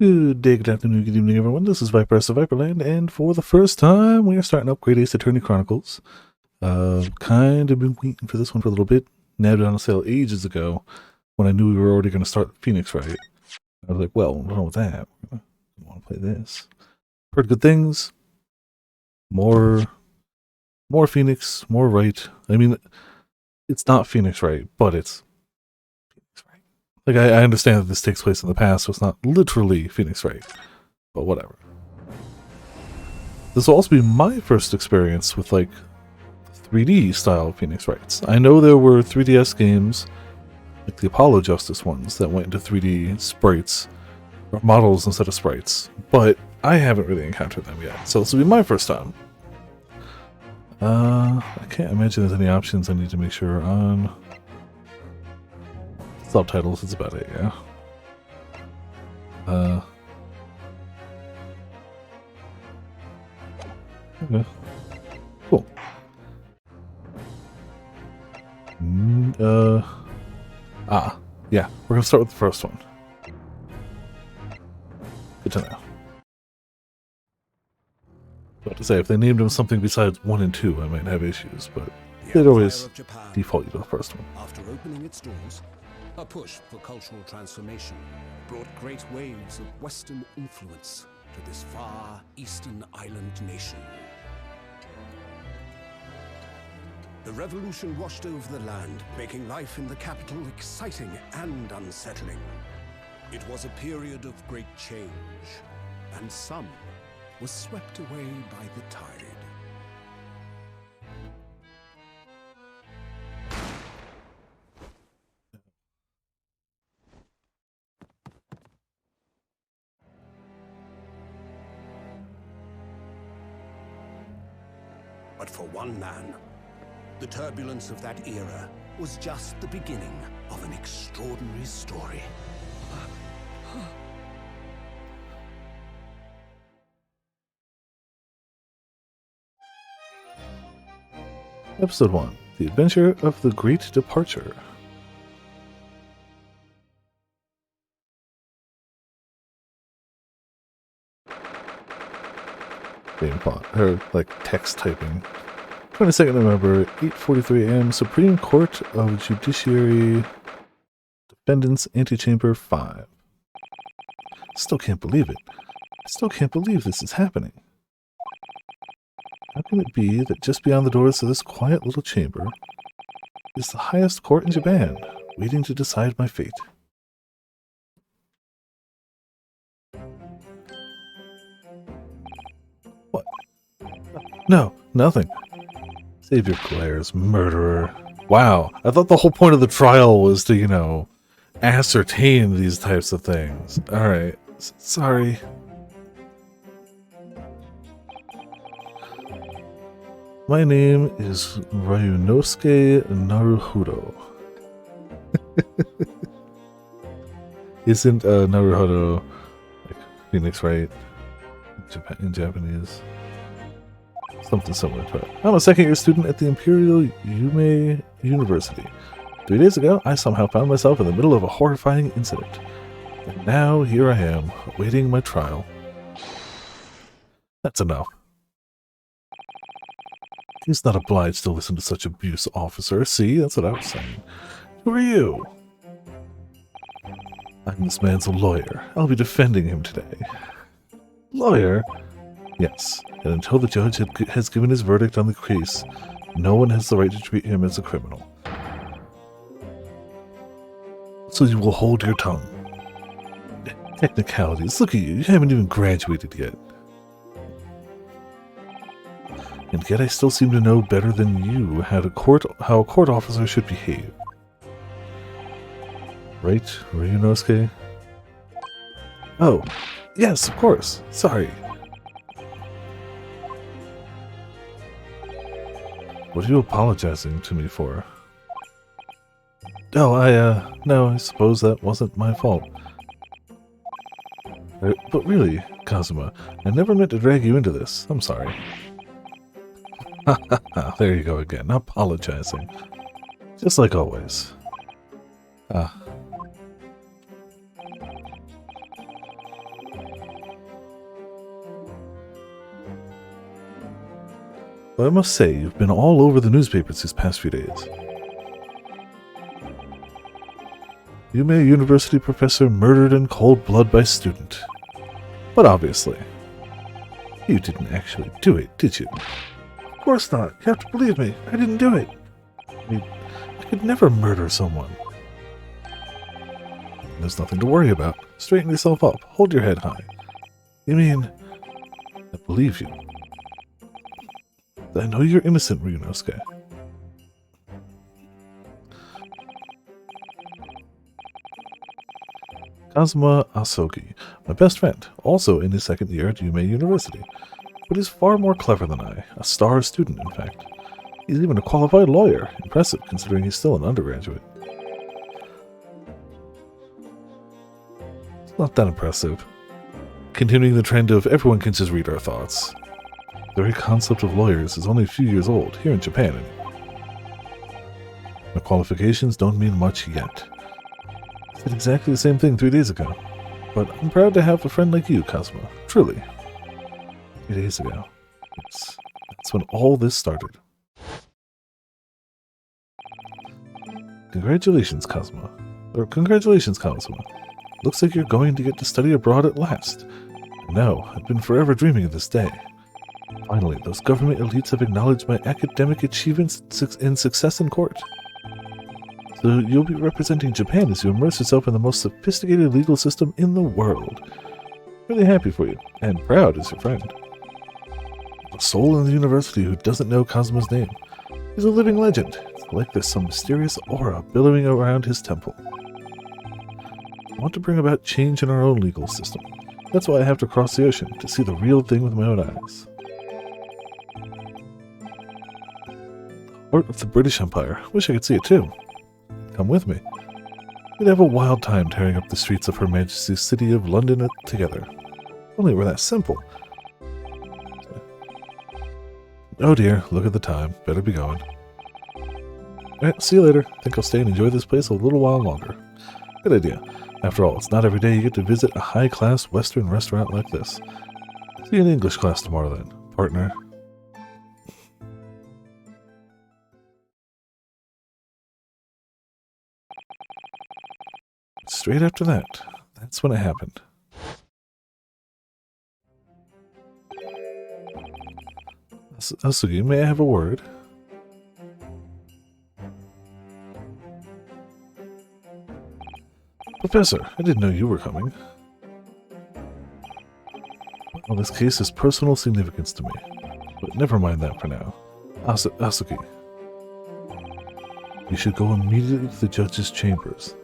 Good day, good afternoon, good evening, everyone. This is Viper of Viperland, and for the first time, we are starting up Great Ace Attorney Chronicles. Kind of been waiting for this one for a little bit. Nabbed it on sale ages ago when I knew we were already going to start Phoenix, right? I was like, well, what's wrong with that? I want to play this. Heard good things. More Phoenix, more right. I mean, it's not Phoenix right, but it's Phoenix right. Like, I understand that this takes place in the past, so it's not literally Phoenix right, but whatever. This will also be my first experience with, like, 3D style Phoenix Wrights. I know there were 3DS games, like the Apollo Justice ones, that went into 3D sprites, or models instead of sprites, but I haven't really encountered them yet, so this will be my first time. I can't imagine there's any options I need to make sure on. Subtitles is about it, yeah. Okay. Cool. Yeah, we're gonna start with the first one. Good to know. About to say, if they named them something besides 1 and 2, I might have issues, but they'd always default you to the first one. After opening its doors, a push for cultural transformation brought great waves of Western influence to this far eastern island nation. The revolution washed over the land, making life in the capital exciting and unsettling. It was a period of great change, and some was swept away by the tide. But for one man, the turbulence of that era was just the beginning of an extraordinary story. Episode 1, The Adventure of the Great Departure. Game font, or like text typing. 22nd November, 8:43 a.m. Supreme Court of Judiciary, Defendants, Antechamber 5. Still can't believe it. I still can't believe this is happening. How can it be that just beyond the doors of this quiet little chamber is the highest court in Japan, waiting to decide my fate? What? No, nothing. Save your glares, murderer. Wow, I thought the whole point of the trial was to, you know, ascertain these types of things. Alright, sorry. My name is Ryunosuke Naruhodo. Isn't Naruhodo like Phoenix, right? In Japanese. Something similar to it. I'm a second-year student at the Imperial Yume University. 3 days ago, I somehow found myself in the middle of a horrifying incident. And now, here I am, awaiting my trial. That's enough. He's not obliged to listen to such abuse, officer. See, that's what I was saying. Who are you? I'm this man's lawyer. I'll be defending him today. Lawyer? Yes, and until the judge has given his verdict on the case, no one has the right to treat him as a criminal. So you will hold your tongue. Technicalities, look at you, you haven't even graduated yet. And yet I still seem to know better than you how a court officer should behave. Right, Ryunosuke? Oh, yes, of course. Sorry. What are you apologizing to me for? Oh, no, I suppose that wasn't my fault. But really, Kazuma, I never meant to drag you into this. I'm sorry. There you go again, apologizing. Just like always. Well, I must say, you've been all over the newspapers these past few days. Yume University professor murdered in cold blood by student. But obviously, you didn't actually do it, did you? Of course not. You have to believe me. I didn't do it. I could never murder someone. There's nothing to worry about. Straighten yourself up. Hold your head high. You mean, I believe you. I know you're innocent, Ryunosuke. Kazuma Asogi, my best friend, also in his second year at Yume University. But he's far more clever than I, a star student, in fact. He's even a qualified lawyer. Impressive, considering he's still an undergraduate. It's not that impressive. Continuing the trend of everyone can just read our thoughts. The very concept of lawyers is only a few years old, here in Japan anyway. My qualifications don't mean much yet. I did exactly the same thing 3 days ago. But I'm proud to have a friend like you, Kazuma. Truly. 3 days ago. That's when all this started. Congratulations, Kazuma. Looks like you're going to get to study abroad at last. I know, I've been forever dreaming of this day. Finally, those government elites have acknowledged my academic achievements and success in court. So you'll be representing Japan as you immerse yourself in the most sophisticated legal system in the world. Really happy for you, and proud as your friend. The soul in the university who doesn't know Kazuma's name. He's a living legend. It's like there's some mysterious aura billowing around his temple. I want to bring about change in our own legal system. That's why I have to cross the ocean, to see the real thing with my own eyes. Heart of the British Empire. Wish I could see it too. Come with me. We'd have a wild time tearing up the streets of Her Majesty's city of London together. Only we're that simple. Oh dear, look at the time. Better be going. Alright, see you later. Think I'll stay and enjoy this place a little while longer. Good idea. After all, it's not every day you get to visit a high-class Western restaurant like this. See you in English class tomorrow then, partner. Straight after that, that's when it happened. Asugi, may I have a word? Professor, I didn't know you were coming. Well, this case has personal significance to me, but never mind that for now. Asugi, you should go immediately to the judge's chambers.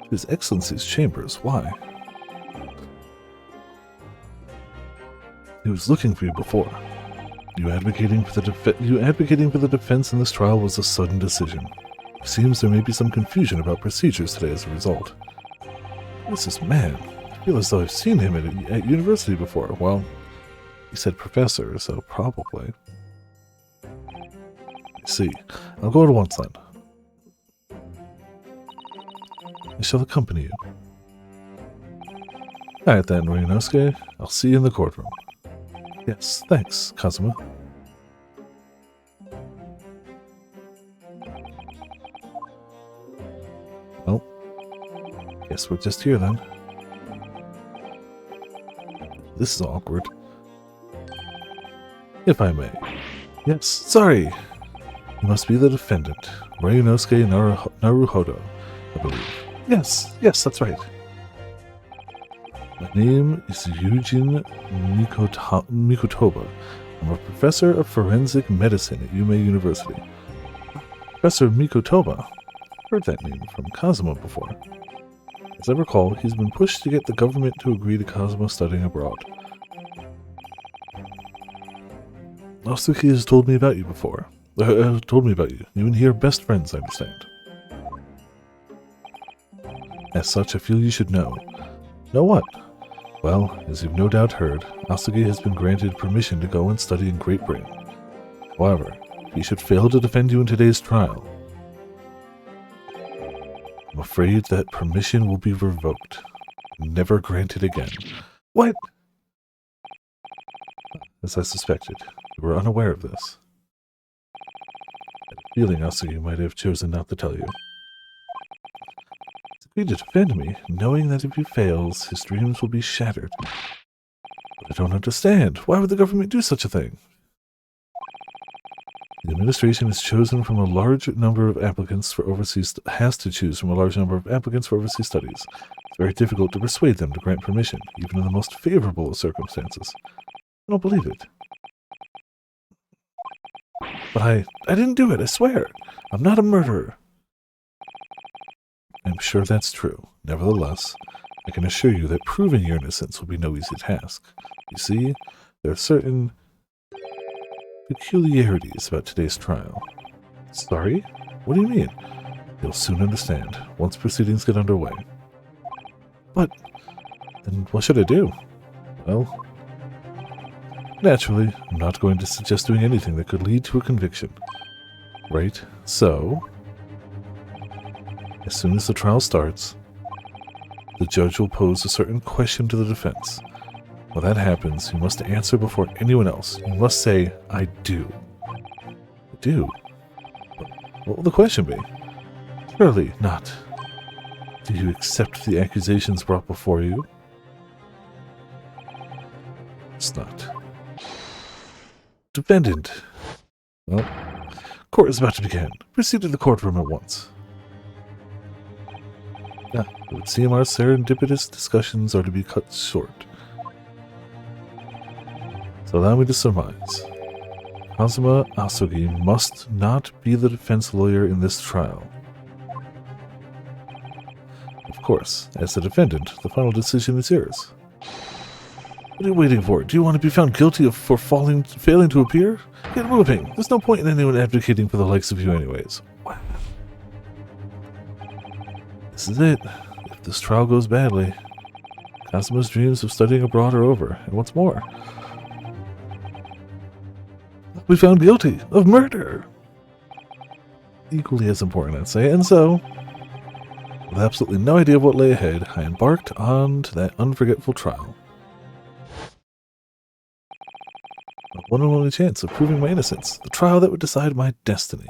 His Excellency's chambers, why? He was looking for you before. You advocating for the defense in this trial was a sudden decision. It seems there may be some confusion about procedures today as a result. What's this man? I feel as though I've seen him at university before. Well, he said professor, so probably. I see. I'll go at once then. I shall accompany you. Alright then, Ryunosuke. I'll see you in the courtroom. Yes, thanks, Kazuma. Well, guess we're just here then. This is awkward. If I may. Yes, sorry! You must be the defendant, Ryunosuke Naruhodo, I believe. Yes, that's right. My name is Yujin Mikotoba. I'm a professor of forensic medicine at Yume University. Professor Mikotoba. Heard that name from Kazuma before. As I recall, he's been pushed to get the government to agree to Kazuma studying abroad. Asuki has told me about you before. Told me about you. You and he are best friends, I understand. As such, I feel you should know. Know what? Well, as you've no doubt heard, Asugi has been granted permission to go and study in Great Britain. However, if he should fail to defend you in today's trial, I'm afraid that permission will be revoked. Never granted again. What? As I suspected. You were unaware of this. Feeling Asugi might have chosen not to tell you. He's agreed to defend me, knowing that if he fails, his dreams will be shattered. But I don't understand. Why would the government do such a thing? The administration has chosen from a large number of applicants for overseas has to choose from a large number of applicants for overseas studies. It's very difficult to persuade them to grant permission, even in the most favorable of circumstances. I don't believe it. But I didn't do it, I swear. I'm not a murderer. I'm sure that's true. Nevertheless, I can assure you that proving your innocence will be no easy task. You see, there are certain peculiarities about today's trial. Sorry? What do you mean? You'll soon understand, once proceedings get underway. But, then what should I do? Well, naturally, I'm not going to suggest doing anything that could lead to a conviction. Right? So, as soon as the trial starts, the judge will pose a certain question to the defense. When that happens, you must answer before anyone else. You must say, I do. I do? What will the question be? Surely not. Do you accept the accusations brought before you? It's not. Defendant. Well, court is about to begin. Proceed to the courtroom at once. It would seem our serendipitous discussions are to be cut short. So allow me to surmise. Kazuma Asugi must not be the defense lawyer in this trial. Of course, as the defendant, the final decision is yours. What are you waiting for? Do you want to be found guilty for failing to appear? Get moving. There's no point in anyone advocating for the likes of you anyways. Wow. This is it. If this trial goes badly, Kazuma's dreams of studying abroad are over. And what's more, I'll be found guilty of murder. Equally as important, I'd say. And so, with absolutely no idea of what lay ahead, I embarked on to that unforgettable trial. My one and only chance of proving my innocence. The trial that would decide my destiny.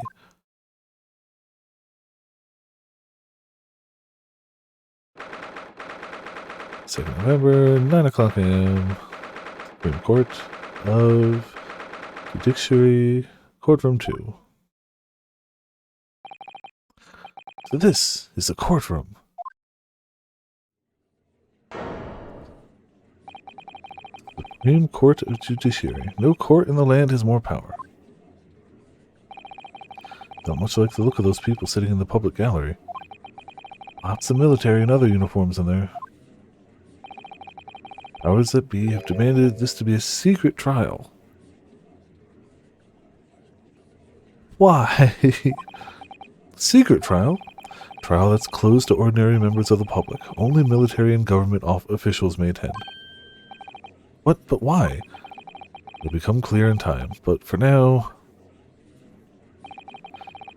Second November, 9 o'clock a.m. Supreme Court of Judiciary, Courtroom 2. So this is the courtroom. Supreme Court of Judiciary. No court in the land has more power. Not much like the look of those people sitting in the public gallery. Lots of military and other uniforms in there. Powers that be have demanded this to be a secret trial. Why? Secret trial? Trial that's closed to ordinary members of the public. Only military and government officials may attend. What? But why? It'll become clear in time. But for now,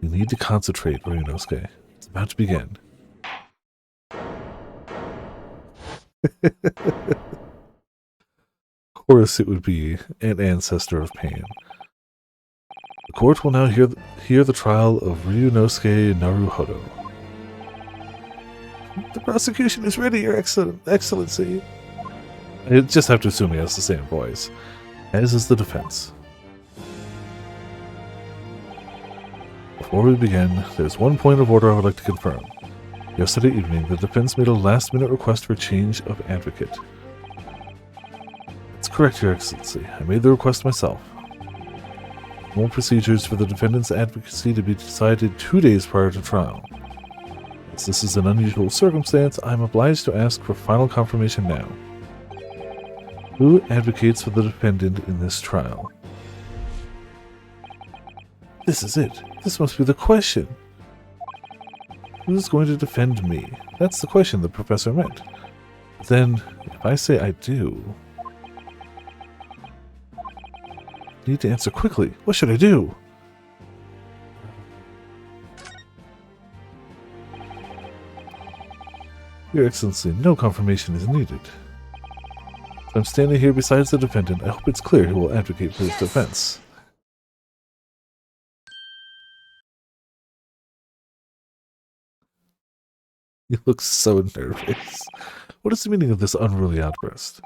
you need to concentrate, Ryunosuke. It's about to begin. Of course it would be an ancestor of pain. The court will now hear the trial of Ryunosuke Naruhodo. The prosecution is ready, Your Excellency. I just have to assume he has the same voice, as is the defense. Before we begin, there's one point of order I would like to confirm. Yesterday evening, the defense made a last-minute request for change of advocate. That's correct, Your Excellency. I made the request myself. More procedures for the defendant's advocacy to be decided 2 days prior to trial. As this is an unusual circumstance, I am obliged to ask for final confirmation now. Who advocates for the defendant in this trial? This is it. This must be the question. Who's going to defend me? That's the question the professor meant. But then, if I say I do, I need to answer quickly. What should I do? Your Excellency, no confirmation is needed. I'm standing here besides the defendant. I hope it's clear he will advocate for his defense. He looks so nervous. What is the meaning of this unruly outburst?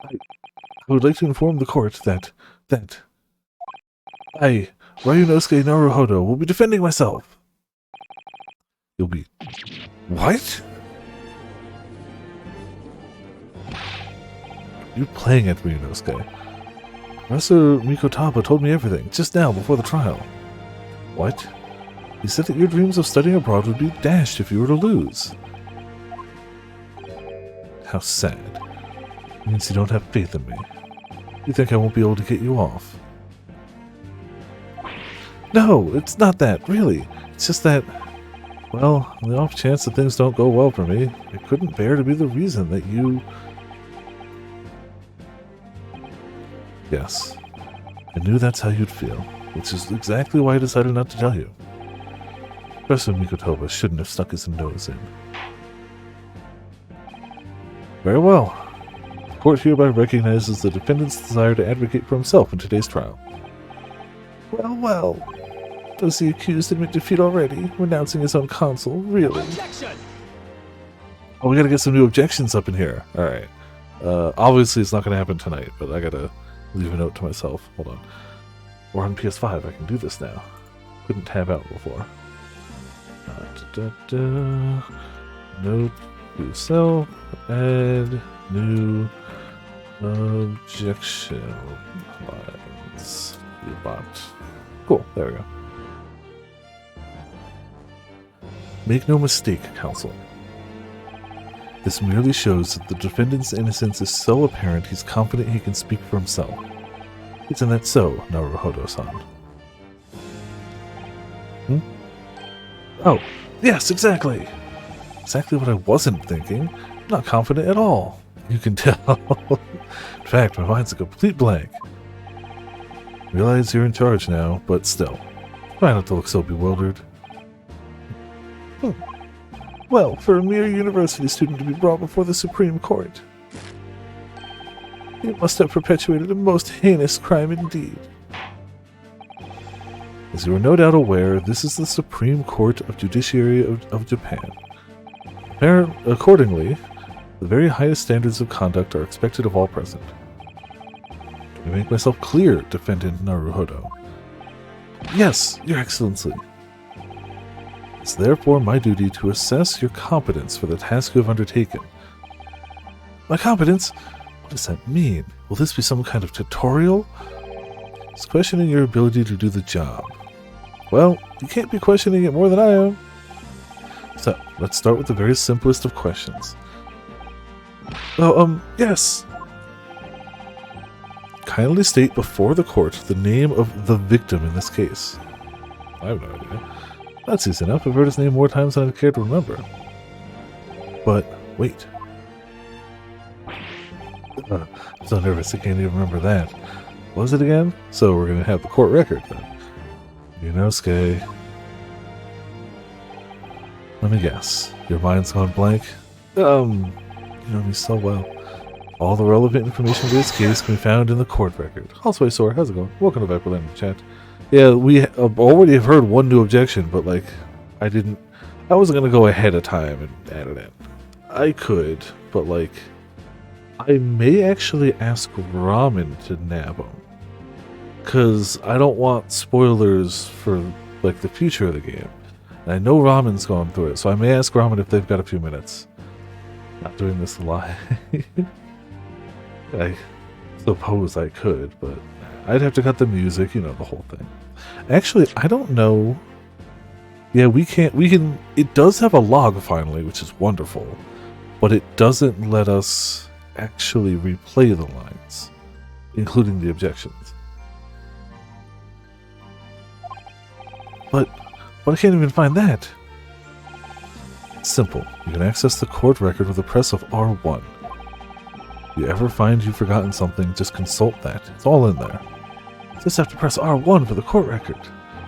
I would like to inform the court that I, Ryunosuke Naruhodo, will be defending myself. You'll be... What? You're playing at Ryunosuke. Professor Mikotaba told me everything, just now, before the trial. What? He said that your dreams of studying abroad would be dashed if you were to lose. How sad. It means you don't have faith in me. You think I won't be able to get you off? No, it's not that, really. It's just that, well, on the off chance that things don't go well for me, I couldn't bear to be the reason that you... Yes, I knew that's how you'd feel, which is exactly why I decided not to tell you. Professor Mikotoba shouldn't have stuck his nose in. Very well. The court hereby recognizes the defendant's desire to advocate for himself in today's trial. Well, well. Does the accused admit defeat already, renouncing his own counsel? Really? Objection! Oh, we gotta get some new objections up in here. Alright. Obviously it's not gonna happen tonight, but I gotta leave a note to myself. Hold on. Or on PS5, I can do this now. Couldn't tab out before. Note to self, add new objection lines. Bot. Cool, there we go. Make no mistake, counsel. This merely shows that the defendant's innocence is so apparent he's confident he can speak for himself. Isn't that so, Naruhodo-san? Hmm? Oh, yes, exactly! Exactly what I wasn't thinking. I'm not confident at all. You can tell. In fact, my mind's a complete blank. Realize you're in charge now, but still. Try not to look so bewildered. Well, for a mere university student to be brought before the Supreme Court, you must have perpetuated a most heinous crime indeed. As you are no doubt aware, this is the Supreme Court of Judiciary of Japan. Accordingly, the very highest standards of conduct are expected of all present. Do I make myself clear, Defendant Naruhodo? Yes, Your Excellency. It's therefore my duty to assess your competence for the task you have undertaken. My competence? What does that mean? Will this be some kind of tutorial? It's questioning your ability to do the job. Well, you can't be questioning it more than I am. So, let's start with the very simplest of questions. Oh, yes. Kindly state before the court the name of the victim in this case. I have no idea. That's easy enough. I've heard his name more times than I care to remember. But, wait. I'm so nervous I can't even remember that. What was it again? So we're going to have the court record then. Yunosuke. Let me guess. Your mind's gone blank? You know me so well. All the relevant information for this case can be found in the court record. Also, Sora, how's it going? Welcome to Viperland chat. Yeah, we already have heard one new objection, but like, I wasn't going to go ahead of time and add it in. I could, but like, I may actually ask Ramen to nab them. Because I don't want spoilers for like the future of the game. And I know Ramen's gone through it, so I may ask Ramen if they've got a few minutes. Not doing this live. I suppose I could, but I'd have to cut the music, you know, the whole thing. Actually, I don't know. Yeah, we can, it does have a log finally, which is wonderful, but it doesn't let us actually replay the lines, including the objections. But I can't even find that. It's simple. You can access the court record with the press of R1. If you ever find you've forgotten something, just consult that. It's all in there. Just have to press R1 for the court record.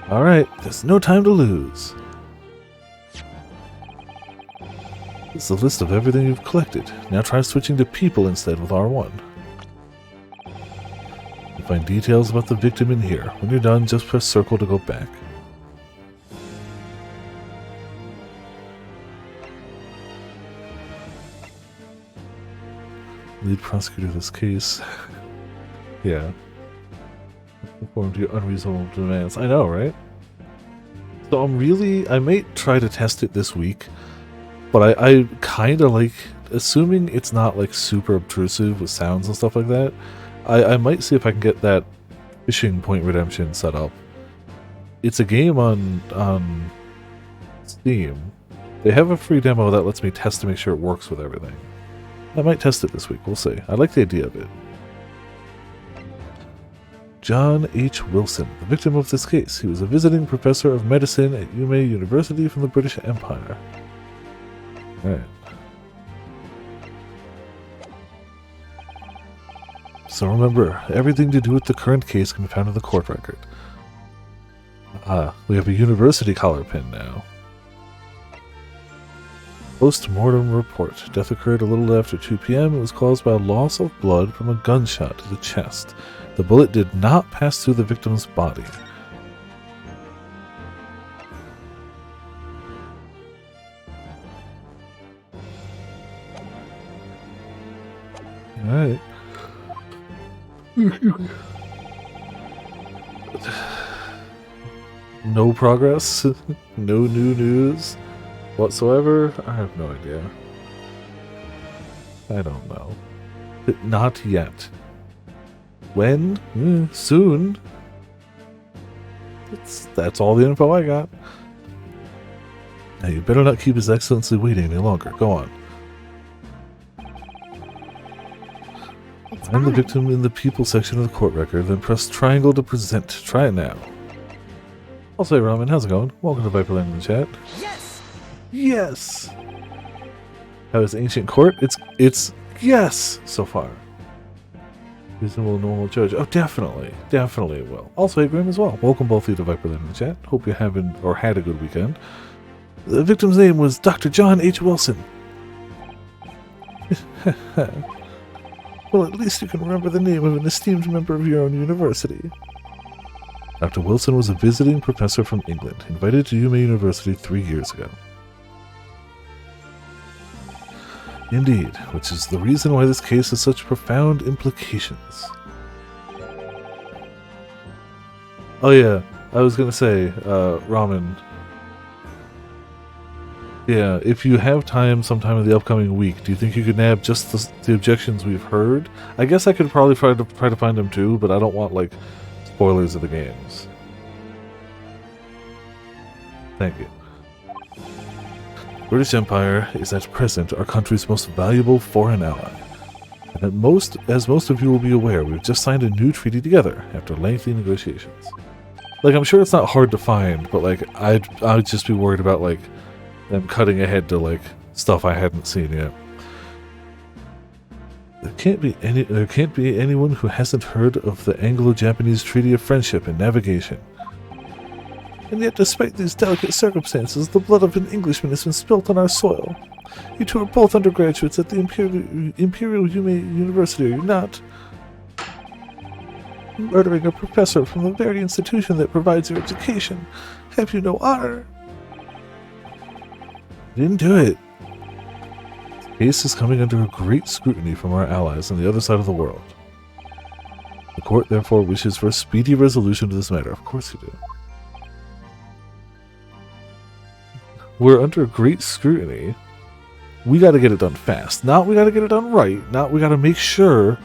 Alright, there's no time to lose. It's the list of everything you've collected. Now try switching to people instead with R1. Find details about the victim in here. When you're done, just press circle to go back. Lead prosecutor of this case. Yeah. Conform to your unreasonable demands. I know, right? So I might try to test it this week, but I kind of like, assuming it's not like super obtrusive with sounds and stuff like that, I might see if I can get that fishing point redemption set up. It's a game on Steam. They have a free demo that lets me test to make sure it works with everything. I might test it this week, we'll see. I like the idea of it. John H. Wilson, the victim of this case. He was a visiting professor of medicine at Ume University from the British Empire. Alright. So remember, everything to do with the current case can be found in the court record. We have a university collar pin now. Post-mortem report. Death occurred a little after 2 p.m. It was caused by a loss of blood from a gunshot to the chest. The bullet did not pass through the victim's body. Alright. No progress? No new news whatsoever? I have no idea. I don't know. Not yet. When? Soon. That's all the info I got. Now you better not keep His Excellency waiting any longer. Go on. Find the victim in the people section of the court record, then press triangle to present. Try it now. I'll say, Ramen, how's it going? Welcome to Viperland in the chat. Yes! Yes! How is Ancient Court? It's yes so far. Reasonable normal judge. Oh, definitely. Definitely it will. Also, hey, Grim as well. Welcome both of you to Viperland in the chat. Hope you're having or had a good weekend. The victim's name was Dr. John H. Wilson. Well, at least you can remember the name of an esteemed member of your own university. Dr. Wilson was a visiting professor from England, invited to Ume University 3 years ago. Indeed, which is the reason why this case has such profound implications. Oh yeah, I was gonna say, Ramen. Yeah, if you have time sometime in the upcoming week, do you think you could nab just the objections we've heard? I guess I could probably try to find them too, but I don't want, like, spoilers of the games. Thank you. British Empire is at present our country's most valuable foreign ally. And as most of you will be aware, we've just signed a new treaty together after lengthy negotiations. Like, I'm sure it's not hard to find, but like, I'd just be worried about like them cutting ahead to like stuff I hadn't seen yet. There can't be anyone who hasn't heard of the Anglo-Japanese Treaty of Friendship and Navigation. And yet, despite these delicate circumstances, the blood of an Englishman has been spilt on our soil. You two are both undergraduates at the Imperial Yume University, are you not? Murdering a professor from the very institution that provides your education. Have you no honor? Didn't do it. The case is coming under great scrutiny from our allies on the other side of the world. The court therefore wishes for a speedy resolution to this matter. Of course you do. We're under great scrutiny. We gotta get it done fast. Not we gotta get it done right. Not we gotta make sure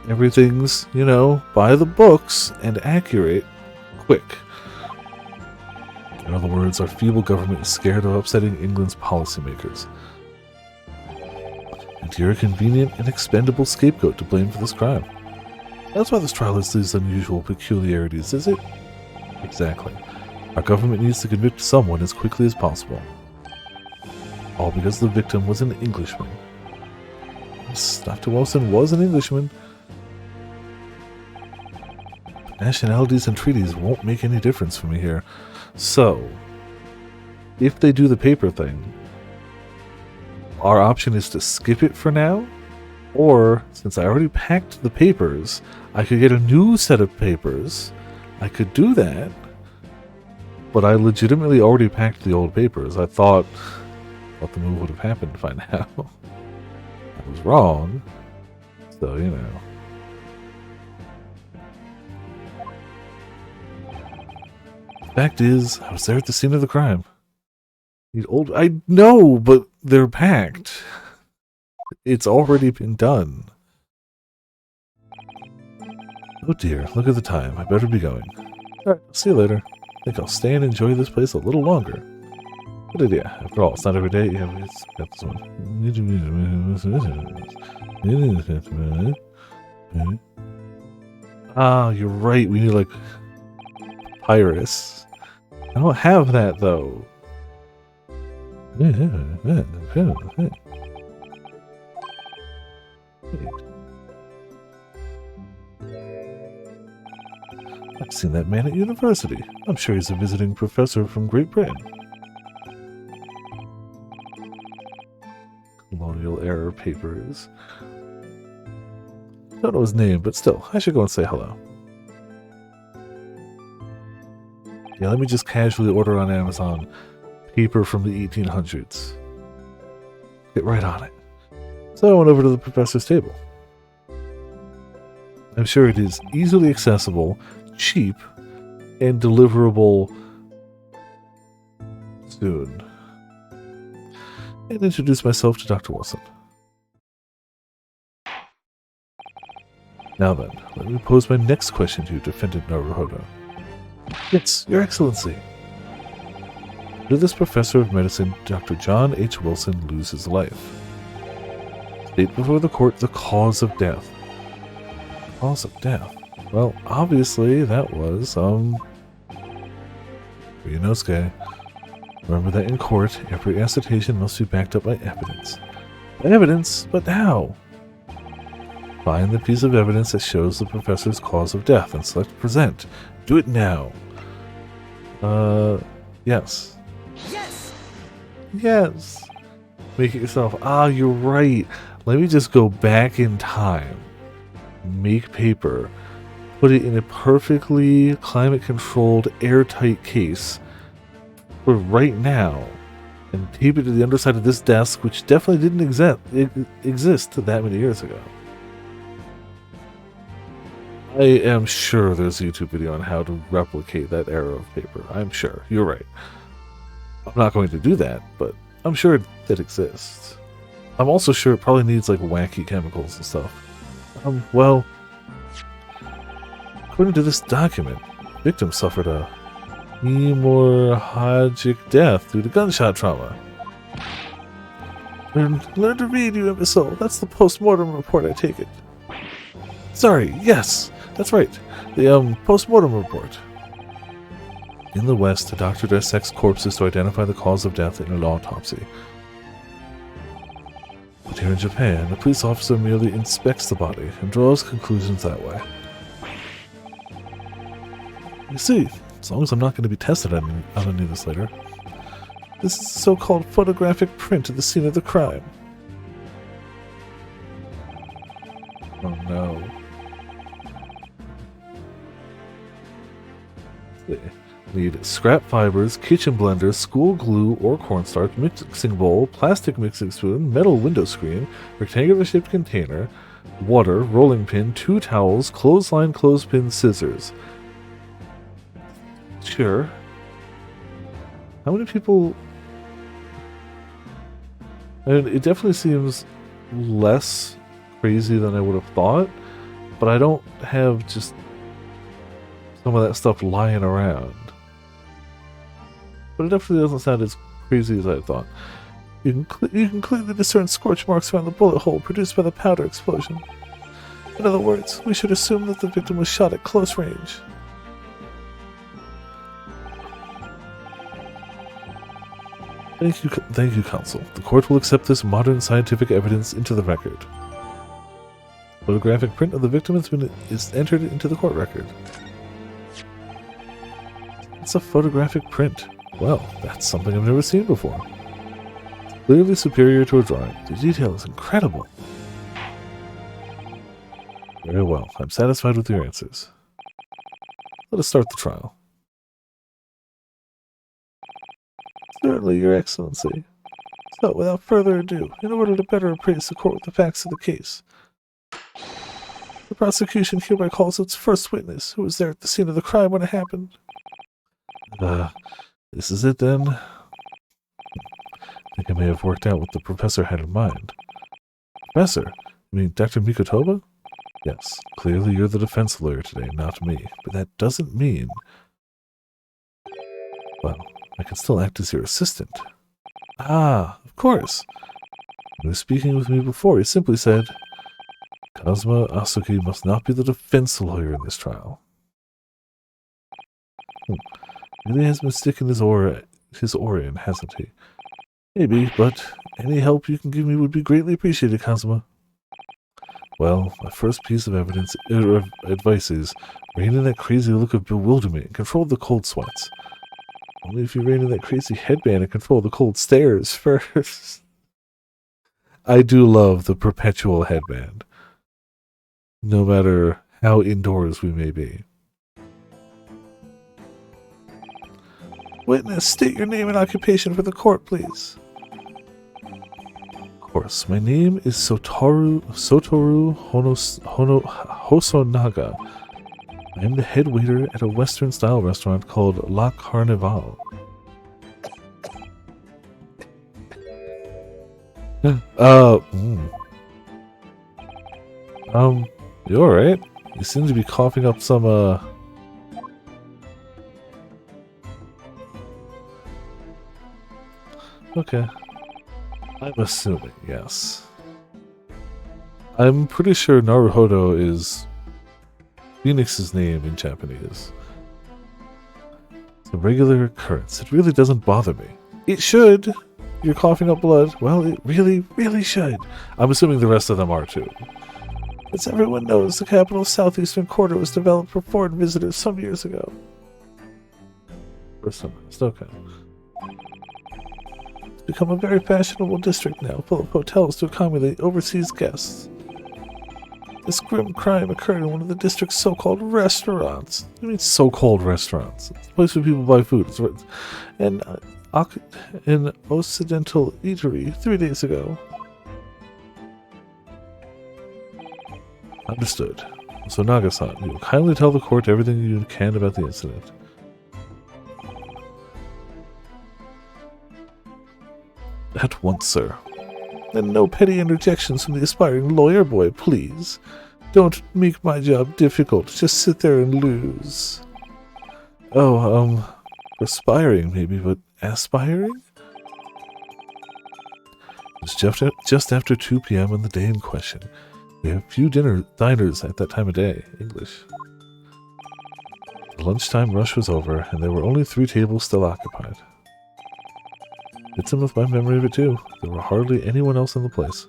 everything's, you know, by the books and accurate quick. In other words, our feeble government is scared of upsetting England's policymakers. And you're a convenient and expendable scapegoat to blame for this crime. That's why this trial has these unusual peculiarities, is it? Exactly. Our government needs to convict someone as quickly as possible. All because the victim was an Englishman. Yes, Dr. Wilson was an Englishman. But nationalities and treaties won't make any difference for me here. So, if they do the paper thing, our option is to skip it for now Or, since I already packed the papers, I could get a new set of papers. I could do that. But I legitimately already packed the old papers. I thought the move would have happened by now. I was wrong. So, you know. Fact is, I was there at the scene of the crime. I know, but they're packed. It's already been done. Oh dear, look at the time. I better be going. Alright, see you later. I think I'll stay and enjoy this place a little longer. Good idea. After all, it's not every day you have got this one. Ah, you're right. We need, like, papyrus. I don't have that, though. I've seen that man at university. I'm sure he's a visiting professor from Great Britain. Colonial Era Papers. Don't know his name, but still, I should go and say hello. Yeah, let me just casually order on Amazon paper from the 1800s. Get right on it. So I went over to the professor's table. I'm sure it is easily accessible, cheap, and deliverable soon. And introduce myself to Dr. Wilson. Now then, let me pose my next question to you, Defendant Naruhodo. Yes, Your Excellency. Did this professor of medicine, Dr. John H. Wilson, lose his life? State before the court the cause of death. Cause of death? Well, obviously that was, Ryunosuke. Remember that in court, every assertion must be backed up by evidence. By evidence? But how? Find the piece of evidence that shows the professor's cause of death and select present. Do it now. Yes. Yes! Yes! Make it yourself. Ah, you're right. Let me just go back in time. Make paper. Put it in a perfectly climate-controlled, airtight case for right now. And tape it to the underside of this desk, which definitely didn't exist that many years ago. I am sure there's a YouTube video on how to replicate that era of paper. I'm sure. You're right. I'm not going to do that, but I'm sure it exists. I'm also sure it probably needs, like, wacky chemicals and stuff. Well, according to this document, the victim suffered a hemorrhagic death due to gunshot trauma. Learn to read, you imbecile. That's the post-mortem report, I take it. Sorry, yes, that's right. The, post-mortem report. In the West, a doctor dissects corpses to identify the cause of death in an autopsy. But here in Japan, a police officer merely inspects the body and draws conclusions that way. You see, as long as I'm not going to be tested on any of this later. This is a so-called photographic print of the scene of the crime. Oh no. Need scrap fibers, kitchen blender, school glue or cornstarch, mixing bowl, plastic mixing spoon, metal window screen, rectangular shaped container, water, rolling pin, 2 towels, clothesline, clothespin, scissors. Sure. How many people... I mean, it definitely seems less crazy than I would have thought, but I don't have just some of that stuff lying around. But it definitely doesn't sound as crazy as I thought. You can clearly discern scorch marks around the bullet hole produced by the powder explosion. In other words, we should assume that the victim was shot at close range. Thank you, counsel. The court will accept this modern scientific evidence into the record. Photographic print of the victim is entered into the court record. It's a photographic print. Well, that's something I've never seen before. Clearly superior to a drawing. The detail is incredible. Very well. I'm satisfied with your answers. Let us start the trial. Certainly, Your Excellency. So, without further ado, in order to better appraise the court with the facts of the case, the prosecution hereby calls its first witness, who was there at the scene of the crime when it happened. This is it then? I think I may have worked out what the professor had in mind. Professor? You mean Dr. Mikotoba? Yes, clearly you're the defense lawyer today, not me. But that doesn't mean... Well, I can still act as your assistant. Ah, of course. When he was speaking with me before, he simply said, Kazuma Asuki must not be the defense lawyer in this trial. Really has been sticking his oar in, hasn't he? Maybe, but any help you can give me would be greatly appreciated, Kazuma. Well, my first piece of advice is rein in that crazy look of bewilderment and control the cold sweats. Only if you rein in that crazy headband and control the cold stares first. I do love the perpetual headband, no matter how indoors we may be. Witness, state your name and occupation for the court, please. Of course, my name is Sotoru Hosonaga. I am the head waiter at a Western-style restaurant called La Carnival. You alright? You seem to be coughing up some, Okay. I'm assuming, yes. I'm pretty sure Naruhodo is Phoenix's name in Japanese. It's a regular occurrence. It really doesn't bother me. It should. You're coughing up blood. Well, it really, really should. I'm assuming the rest of them are too. As everyone knows, the capital's southeastern quarter was developed for foreign visitors some years ago. First time, okay. It's become a very fashionable district now, full of hotels to accommodate overseas guests. This grim crime occurred in one of the district's so-called restaurants. I mean, so-called restaurants. It's a place where people buy food. It's an Occidental eatery 3 days ago. Understood. So Naga-san, you will kindly tell the court everything you can about the incident. At once, sir. And no petty interjections from the aspiring lawyer boy, please. Don't make my job difficult. Just sit there and lose. Oh, aspiring maybe, but aspiring? It's just after 2 p.m. on the day in question. We have few diners at that time of day. English. The lunchtime rush was over, and there were only 3 tables still occupied. Fits in with my memory of it too. There were hardly anyone else in the place.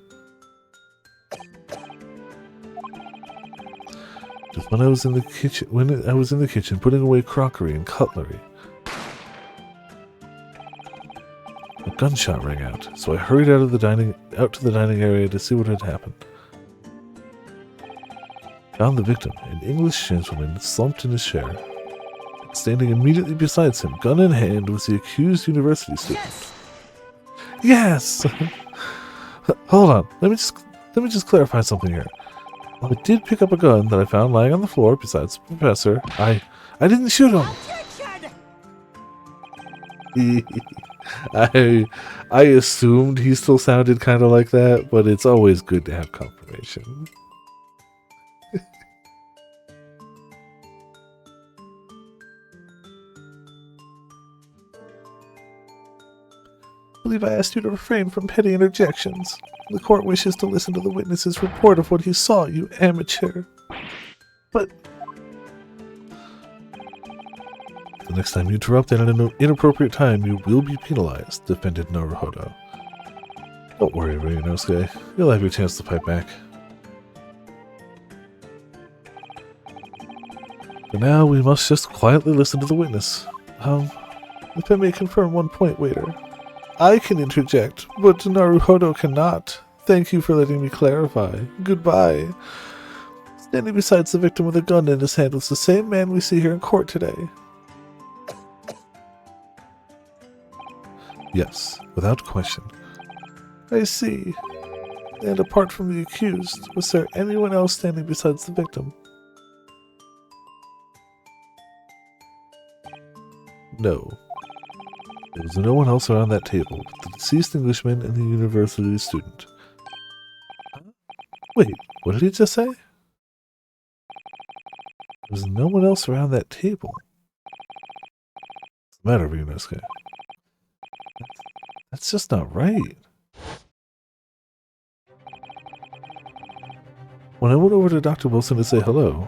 Just when I was in the kitchen, putting away crockery and cutlery, a gunshot rang out. So I hurried out to the dining area to see what had happened. Found the victim, an English gentleman slumped in his chair. Standing immediately beside him, gun in hand, was the accused university student. Yes! Hold on. Let me just clarify something here. While I did pick up a gun that I found lying on the floor besides the professor, I didn't shoot him. I assumed he still sounded kind of like that, but it's always good to have confirmation. I believe I asked you to refrain from petty interjections. The court wishes to listen to the witness's report of what he saw, you amateur. But the next time you interrupt at an inappropriate time, you will be penalized, defended Naruhodo. Don't worry, Ryunosuke. You'll have your chance to fight back. For now, we must just quietly listen to the witness. If I may confirm one point, waiter. I can interject, but Naruhodo cannot. Thank you for letting me clarify. Goodbye. Standing beside the victim with a gun in his hand was the same man we see here in court today. Yes, without question. I see. And apart from the accused, was there anyone else standing besides the victim? No. There was no one else around that table, but the deceased Englishman and the university student. Wait, what did he just say? There was no one else around that table. What's the matter, Ryunosuke? That's just not right. When I went over to Dr. Wilson to say hello,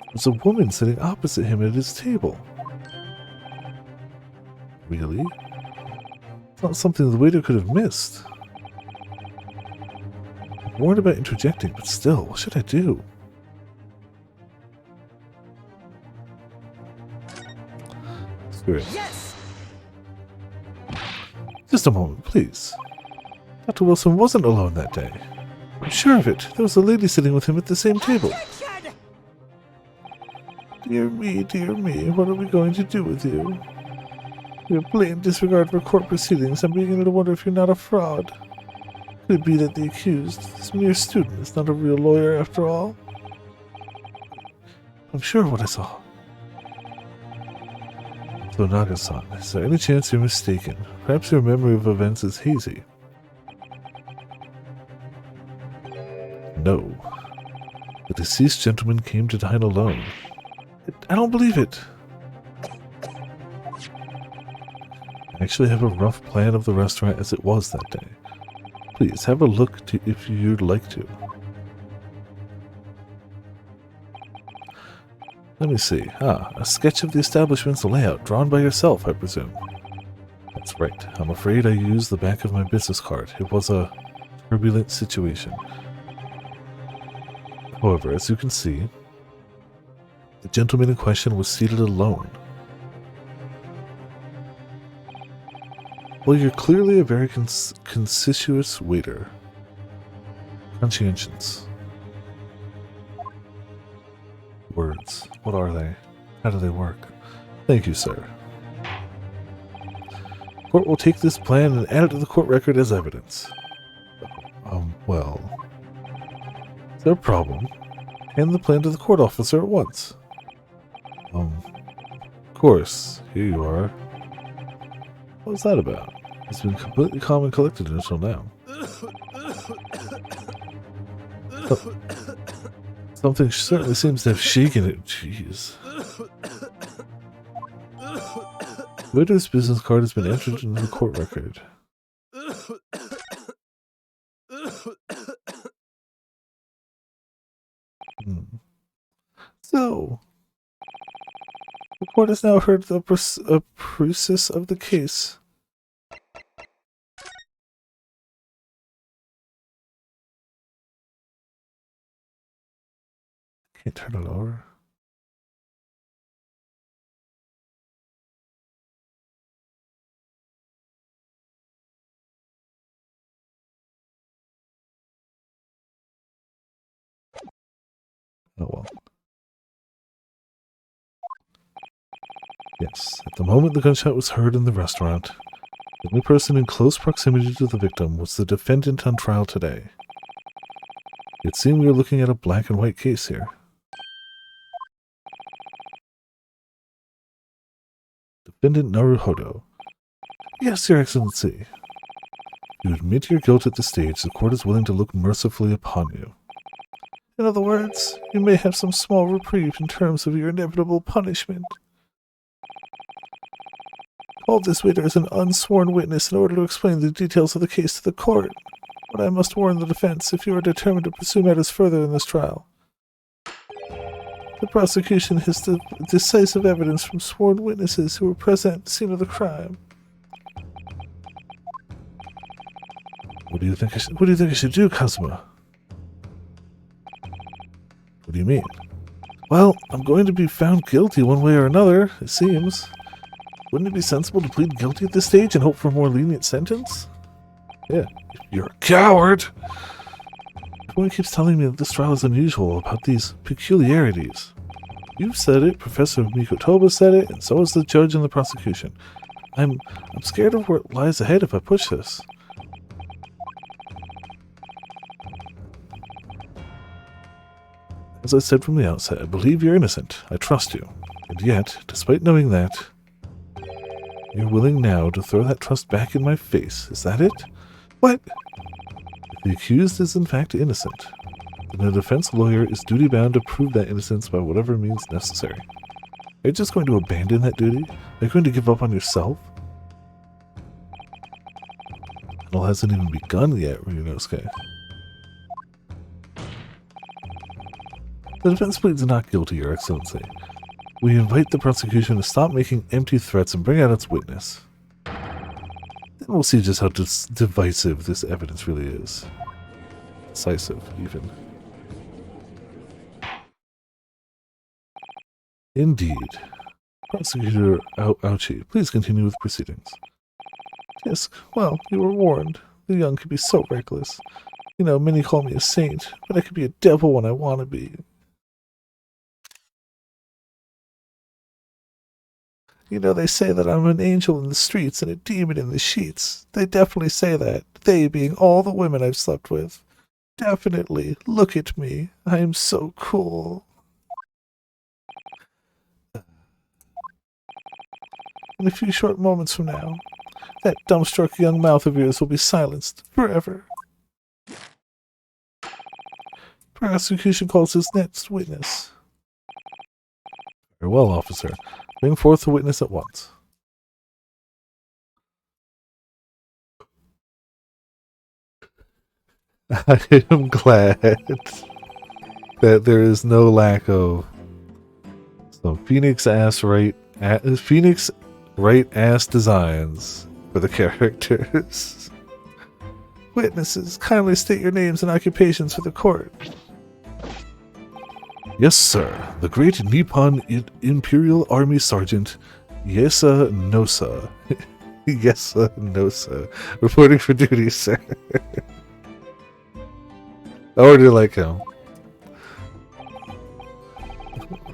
there's a woman sitting opposite him at his table. Really? It's not something the waiter could have missed. I'm worried about interjecting, but still, what should I do? Screw it. Yes! Just a moment, please. Dr. Wilson wasn't alone that day. I'm sure of it. There was a lady sitting with him at the same table. Objection! Dear me, what are we going to do with you? Your blatant disregard for court proceedings, I'm beginning to wonder if you're not a fraud. Could it be that the accused, this mere student, is not a real lawyer after all? I'm sure of what I saw. So Naga-san, is there any chance you're mistaken? Perhaps your memory of events is hazy. No. The deceased gentleman came to dine alone. I don't believe it. I actually have a rough plan of the restaurant as it was that day. Please have a look if you'd like to. Let me see. A sketch of the establishment's layout drawn by yourself, I presume. That's right. I'm afraid I used the back of my business card. It was a turbulent situation. However, as you can see, the gentleman in question was seated alone. Well, you're clearly a very conscientious waiter. Conscientious. Words. What are they? How do they work? Thank you, sir. Court will take this plan and add it to the court record as evidence. Well... Is there a problem? Hand the plan to the court officer at once. Of course. Here you are. What was that about? It's been completely calm and collected until now. Something certainly seems to have shaken it. Jeez. Waiter's business card has been entered into the court record. So, the court has now heard the process of the case. Can't turn it over. Oh well. Yes, at the moment the gunshot was heard in the restaurant, the only person in close proximity to the victim was the defendant on trial today. It seemed we were looking at a black and white case here. Defendant Naruhodo. Yes, Your Excellency. You admit your guilt at this stage, the court is willing to look mercifully upon you. In other words, you may have some small reprieve in terms of your inevitable punishment. Called this waiter as an unsworn witness in order to explain the details of the case to the court. But I must warn the defense if you are determined to pursue matters further in this trial. The prosecution has decisive evidence from sworn witnesses who were present at the scene of the crime. What do you think I should do, Kazuma? What do you mean? Well, I'm going to be found guilty one way or another, it seems. Wouldn't it be sensible to plead guilty at this stage and hope for a more lenient sentence? Yeah. You're a coward! Everyone keeps telling me that this trial is unusual about these peculiarities. You've said it, Professor Mikotoba said it, and so has the judge and the prosecution. I'm scared of what lies ahead if I push this. As I said from the outset, I believe you're innocent. I trust you. And yet, despite knowing that, you're willing now to throw that trust back in my face. Is that it? What? If the accused is in fact innocent, then a defense lawyer is duty-bound to prove that innocence by whatever means necessary. Are you just going to abandon that duty? Are you going to give up on yourself? It all hasn't even begun yet, Ryunosuke. The defense pleads not guilty, Your Excellency. We invite the prosecution to stop making empty threats and bring out its witness. Then we'll see just how divisive this evidence really is. Decisive, even. Indeed. Prosecutor Ouchi, please continue with proceedings. Yes, well, you were warned. The young can be so reckless. You know, many call me a saint, but I could be a devil when I want to be. You know, they say that I'm an angel in the streets and a demon in the sheets. They definitely say that. They being all the women I've slept with. Definitely. Look at me. I am so cool. In a few short moments from now, that dumbstruck young mouth of yours will be silenced forever. Prosecution calls his next witness. Very well, officer. Bring forth the witness at once. I am glad that there is no lack of some Phoenix right ass designs for the characters. Witnesses, kindly state your names and occupations for the court. Yes, sir. The Great Nippon Imperial Army Sergeant Yesa Nosa. Yesa Nosa. Reporting for duty, sir. I already like him.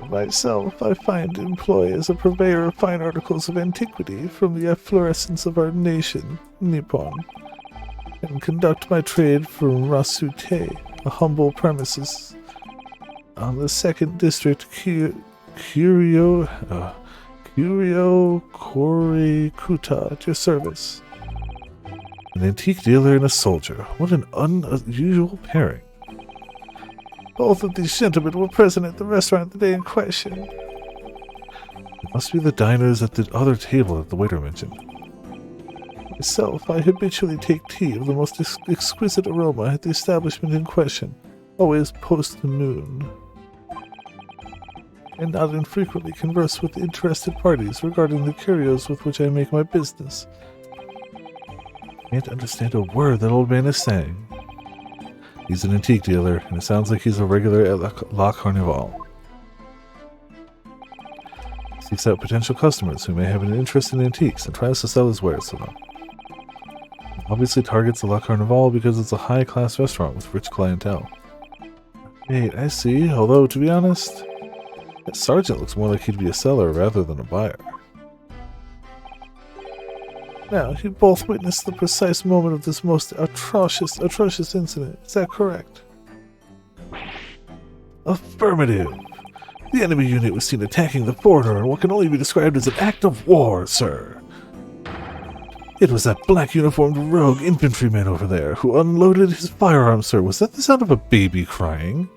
Myself, I find employ as a purveyor of fine articles of antiquity from the efflorescence of our nation, Nippon, and conduct my trade from Rasute, a humble premises on the 2nd District, Curio Korikuta, at your service. An antique dealer and a soldier. What an unusual pairing. Both of these gentlemen were present at the restaurant the day in question. It must be the diners at the other table that the waiter mentioned. Myself, I habitually take tea of the most exquisite aroma at the establishment in question, always post-noon, and not infrequently converse with interested parties regarding the curios with which I make my business. I can't understand a word that old man is saying. He's an antique dealer, and it sounds like he's a regular at La Carnival. He seeks out potential customers who may have an interest in antiques and tries to sell his wares to them. He obviously targets the La Carnival because it's a high-class restaurant with rich clientele. Wait, I see. Although, to be honest, that sergeant looks more like he'd be a seller rather than a buyer. Now, you both witnessed the precise moment of this most atrocious incident. Is that correct? Affirmative. The enemy unit was seen attacking the border in what can only be described as an act of war, sir. It was that black-uniformed rogue infantryman over there who unloaded his firearm, sir. Was that the sound of a baby crying?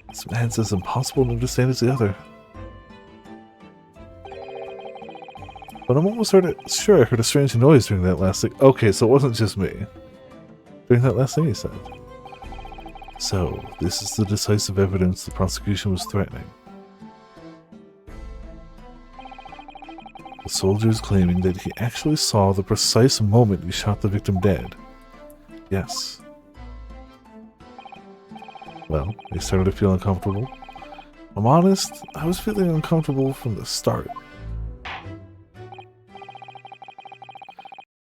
This man's as impossible to understand as the other. But I'm almost sure I heard a strange noise during that last thing. Okay, so it wasn't just me. During that last thing he said. So, this is the decisive evidence the prosecution was threatening. The soldier is claiming that he actually saw the precise moment he shot the victim dead. Yes. Well, they started to feel uncomfortable. I'm honest, I was feeling uncomfortable from the start.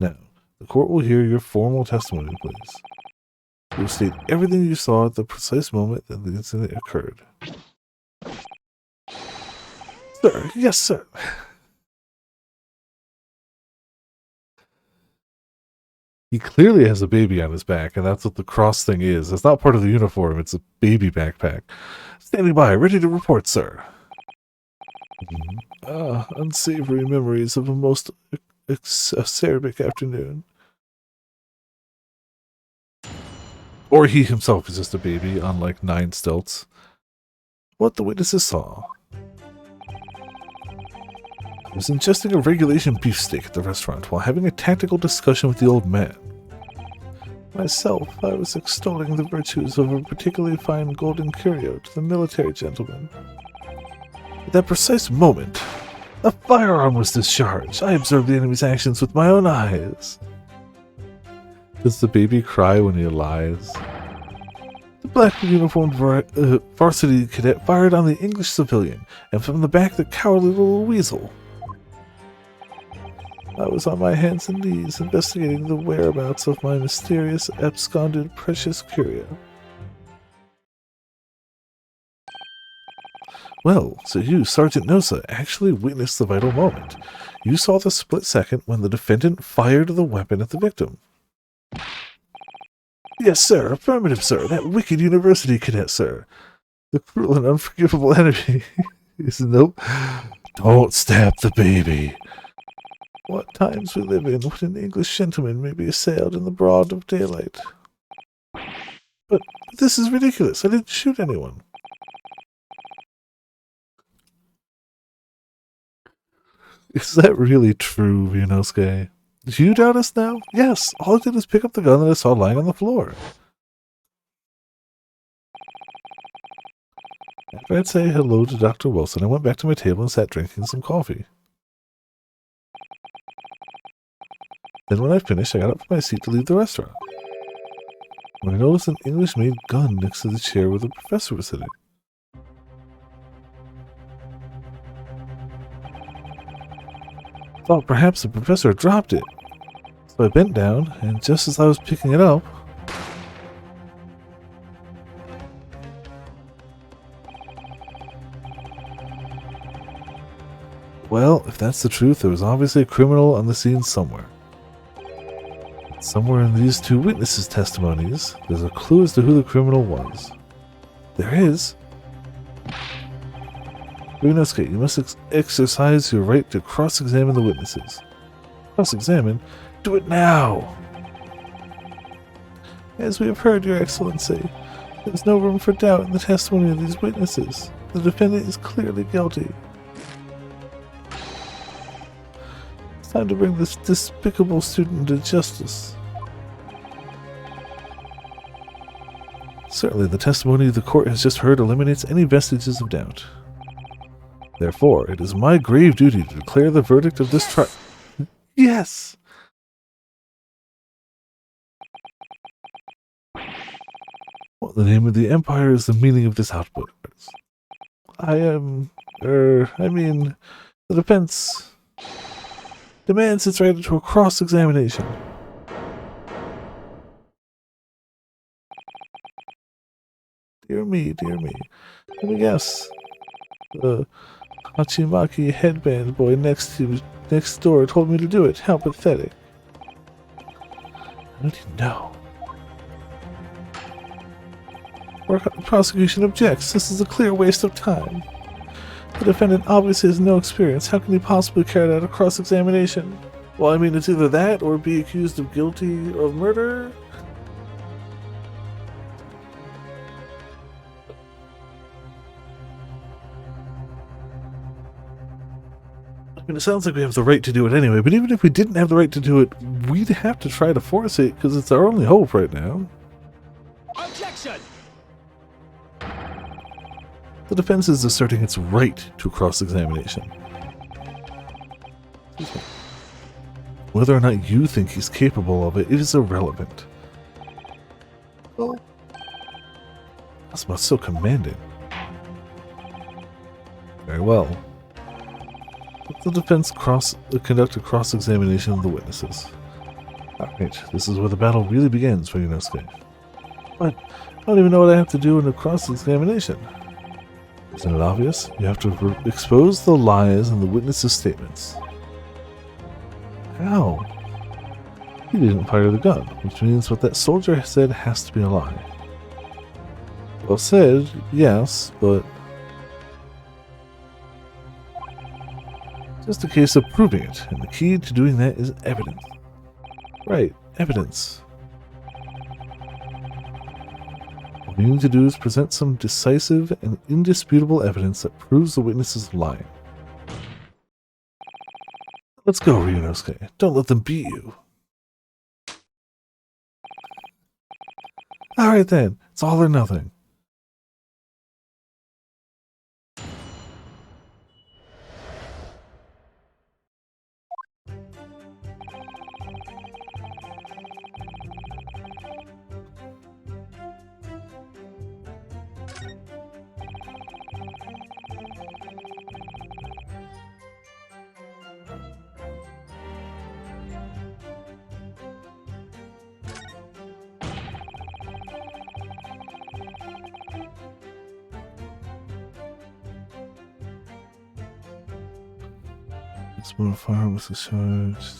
Now, The court will hear your formal testimony, please. You will state everything you saw at the precise moment that the incident occurred. Sir, yes, sir. He clearly has a baby on his back, and that's what the cross thing is. It's not part of the uniform, it's a baby backpack. Standing by, ready to report, sir. Unsavory memories of a most acerbic afternoon. Or he himself is just a baby on like 9 stilts. What the witnesses saw. I was ingesting a regulation beefsteak at the restaurant while having a tactical discussion with the old man. Myself, I was extolling the virtues of a particularly fine golden curio to the military gentleman. At that precise moment, a firearm was discharged. I observed the enemy's actions with my own eyes. Does the baby cry when he lies? The black uniformed varsity cadet fired on the English civilian, and from the back the cowardly little weasel. I was on my hands and knees investigating the whereabouts of my mysterious, absconded precious curio. Well, so you, Sergeant Nosa, actually witnessed the vital moment. You saw the split second when the defendant fired the weapon at the victim. Yes, sir. Affirmative, sir. That wicked university cadet, sir. The cruel and unforgivable enemy is nope. Don't stab the baby. What times we live in, what an English gentleman may be assailed in the broad of daylight. But this is ridiculous. I didn't shoot anyone. Is that really true, Ryunosuke? Do you doubt us now? Yes, all I did was pick up the gun that I saw lying on the floor. After I'd say hello to Dr. Wilson, I went back to my table and sat drinking some coffee. Then when I finished, I got up from my seat to leave the restaurant. When I noticed an English-made gun next to the chair where the professor was sitting. Thought perhaps the professor dropped it. So I bent down, and just as I was picking it up... Well, if that's the truth, there was obviously a criminal on the scene somewhere. Somewhere in these 2 witnesses' testimonies, there's a clue as to who the criminal was. There is. Ryunosuke, you must exercise your right to cross-examine the witnesses. Cross-examine? Do it now! As we have heard, Your Excellency, there is no room for doubt in the testimony of these witnesses. The defendant is clearly guilty. It's time to bring this despicable student to justice. Certainly, the testimony the court has just heard eliminates any vestiges of doubt. Therefore, it is my grave duty to declare the verdict of this trial. Yes! What the name of the empire is the meaning of this output? The defense demands its right to a cross-examination. Dear me, dear me. Let me guess. The Hachimaki headband boy next door told me to do it. How pathetic. How did he know? Prosecution objects. This is a clear waste of time. The defendant obviously has no experience. How can he possibly carry out a cross-examination? Well, I mean, it's either that or be accused of guilty of murder. I mean, it sounds like we have the right to do it anyway, but even if we didn't have the right to do it, we'd have to try to force it because it's our only hope right now. Objection! The defense is asserting its right to cross-examination. Whether or not you think he's capable of it is irrelevant. Well, that's not so commanding. Very well. Let the defense conduct a cross-examination of the witnesses. Alright, this is where the battle really begins for Yunosuke. But I don't even know what I have to do in a cross-examination. Isn't it obvious? You have to expose the lies in the witnesses' statements. How? He didn't fire the gun, which means what that soldier said has to be a lie. Well said, yes, but just a case of proving it, and the key to doing that is evidence. Right, evidence. What we need to do is present some decisive and indisputable evidence that proves the witness is lying. Let's go, Ryunosuke. Don't let them beat you. Alright then, it's all or nothing. This modifier was discharged.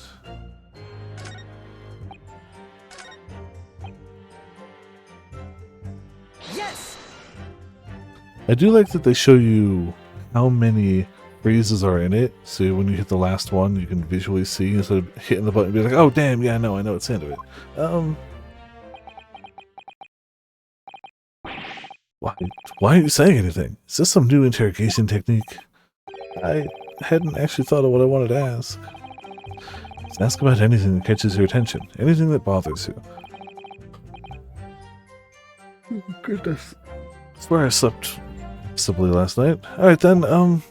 Yes! I do like that they show you how many phrases are in it, so when you hit the last one, you can visually see instead of hitting the button and be like, oh damn, yeah, I know it's the end of it. Why aren't you saying anything? Is this some new interrogation technique? I hadn't actually thought of what I wanted to ask. Just ask about anything that catches your attention, anything that bothers you. Oh, goodness. That's where I slept simply last night. Alright then,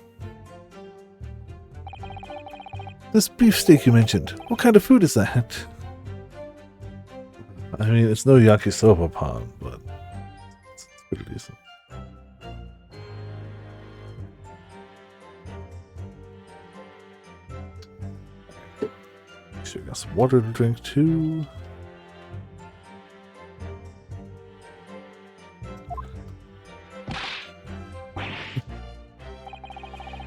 this beefsteak you mentioned, what kind of food is that? I mean, it's no yakisoba pan, but it's pretty decent. Make sure I got some water to drink too.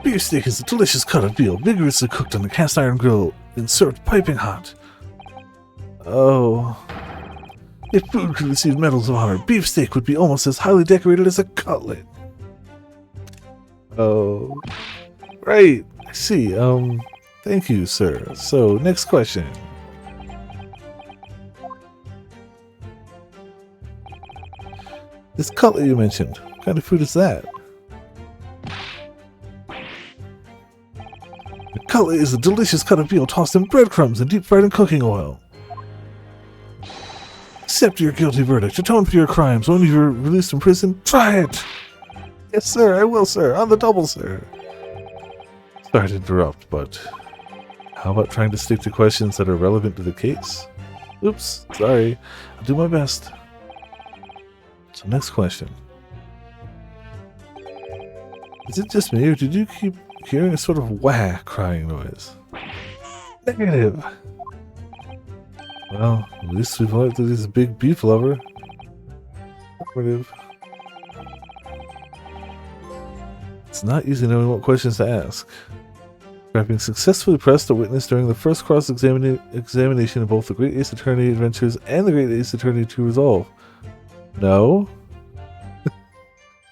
Beefsteak is a delicious cut of veal, vigorously cooked on a cast iron grill and served piping hot. Oh. If food could receive medals of honor, beefsteak would be almost as highly decorated as a cutlet. Oh. Right. I see. Thank you, sir. So, next question. This cutlet you mentioned, what kind of food is that? The cutlet is a delicious cut of veal tossed in breadcrumbs and deep fried in cooking oil. Accept your guilty verdict. Atone for your crimes. When you're released from prison, try it! Yes, sir, I will, sir. On the double, sir. Sorry to interrupt, but how about trying to stick to questions that are relevant to the case? Oops, sorry. I'll do my best. So, next question. Is it just me, or did you keep hearing a sort of wah crying noise? Negative. Well, at least we've learned that he's a big beef lover. Negative. It's not easy knowing what questions to ask. Having successfully pressed a witness during the first cross-examination of both the Great Ace Attorney Adventures and the Great Ace Attorney to Resolve. No.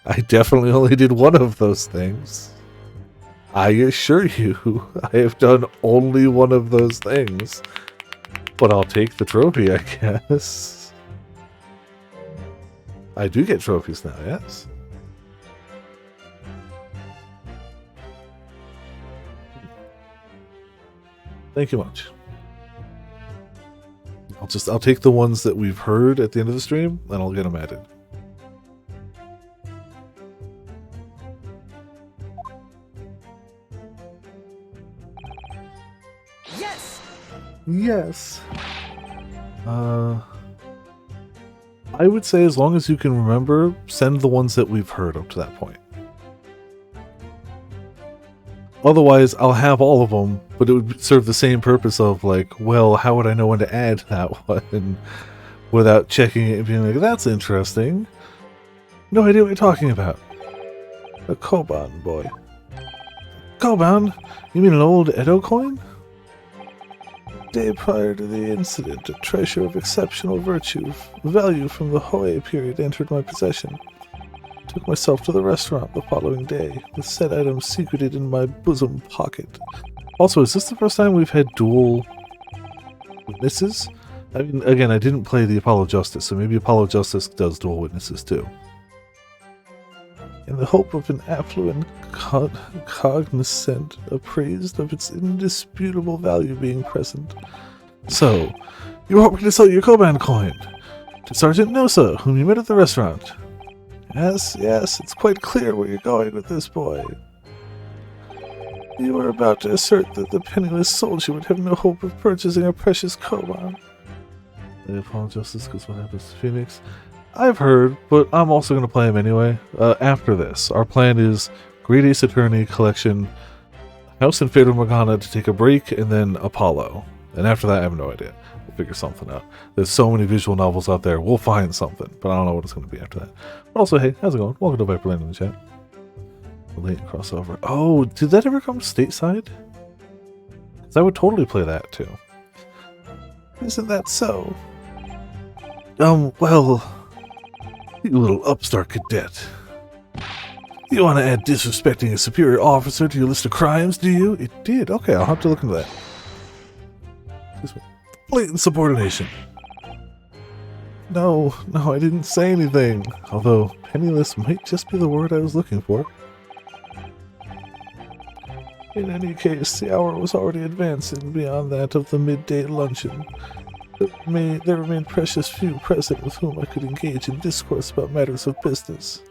I definitely only did one of those things. I assure you, I have done only one of those things. But I'll take the trophy, I guess. I do get trophies now, yes? Thank you much. I'll take the ones that we've heard at the end of the stream, and I'll get them added. Yes! Yes. I would say as long as you can remember, send the ones that we've heard up to that point. Otherwise, I'll have all of them, but it would serve the same purpose of like, well, how would I know when to add that one without checking it and being like, that's interesting. No idea what you're talking about. A Koban boy. Koban? You mean an old Edo coin? Day prior to the incident, a treasure of exceptional value from the Hoei period entered my possession. Took myself to the restaurant the following day, with said item secreted in my bosom pocket. Also, is this the first time we've had dual witnesses? I mean, again, I didn't play the Apollo Justice, so maybe Apollo Justice does dual witnesses too. In the hope of an affluent cognizant appraised of its indisputable value being present. So, you were hoping to sell your Koban coin to Sergeant Nosa, whom you met at the restaurant. Yes, it's quite clear where you're going with this, boy. You were about to assert that the penniless soldier would have no hope of purchasing a precious Koban. I apologize because what happens to Phoenix? I've heard, but I'm also going to play him anyway. After this, our plan is Great Ace Attorney Collection, House and Fate of Morgana to take a break, and then Apollo. And after that, I have no idea. We'll figure something out. There's so many visual novels out there. We'll find something, but I don't know what it's going to be after that. But also, hey, how's it going? Welcome to Viperland in the chat. Late crossover. Oh, did that ever come stateside? Because I would totally play that too. Isn't that so? Well, you little upstart cadet. You want to add disrespecting a superior officer to your list of crimes, do you? It did. Okay, I'll have to look into that. Blatant subordination. No, I didn't say anything. Although, penniless might just be the word I was looking for. In any case, the hour was already advancing beyond that of the midday luncheon. There remained precious few present with whom I could engage in discourse about matters of business.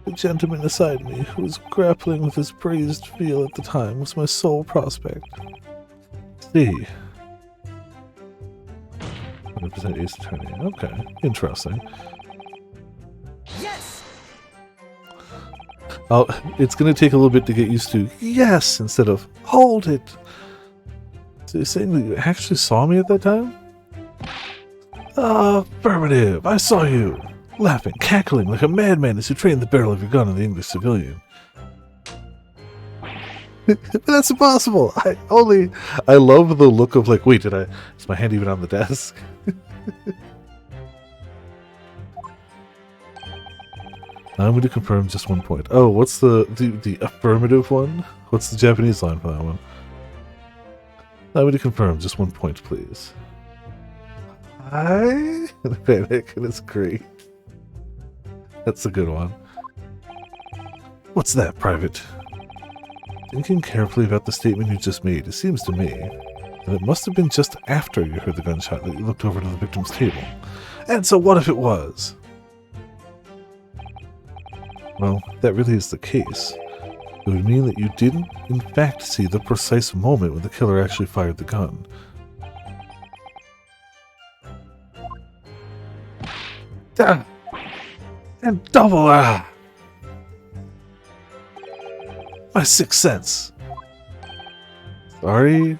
The gentleman beside me, who was grappling with his braised veal at the time, was my sole prospect. See. 100% Ace Attorney. Okay, interesting. Yes! It's going to take a little bit to get used to yes instead of hold it. So you're saying that you actually saw me at that time? Affirmative. I saw you. Laughing, cackling like a madman as you trained the barrel of your gun on the English civilian. But that's impossible. I love the look of like, wait, is my hand even on the desk? Now I'm going to confirm just 1 point. Oh, what's the affirmative one? What's the Japanese line for that one? I'm going to confirm just 1 point, please. Hi? Panic, and it's great. That's a good one. What's that, Private? Thinking carefully about the statement you just made, it seems to me that it must have been just after you heard the gunshot that you looked over to the victim's table. And so what if it was? Well, if that really is the case, it would mean that you didn't, in fact, see the precise moment when the killer actually fired the gun. And double my sixth sense. Sorry?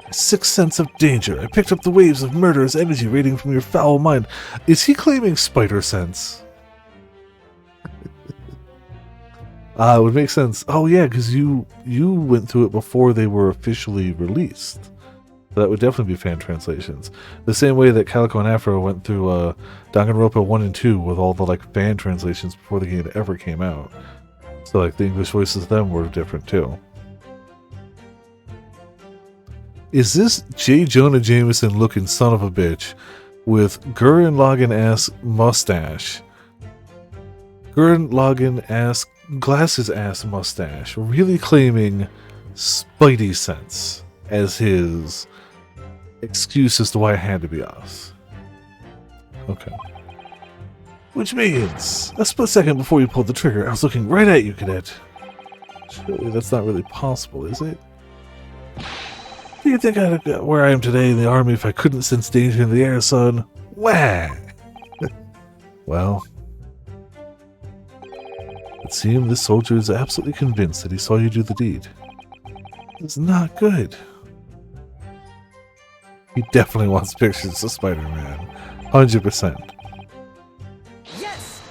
My sixth sense of danger. I picked up the waves of murderous energy radiating from your foul mind. Is he claiming spider sense? It would make sense. Oh yeah, because you went through it before they were officially released. So that would definitely be fan translations. The same way that Calico and Afro went through Danganronpa 1 and 2 with all the like fan translations before the game ever came out. So like the English voices of them were different too. Is this J. Jonah Jameson looking son of a bitch with Gurren Lagann ass mustache? Gurren Lagann ass glasses ass mustache, really claiming Spidey sense as his excuse as to why it had to be us. Okay. Which means, a split second before you pulled the trigger, I was looking right at you, cadet. Surely that's not really possible, is it? Do you think I'd get where I am today in the army if I couldn't sense danger in the air, son? Wah! Well... It seemed this soldier is absolutely convinced that he saw you do the deed. It's not good. He definitely wants pictures of Spider-Man. 100%. Yes!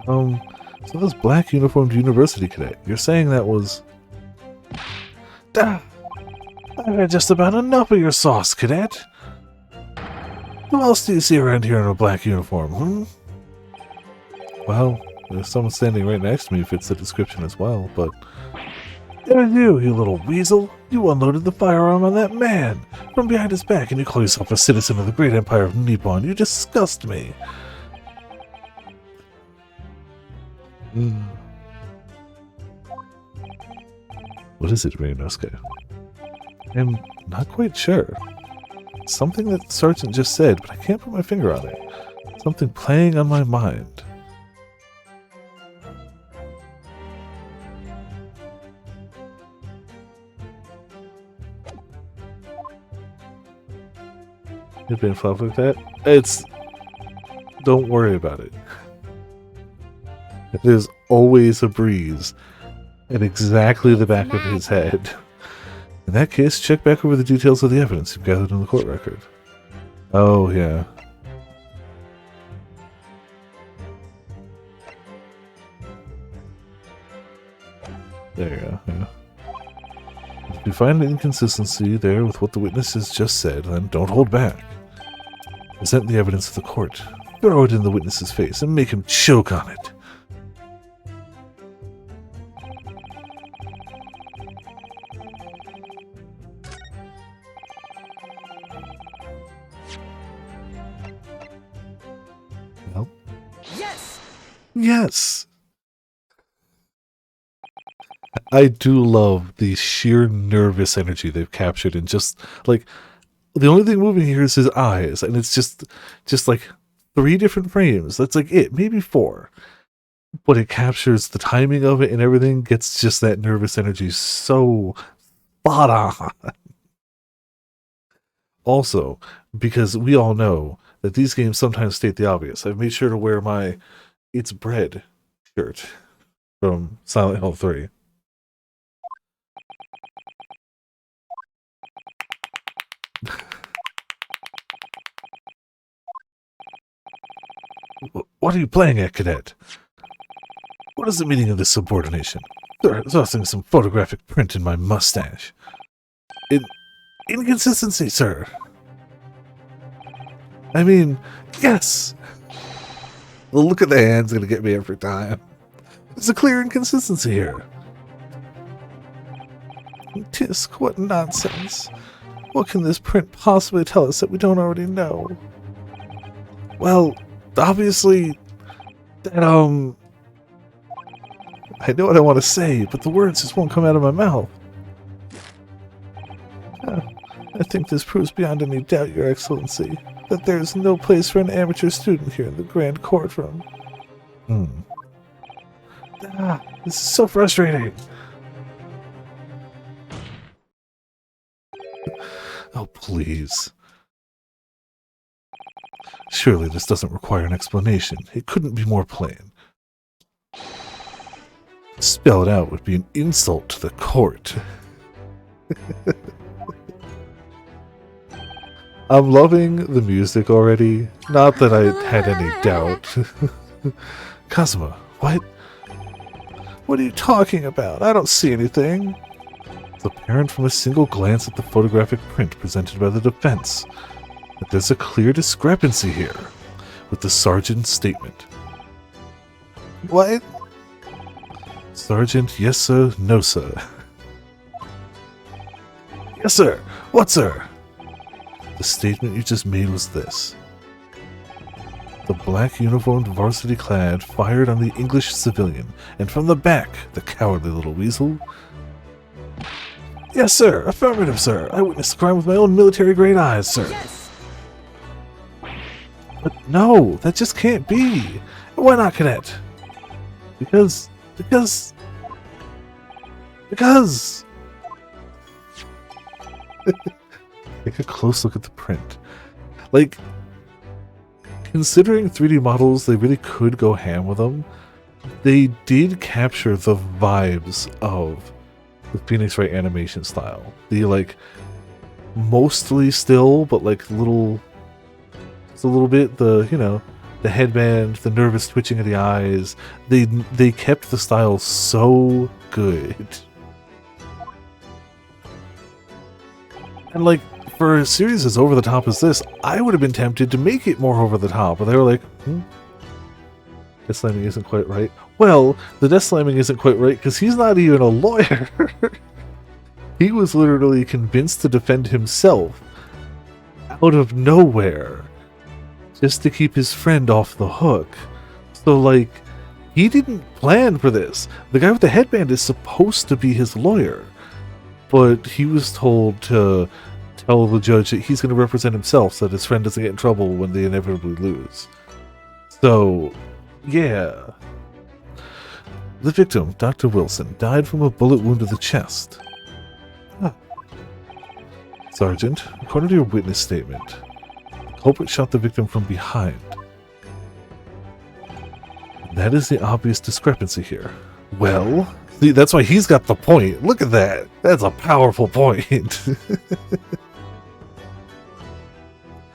So this black uniformed university cadet, you're saying that was... I've had just about enough of your sauce, cadet. Who else do you see around here in a black uniform, Well, there's someone standing right next to me who fits the description as well, but... There's you little weasel! You unloaded the firearm on that man! From behind his back, and you call yourself a citizen of the great empire of Nippon. You disgust me! What is it, Ryunosuke? I'm not quite sure. It's something that the sergeant just said, but I can't put my finger on it. Something playing on my mind. You've been fluff like that? It's... Don't worry about it. There's always a breeze at exactly the back of his head. In that case, check back over the details of the evidence you've gathered in the court record. Oh, yeah. There you go, yeah. If you find an inconsistency there with what the witness has just said, then don't hold back. Present the evidence to the court. Throw it in the witness's face and make him choke on it. Well? Yes! Yes! I do love the sheer nervous energy they've captured, and just like the only thing moving here is his eyes, and it's just like 3 different frames. That's like it, maybe 4, but it captures the timing of it, and everything gets just that nervous energy so spot on. Also, because we all know that these games sometimes state the obvious, I've made sure to wear my "It's Bread" shirt from Silent Hill 3. What are you playing at, cadet? What is the meaning of this subordination? There's some photographic print in my mustache. Inconsistency, sir. I mean, yes! The look at the hand's gonna get me every time. There's a clear inconsistency here. Tisk, what nonsense. What can this print possibly tell us that we don't already know? Well, obviously, that, I know what I want to say, but the words just won't come out of my mouth. I think this proves beyond any doubt, Your Excellency, that there is no place for an amateur student here in the Grand Courtroom. This is so frustrating. Oh, please. Surely this doesn't require an explanation. It couldn't be more plain. Spell it out would be an insult to the court. I'm loving the music already. Not that I had any doubt. Kazuma, what? What are you talking about? I don't see anything. It's apparent from a single glance at the photographic print presented by the defense that there's a clear discrepancy here with the sergeant's statement. What? Sergeant, yes sir, no sir. Yes sir, what sir? The statement you just made was this. The black uniformed varsity clad fired on the English civilian, and from the back, the cowardly little weasel. Yes sir, affirmative sir. I witnessed the crime with my own military grade eyes, sir. Yes! But no, that just can't be. Why not, cadet? Because... Take a close look at the print. Like, considering 3D models, they really could go ham with them, they did capture the vibes of the Phoenix Wright animation style. The like mostly still, but like little, just a little bit. The the headband, the nervous twitching of the eyes. They kept the style so good. And like for a series as over the top as this, I would have been tempted to make it more over the top, but they were like, death slamming isn't quite right. Well, the death slamming isn't quite right because he's not even a lawyer. He was literally convinced to defend himself out of nowhere just to keep his friend off the hook. So, like, he didn't plan for this. The guy with the headband is supposed to be his lawyer, but he was told to tell the judge that he's going to represent himself so that his friend doesn't get in trouble when they inevitably lose. So, yeah. The victim, Dr. Wilson, died from a bullet wound to the chest. Sergeant, according to your witness statement, the culprit shot the victim from behind. That is the obvious discrepancy here. Well, see, that's why he's got the point. Look at that. That's a powerful point.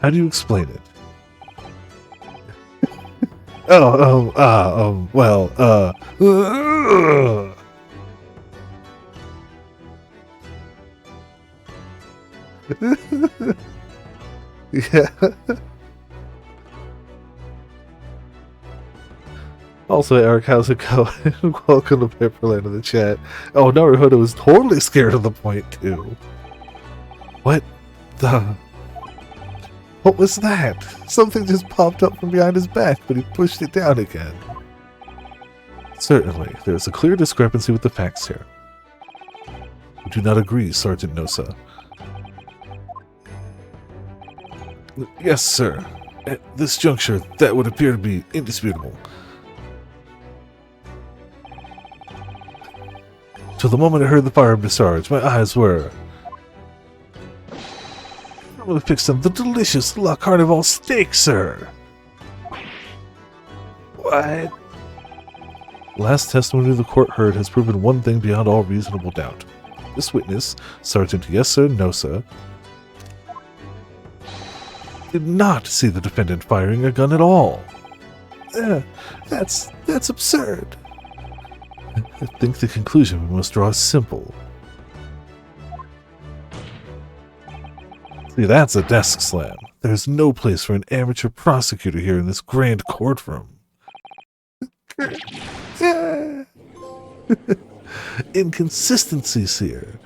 How do you explain it? Yeah. Also, Eric, how's it going? Welcome to Pepperland in the chat. Oh, Naruhodo was totally scared of the point, too. What the... What was that? Something just popped up from behind his back, but he pushed it down again. Certainly, there is a clear discrepancy with the facts here. We do not agree, Sergeant Nosa. Yes, sir. At this juncture, that would appear to be indisputable. Till the moment I heard the firearm discharge, my eyes were... I'm going to fix them the delicious La Carnival steak, sir. What? Last testimony the court heard has proven one thing beyond all reasonable doubt. This witness, Sergeant Yes Sir Nosa, did not see the defendant firing a gun at all. That's absurd. I think the conclusion we must draw is simple. See, that's a desk slam. There's no place for an amateur prosecutor here in this grand courtroom. Inconsistencies here.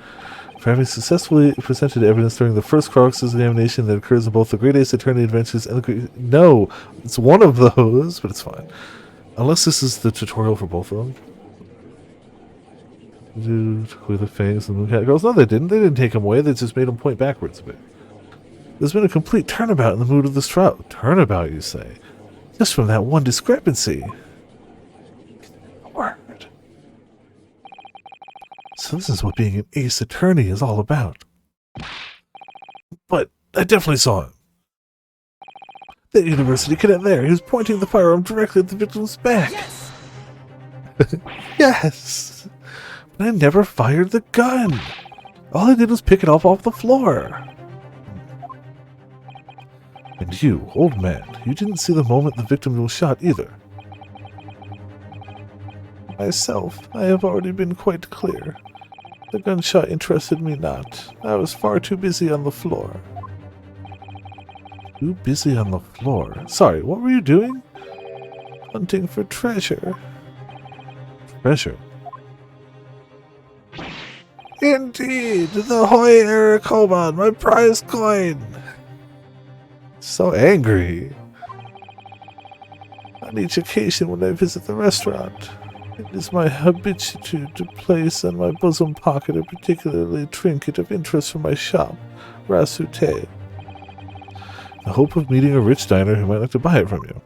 For having successfully presented evidence during the first cross-examination that occurs in both the Great Ace Attorney Adventures and the Great... No, it's one of those, but it's fine. Unless this is the tutorial for both of them. With the fangs and the cat girls. No, they didn't. They didn't take them away. They just made them point backwards a bit. There's been a complete turnabout in the mood of this trial. Turnabout, you say? Just from that one discrepancy. Word. So this is what being an ace attorney is all about. But I definitely saw him. That university cadet there, he was pointing the firearm directly at the victim's back. Yes! Yes! But I never fired the gun. All I did was pick it up off the floor. And you, old man, you didn't see the moment the victim was shot either. Myself, I have already been quite clear. The gunshot interested me not. I was far too busy on the floor. Too busy on the floor? Sorry, what were you doing? Hunting for treasure. Treasure? Indeed, the Hoy Ericomon, my prize coin! So angry. On each occasion when I visit the restaurant, it is my habitude to place in my bosom pocket a particularly trinket of interest from my shop, Rasute. The hope of meeting a rich diner who might like to buy it from you.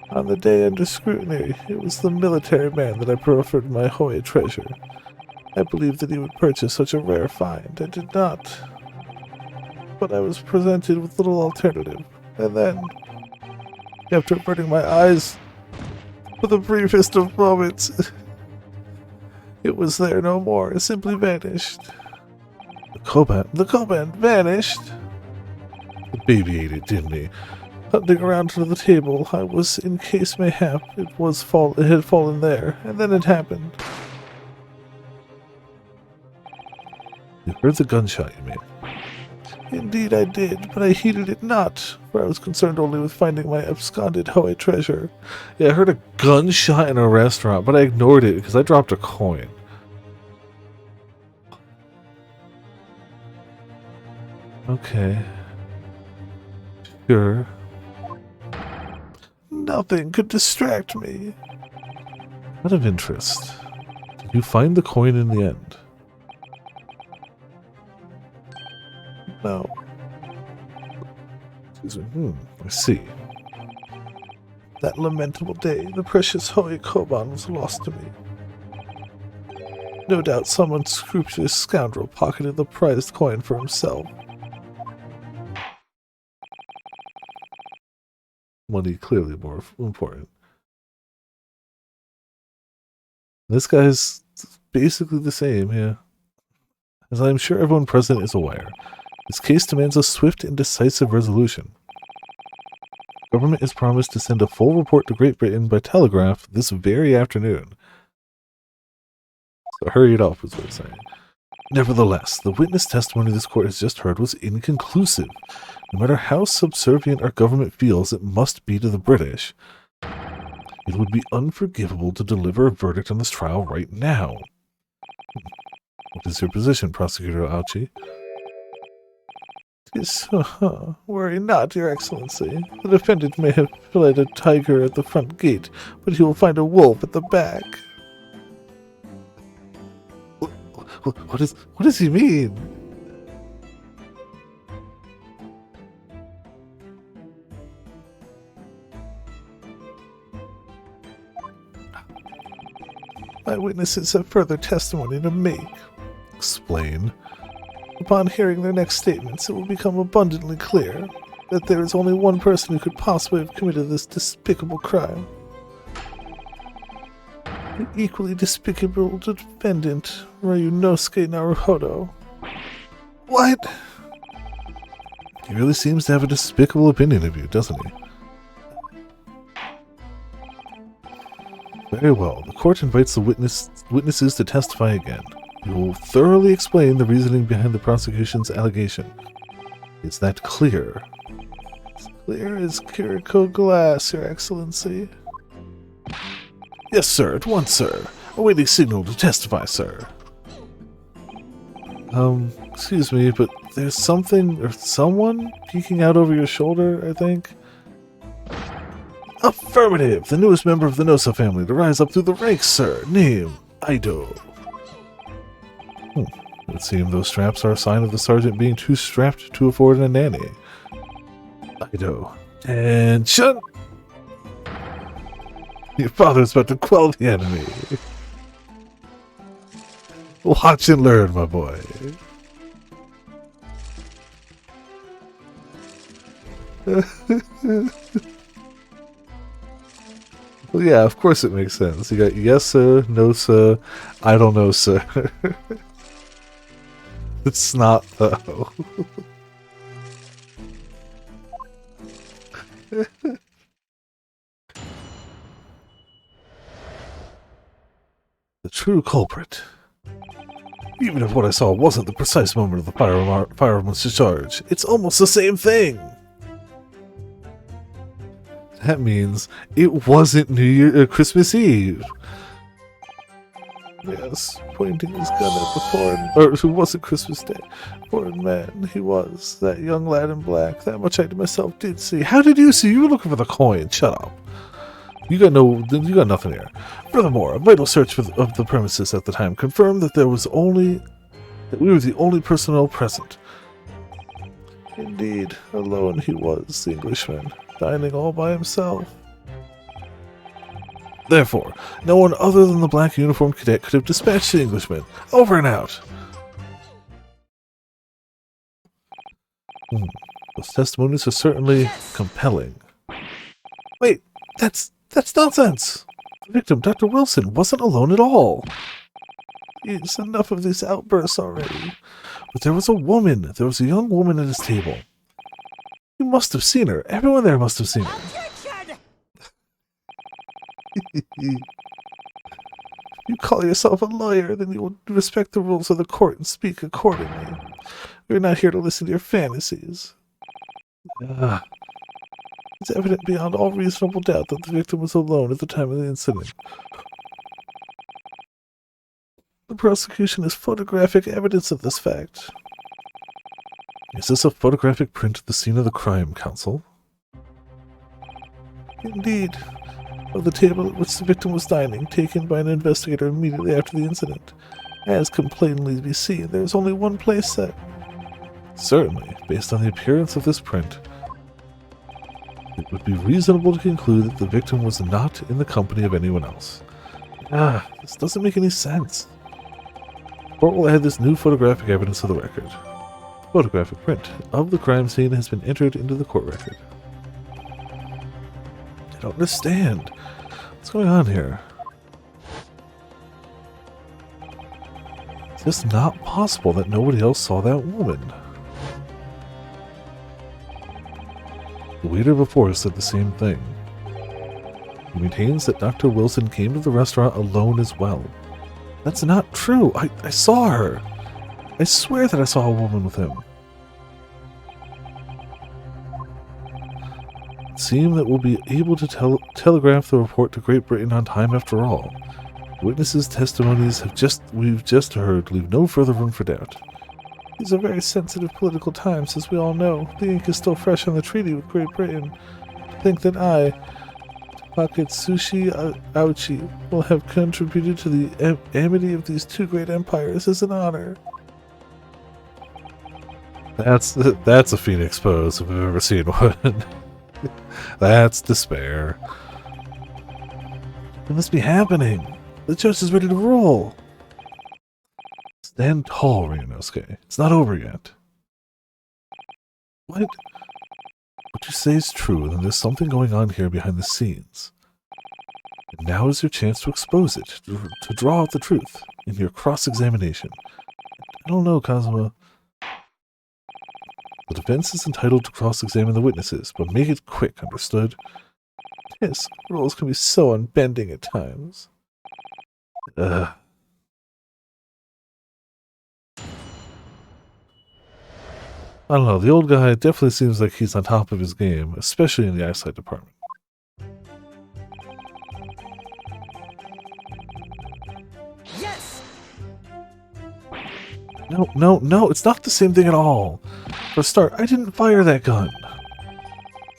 On the day under scrutiny, it was the military man that I proffered my Hoy treasure. I believed that he would purchase such a rare find. I did not. But I was presented with little alternative. And then, after averting my eyes For the briefest of moments, it was there no more. It simply vanished. The Koban vanished. The baby ate it, didn't he? Hunting around under the table, I was in case mayhap it had fallen there, and then it happened. You heard the gunshot, you mean? Indeed I did, but I heeded it not, for I was concerned only with finding my absconded Hoey treasure. Yeah, I heard a gunshot in a restaurant, but I ignored it because I dropped a coin. Okay. Sure. Nothing could distract me. Out of interest, did you find the coin in the end? No. Excuse me. I see. That lamentable day, the precious Hoey Koban was lost to me. No doubt some unscrupulous scoundrel pocketed the prized coin for himself. Money clearly more important. This guy's basically the same, yeah. As I am sure everyone present is aware, this case demands a swift and decisive resolution. The government is promised to send a full report to Great Britain by telegraph this very afternoon. So hurry it up, is what it's saying. Nevertheless, the witness testimony this court has just heard was inconclusive. No matter how subservient our government feels it must be to the British, it would be unforgivable to deliver a verdict on this trial right now. What is your position, Prosecutor Auchi? Worry not, Your Excellency. The defendant may have fled a tiger at the front gate, but he will find a wolf at the back. What does he mean? My witnesses have further testimony to make. Explain. Upon hearing their next statements, it will become abundantly clear that there is only one person who could possibly have committed this despicable crime. The equally despicable defendant, Ryunosuke Naruhodo. What? He really seems to have a despicable opinion of you, doesn't he? Very well. The court invites the witnesses to testify again. We will thoroughly explain the reasoning behind the prosecution's allegation. Is that clear? As clear as Kiriko glass, Your Excellency. Yes, sir. At once, sir. Awaiting signal to testify, sir. Excuse me, but there's something or someone peeking out over your shoulder, I think. Affirmative! The newest member of the Nosa family to rise up through the ranks, sir. Name, Aido. It would seem those straps are a sign of the sergeant being too strapped to afford a nanny. Aido. And shun! Your father is about to quell the enemy. Watch and learn, my boy. Well, yeah, of course it makes sense. You got yes, sir, no, sir, I don't know, sir. It's not, though. The true culprit. Even if what I saw wasn't the precise moment of the firearm's discharge, it's almost the same thing! That means it wasn't Christmas Eve. Yes, pointing his gun at the foreign, or it wasn't Christmas Day. Foreign man, he was. That young lad in black. That much I myself did see. How did you see? You were looking for the coin. Shut up. You got nothing here. Furthermore, a vital search of the premises at the time confirmed that we were the only personnel present. Indeed, alone he was, the Englishman, dining all by himself. Therefore, no one other than the black uniformed cadet could have dispatched the Englishman. Over and out! Those testimonies are certainly compelling. Wait, that's nonsense! The victim, Dr. Wilson, wasn't alone at all. It's enough of these outbursts already. But there was a woman. There was a young woman at his table. You must have seen her. Everyone there must have seen her. You call yourself a lawyer, then you will respect the rules of the court and speak accordingly. We're not here to listen to your fantasies. It's evident beyond all reasonable doubt that the victim was alone at the time of the incident. The prosecution has photographic evidence of this fact. Is this a photographic print of the scene of the crime, counsel? Indeed. Of the table at which the victim was dining, taken by an investigator immediately after the incident. As can plainly be seen, there is only one place set. Certainly, based on the appearance of this print, it would be reasonable to conclude that the victim was not in the company of anyone else. This doesn't make any sense. The court will add this new photographic evidence to the record. The photographic print of the crime scene has been entered into the court record. I don't understand. What's going on here? It's just not possible that nobody else saw that woman. The waiter before us said the same thing. He maintains that Dr. Wilson came to the restaurant alone as well. That's not true. I saw her. I swear that I saw a woman with him. It seems that we'll be able to telegraph the report to Great Britain on time after all. The witnesses' testimonies we've just heard leave no further room for doubt. These are very sensitive political times, as we all know. The ink is still fresh on the treaty with Great Britain. To think that I, Taketsuchi Auchi, will have contributed to the amity of these two great empires is an honor. That's a Phoenix pose if I've ever seen one. That's despair. What must be happening? The judge is ready to rule. Stand tall, Ryunosuke. It's not over yet. What? What you say is true, then there's something going on here behind the scenes. And now is your chance to expose it, to draw out the truth in your cross-examination. I don't know, Kazuma. The defense is entitled to cross-examine the witnesses, but make it quick, understood? Yes, rules can be so unbending at times. I don't know, the old guy definitely seems like he's on top of his game, especially in the eyesight department. Yes! No, it's not the same thing at all. For a start, I didn't fire that gun.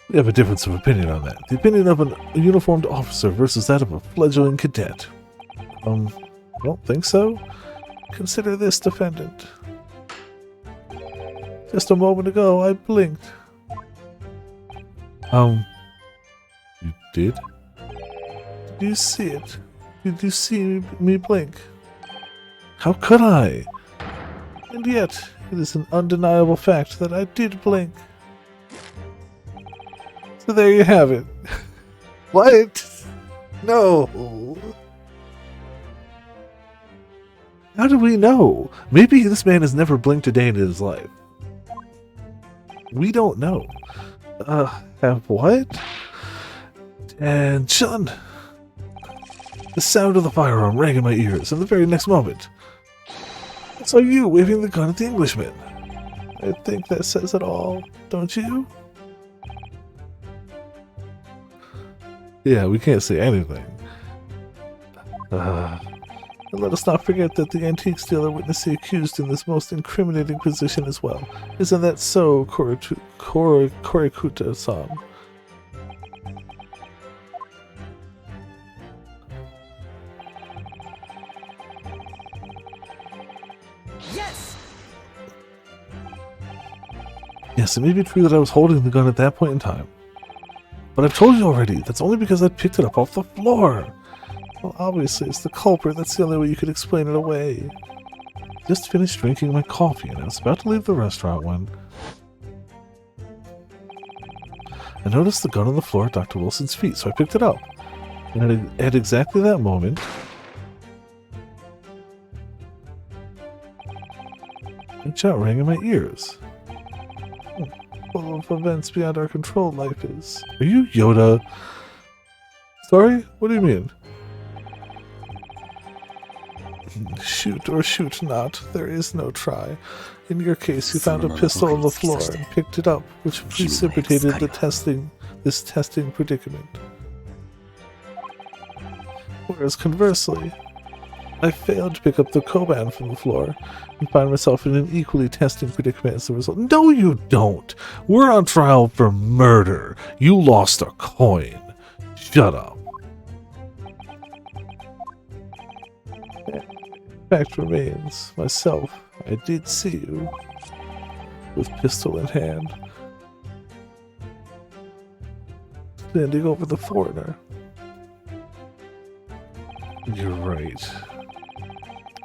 We have a difference of opinion on that. The opinion of a uniformed officer versus that of a fledgling cadet. I don't think so. Consider this, defendant. Just a moment ago, I blinked. You did? Did you see it? Did you see me blink? How could I? And yet, it is an undeniable fact that I did blink. So there you have it. What? No. How do we know? Maybe this man has never blinked a day in his life. We don't know. Have what? And Chun! The sound of the firearm rang in my ears, and the very next moment, I saw you waving the gun at the Englishman. I think that says it all, don't you? Yeah, we can't say anything. And let us not forget that the antique dealer witnessed the accused in this most incriminating position as well. Isn't that so, Korikuta-san? Yes! Yes, it may be true that I was holding the gun at that point in time. But I've told you already, that's only because I picked it up off the floor. Well, obviously, it's the culprit. That's the only way you could explain it away. Just finished drinking my coffee, and I was about to leave the restaurant when I noticed the gun on the floor at Dr. Wilson's feet, so I picked it up. And at exactly that moment, a shot rang in my ears. Full of events beyond our control, life is. Are you Yoda? Sorry? What do you mean? Shoot or shoot not. There is no try. In your case, you found a pistol on the floor and picked it up, which precipitated this testing predicament. Whereas conversely, I failed to pick up the Koban from the floor and find myself in an equally testing predicament as a result. No, you don't! We're on trial for murder. You lost a coin. Shut up. Fact remains, myself, I did see you with pistol in hand, standing over the foreigner. You're right.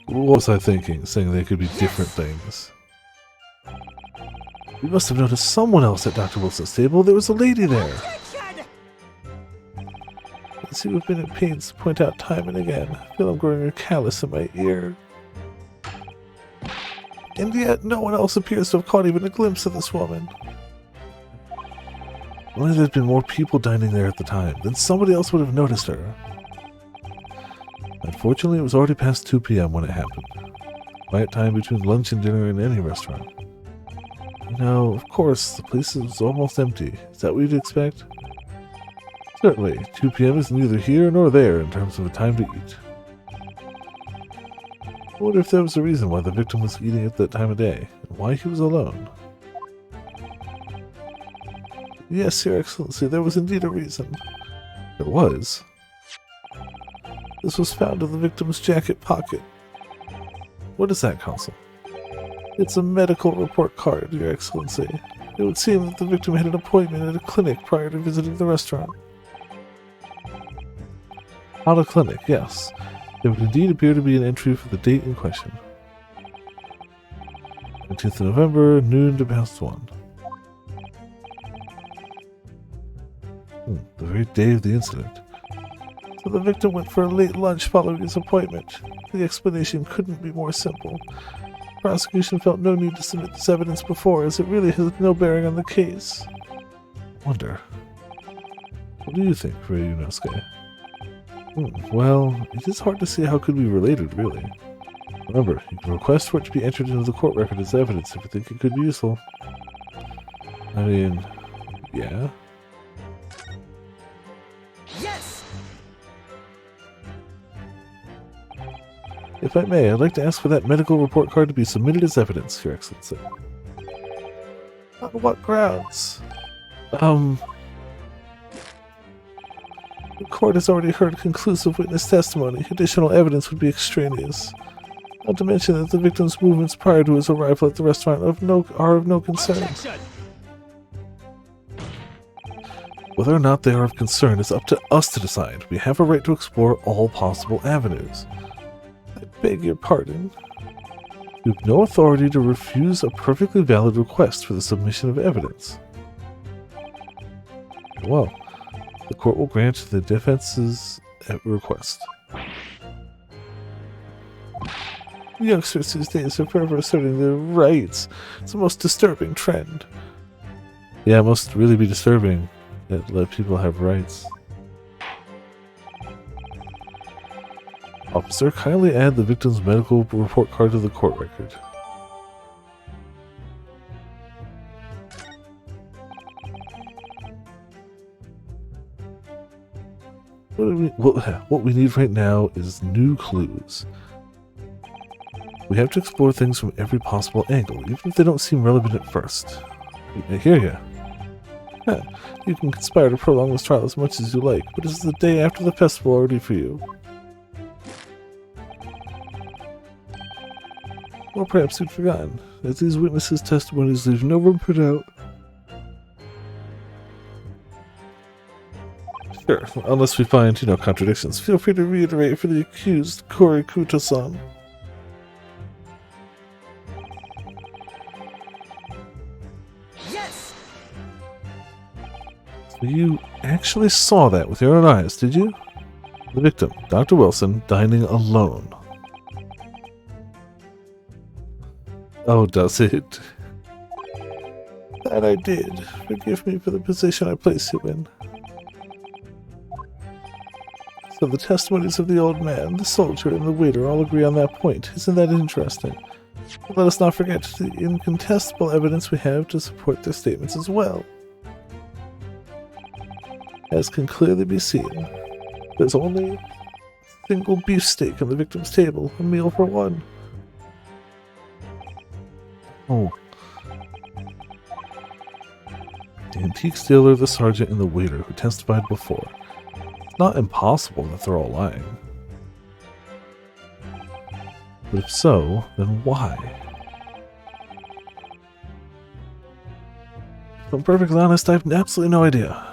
What was I thinking, saying they could be different things? You must have noticed someone else at Dr. Wilson's table. There was a lady there. As you have been at pains to point out time and again, I feel I'm growing a callus in my ear. And yet, no one else appears to have caught even a glimpse of this woman. Only there'd been more people dining there at the time, then somebody else would have noticed her. Unfortunately, it was already past 2 p.m. when it happened. Quiet time between lunch and dinner in any restaurant. Now, of course, the place is almost empty. Is that what you'd expect? Certainly, 2 p.m. is neither here nor there in terms of a time to eat. I wonder if there was a reason why the victim was eating at that time of day, and why he was alone. Yes, Your Excellency, there was indeed a reason. There was. This was found in the victim's jacket pocket. What is that, Consul? It's a medical report card, Your Excellency. It would seem that the victim had an appointment at a clinic prior to visiting the restaurant. At a clinic, yes. There would indeed appear to be an entry for the date in question. 19th of November, noon to past 1. The very day of the incident. So the victim went for a late lunch following his appointment. The explanation couldn't be more simple. The prosecution felt no need to submit this evidence before, as it really has no bearing on the case. Wonder. What do you think, Ryunosuke? Well, it is hard to see how it could be related, really. Remember, you can request for it to be entered into the court record as evidence if you think it could be useful. I mean, yeah. Yes! If I may, I'd like to ask for that medical report card to be submitted as evidence, Your Excellency. On what grounds? The court has already heard conclusive witness testimony. Additional evidence would be extraneous. Not to mention that the victim's movements prior to his arrival at the restaurant are of no concern. Objection! Whether or not they are of concern is up to us to decide. We have a right to explore all possible avenues. I beg your pardon. You have no authority to refuse a perfectly valid request for the submission of evidence. Well, the court will grant the defense's request. Youngsters these days are forever asserting their rights. It's the most disturbing trend. Yeah, it must really be disturbing that let people have rights. Officer, kindly add the victim's medical report card to the court record. What we need right now is new clues. We have to explore things from every possible angle, even if they don't seem relevant at first. I hear ya. You can conspire to prolong this trial as much as you like, but this is the day after the festival already for you. Or perhaps you'd forgotten, as these witnesses' testimonies leave no room for doubt. Sure, unless we find, contradictions. Feel free to reiterate for the accused, Korikuto-san. Yes! So you actually saw that with your own eyes, did you? The victim, Dr. Wilson, dining alone. Oh, does it? That I did. Forgive me for the position I placed you in. So the testimonies of the old man, the soldier, and the waiter all agree on that point. Isn't that interesting? But let us not forget the incontestable evidence we have to support their statements as well. As can clearly be seen, there's only a single beefsteak on the victim's table, a meal for one. Oh. The antique dealer, the sergeant, and the waiter who testified before. It's not impossible that they're all lying. But if so, then why? If I'm perfectly honest, I have absolutely no idea.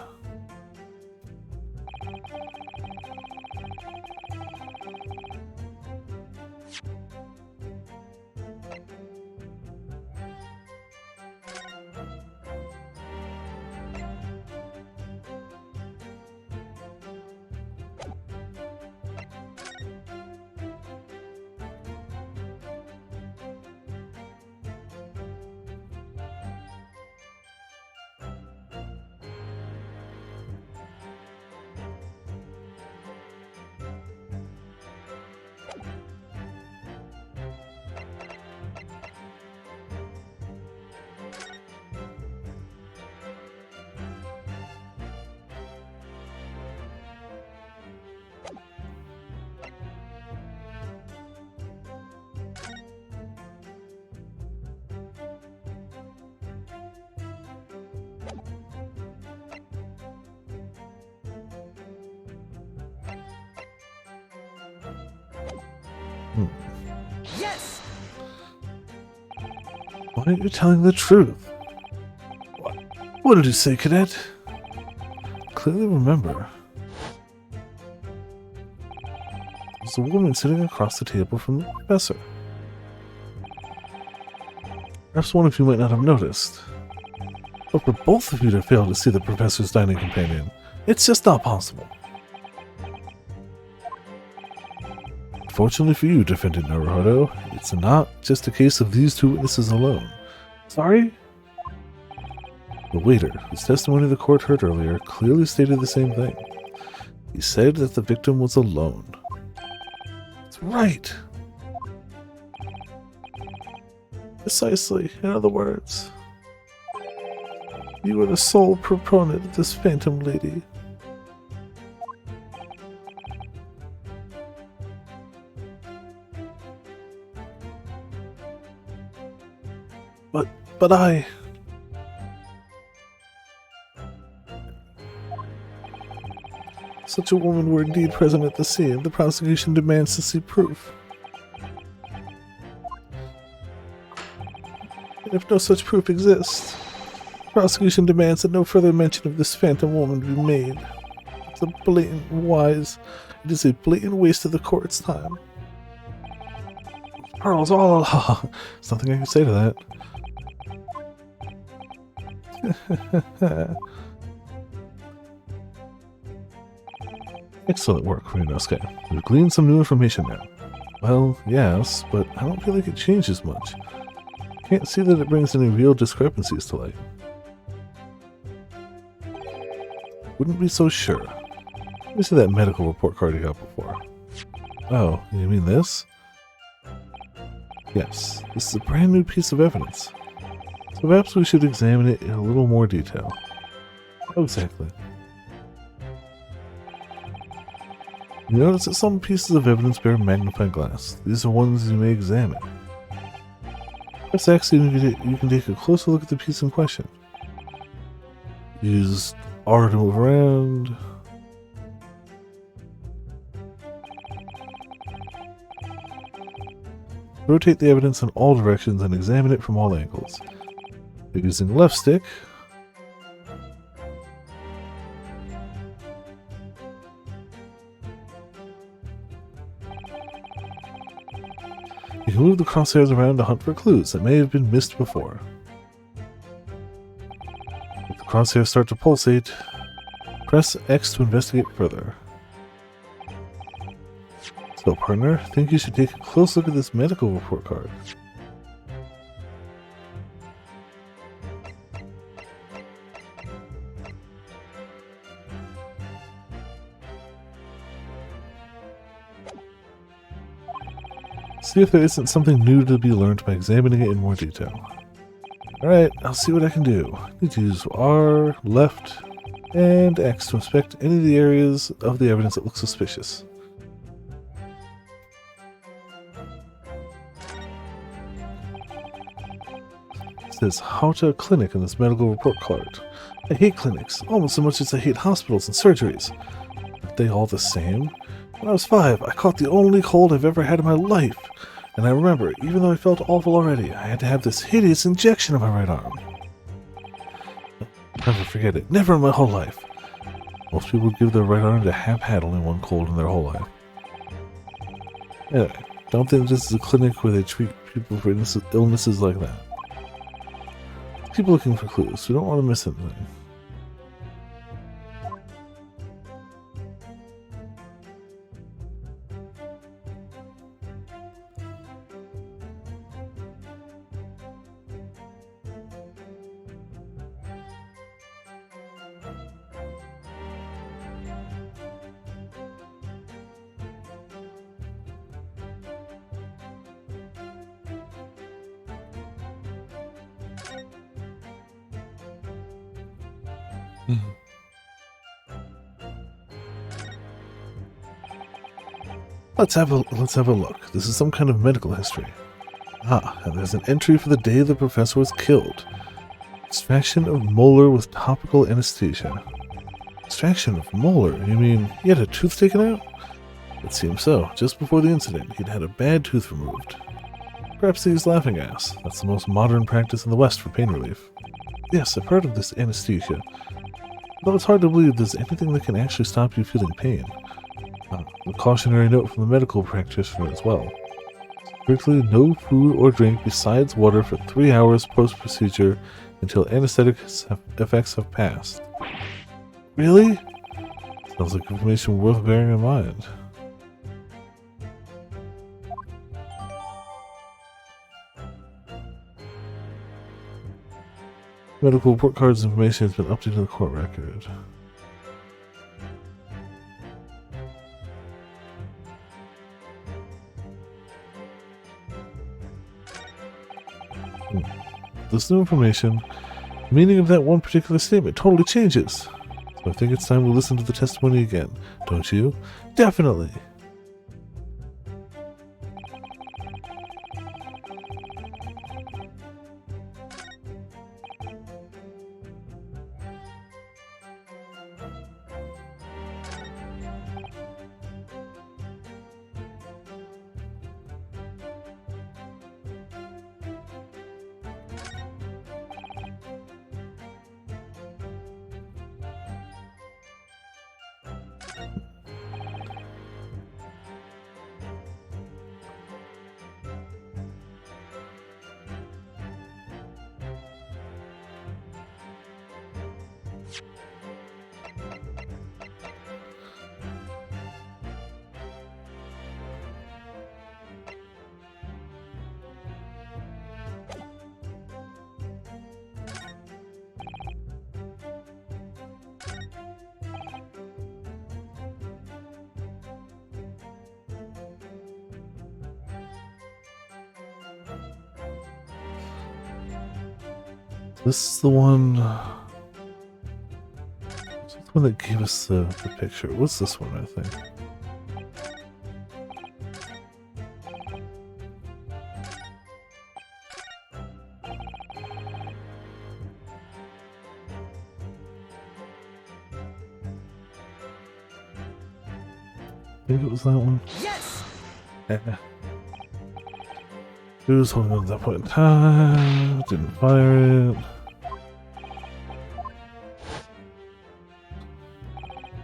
Yes! Why aren't you telling the truth? What did you say, cadet? Clearly remember. There's a woman sitting across the table from the professor. Perhaps one of you might not have noticed. But for both of you to fail to see the professor's dining companion, it's just not possible. Fortunately for you, Defendant Naruhodo, it's not just a case of these two witnesses alone. Sorry? The waiter, whose testimony the court heard earlier, clearly stated the same thing. He said that the victim was alone. That's right! Precisely, in other words. You are the sole proponent of this phantom lady. But I... Such a woman were indeed present at the scene. The prosecution demands to see proof. And if no such proof exists, the prosecution demands that no further mention of this phantom woman be made. It is a blatant waste of the court's time. Pearls all along. There's nothing I can say to that. Excellent work, Ryunosuke. We've gleaned some new information now. Well, yes, but I don't feel like it changes much. Can't see that it brings any real discrepancies to light. Wouldn't be so sure. Let me see that medical report card you got before. Oh, you mean this? Yes, this is a brand new piece of evidence. So perhaps we should examine it in a little more detail. Oh, exactly. You notice that some pieces of evidence bear magnifying glass. These are ones you may examine. Let's actually you can take a closer look at the piece in question. Use R to move around. Rotate the evidence in all directions and examine it from all angles. Using the left stick, you can move the crosshairs around to hunt for clues that may have been missed before. If the crosshairs start to pulsate, press X to investigate further. So, partner, think you should take a close look at this medical report card. See if there isn't something new to be learned by examining it in more detail. Alright, I'll see what I can do. Need to use R, left, and X to inspect any of the areas of the evidence that look suspicious. It says Hauta Clinic in this medical report card. I hate clinics, almost so much as I hate hospitals and surgeries. Aren't they all the same? When I was 5, I caught the only cold I've ever had in my life. And I remember, even though I felt awful already, I had to have this hideous injection in my right arm. Never forget it. Never in my whole life. Most people give their right arm to have had only one cold in their whole life. Anyway, don't think this is a clinic where they treat people for illnesses like that. Keep looking for clues. We don't want to miss anything. Let's have a look. This is some kind of medical history. Ah, and there's an entry for the day the professor was killed. Extraction of molar with topical anesthesia. Extraction of molar? You mean he had a tooth taken out? It seems so. Just before the incident, he'd had a bad tooth removed. Perhaps they used laughing gas. That's the most modern practice in the West for pain relief. Yes, I've heard of this anesthesia. Though it's hard to believe there's anything that can actually stop you feeling pain. A cautionary note from the medical practitioner as well. Strictly no food or drink besides water for 3 hours post-procedure until anesthetic effects have passed. Really? Sounds like information worth bearing in mind. Medical report cards information has been updated in the court record. This new information, the meaning of that one particular statement totally changes. So I think it's time we listen to the testimony again, don't you? Definitely! This is the one... This is the one that gave us the picture. What's this one, I think? I think it was that one. Yes! He was holding on at that point in time, didn't fire it.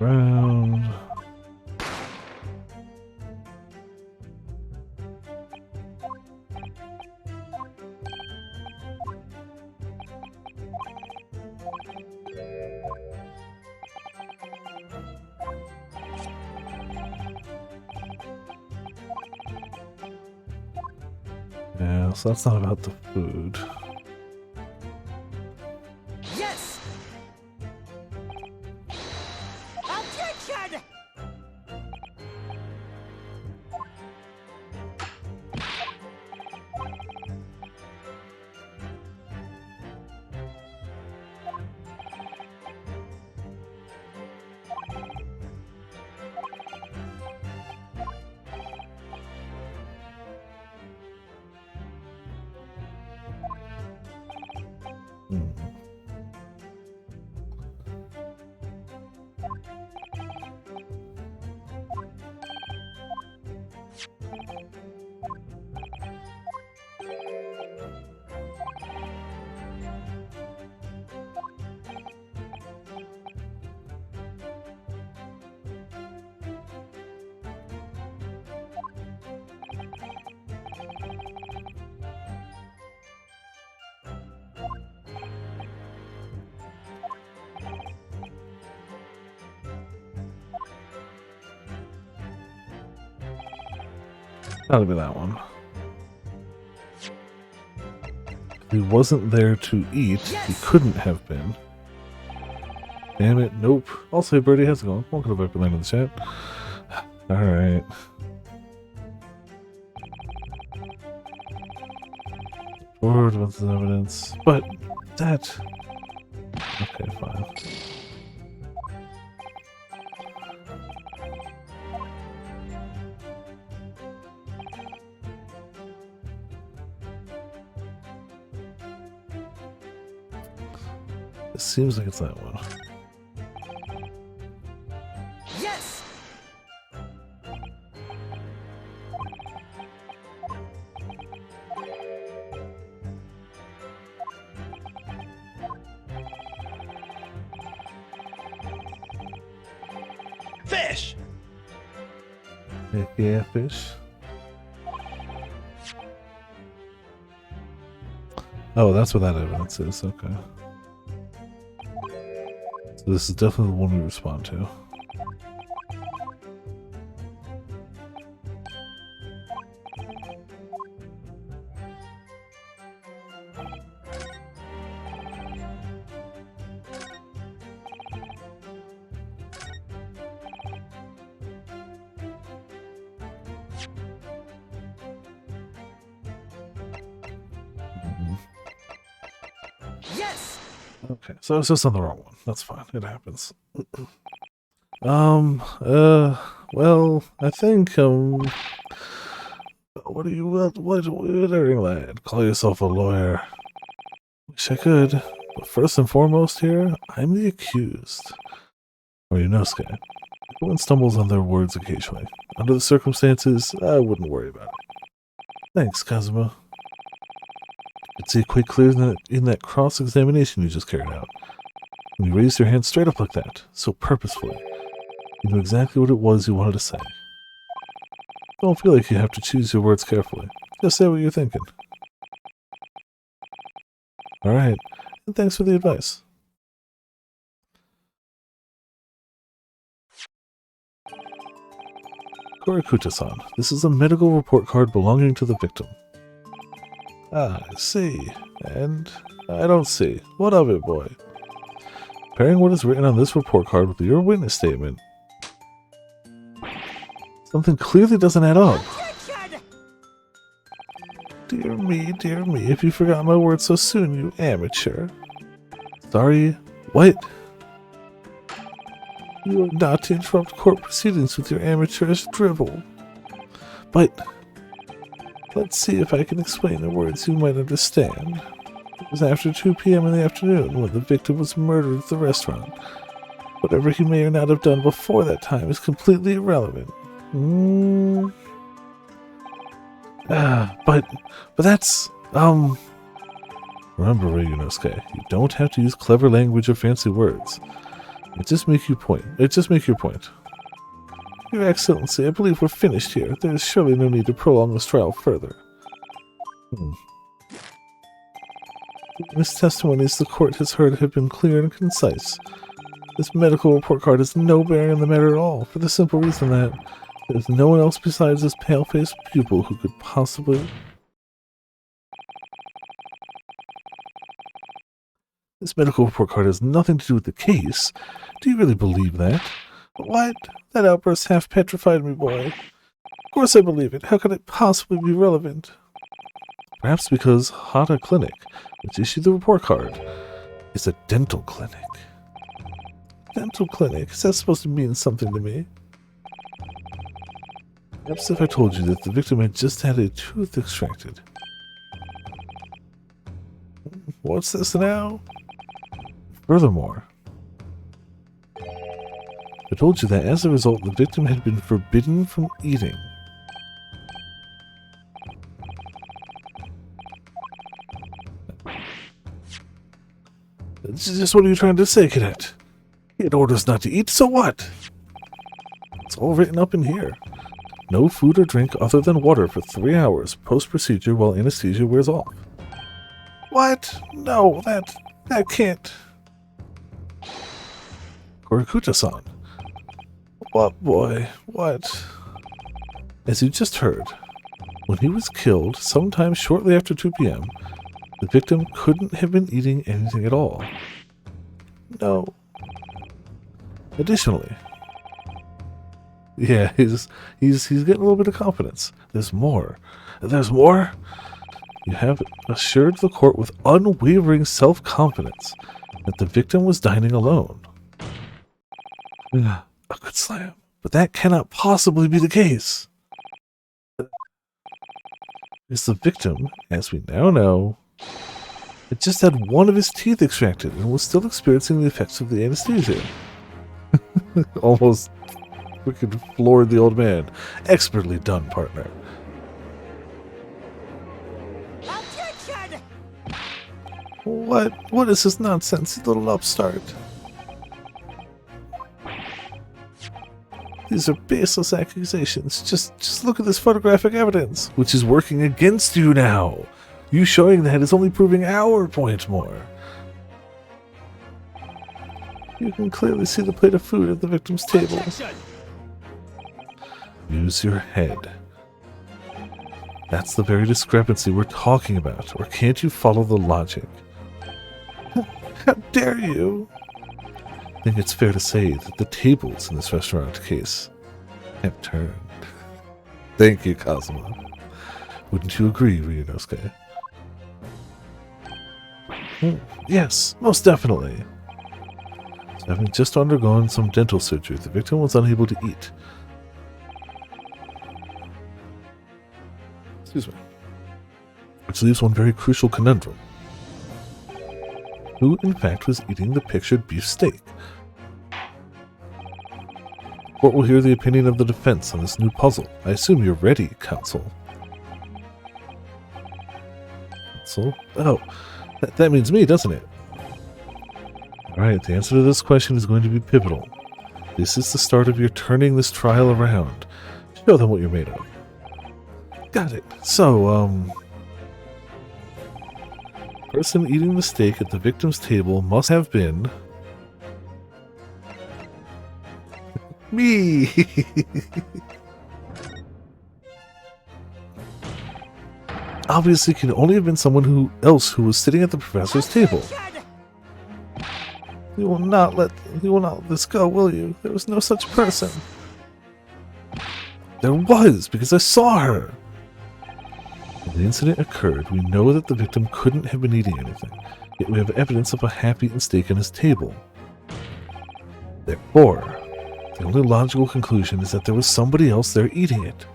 Round. Yeah, so that's not about the food. Yes! Objection! Hmm. Gotta be that one. If he wasn't there to eat, he couldn't have been. Damn it, nope. Also, hey Birdie, how's it going? Welcome to Viperland in the chat. Alright. Word with the evidence. But that... Okay, fine. It seems like it's that one. Yes! Fish! Yeah, fish. Oh, that's what that evidence is, okay. So this is definitely the one we respond to. Yes! Okay, so it's just on the wrong one. That's fine. It happens. Well, I think, what are you, what doing, lad? Call yourself a lawyer. Wish I could, but first and foremost here, I'm the accused. Or Yunosuke. Everyone stumbles on their words occasionally. Under the circumstances, I wouldn't worry about it. Thanks, Kazuma. You could see it quite clear in that cross-examination you just carried out. When you raised your hand straight up like that, so purposefully, you knew exactly what it was you wanted to say. Don't feel like you have to choose your words carefully. Just say what you're thinking. Alright, and thanks for the advice. Korikuta-san, this is a medical report card belonging to the victim. Ah, I see. And I don't see. What of it, boy? Comparing what is written on this report card with your witness statement, something clearly doesn't add up. Dear me, if you forgot my words so soon, you amateur. Sorry, what? You are not to interrupt court proceedings with your amateurish drivel. But, let's see if I can explain the words you might understand. It was after 2 p.m. in the afternoon when the victim was murdered at the restaurant. Whatever he may or not have done before that time is completely irrelevant. But that's, Remember, Yunosuke, you don't have to use clever language or fancy words. It just makes your point. Your Excellency, I believe we're finished here. There is surely no need to prolong this trial further. Witness testimonies the court has heard have been clear and concise. This medical report card has no bearing on the matter at all, for the simple reason that there's no one else besides this pale-faced pupil who could possibly This medical report card has nothing to do with the case. Do you really believe that? What? That outburst half petrified me, boy. Of course I believe it. How could it possibly be relevant? Perhaps because Hata Clinic, which issued the report card, is a dental clinic. Dental clinic? Is that supposed to mean something to me? Perhaps if I told you that the victim had just had a tooth extracted. What's this now? Furthermore, I told you that as a result, the victim had been forbidden from eating. Just what are you trying to say, cadet? He had orders not to eat, so what? It's all written up in here. No food or drink other than water for 3 hours post-procedure while anesthesia wears off. What? No, that can't. Korakuta-san. What, boy? What? As you just heard, when he was killed sometime shortly after 2 p.m., the victim couldn't have been eating anything at all. No. Additionally, yeah, he's getting a little bit of confidence. There's more. There's more? You have assured the court with unwavering self-confidence that the victim was dining alone. A good slam. But that cannot possibly be the case. Because the victim, as we now know, had just had one of his teeth extracted and was still experiencing the effects of the anesthesia. Almost freaking floored the old man. Expertly done, partner. Objection! What is this nonsense, you little upstart? These are baseless accusations. Just look at this photographic evidence, which is working against you now. You showing that is only proving our point more. You can clearly see the plate of food at the victim's table. Objection! Use your head. That's the very discrepancy we're talking about, or can't you follow the logic? How dare you? I think it's fair to say that the tables in this restaurant case have turned. Thank you, Kazuma. Wouldn't you agree, Ryunosuke? Yes, most definitely. Having just undergone some dental surgery, the victim was unable to eat. Excuse me. Which leaves one very crucial conundrum. Who, in fact, was eating the pictured beef steak? The court will hear the opinion of the defense on this new puzzle. I assume you're ready, counsel. Counsel? Oh, that means me, doesn't it? Alright, the answer to this question is going to be pivotal. This is the start of your turning this trial around. Show them what you're made of. Got it. So, person eating the steak at the victim's table must have been... me! Obviously, it can only have been someone else who was sitting at the professor's table. You will not let this go, will you? There was no such person. There was, because I saw her. When the incident occurred, we know that the victim couldn't have been eating anything, yet we have evidence of a half-eaten steak on his table. Therefore, the only logical conclusion is that there was somebody else there eating it.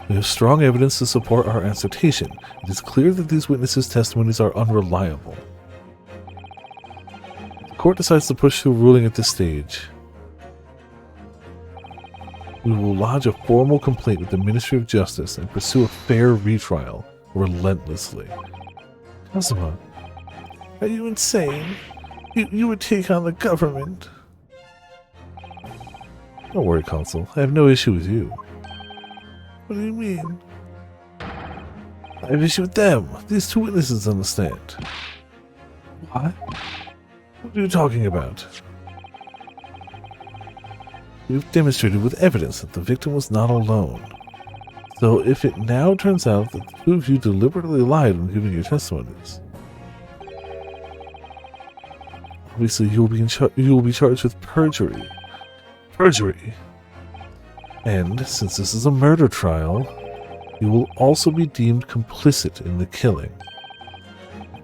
We have strong evidence to support our assertion. It is clear that these witnesses' testimonies are unreliable. The court decides to push through ruling at this stage. We will lodge a formal complaint with the Ministry of Justice and pursue a fair retrial relentlessly. Kazuma, are you insane? You would take on the government. Don't worry, Consul. I have no issue with you. What do you mean? I have issue with them. These two witnesses on the stand. What? What are you talking about? We've demonstrated with evidence that the victim was not alone. So if it now turns out that the two of you deliberately lied when giving your testimonies, Obviously, you will be charged with perjury. Perjury. And since this is a murder trial, you will also be deemed complicit in the killing.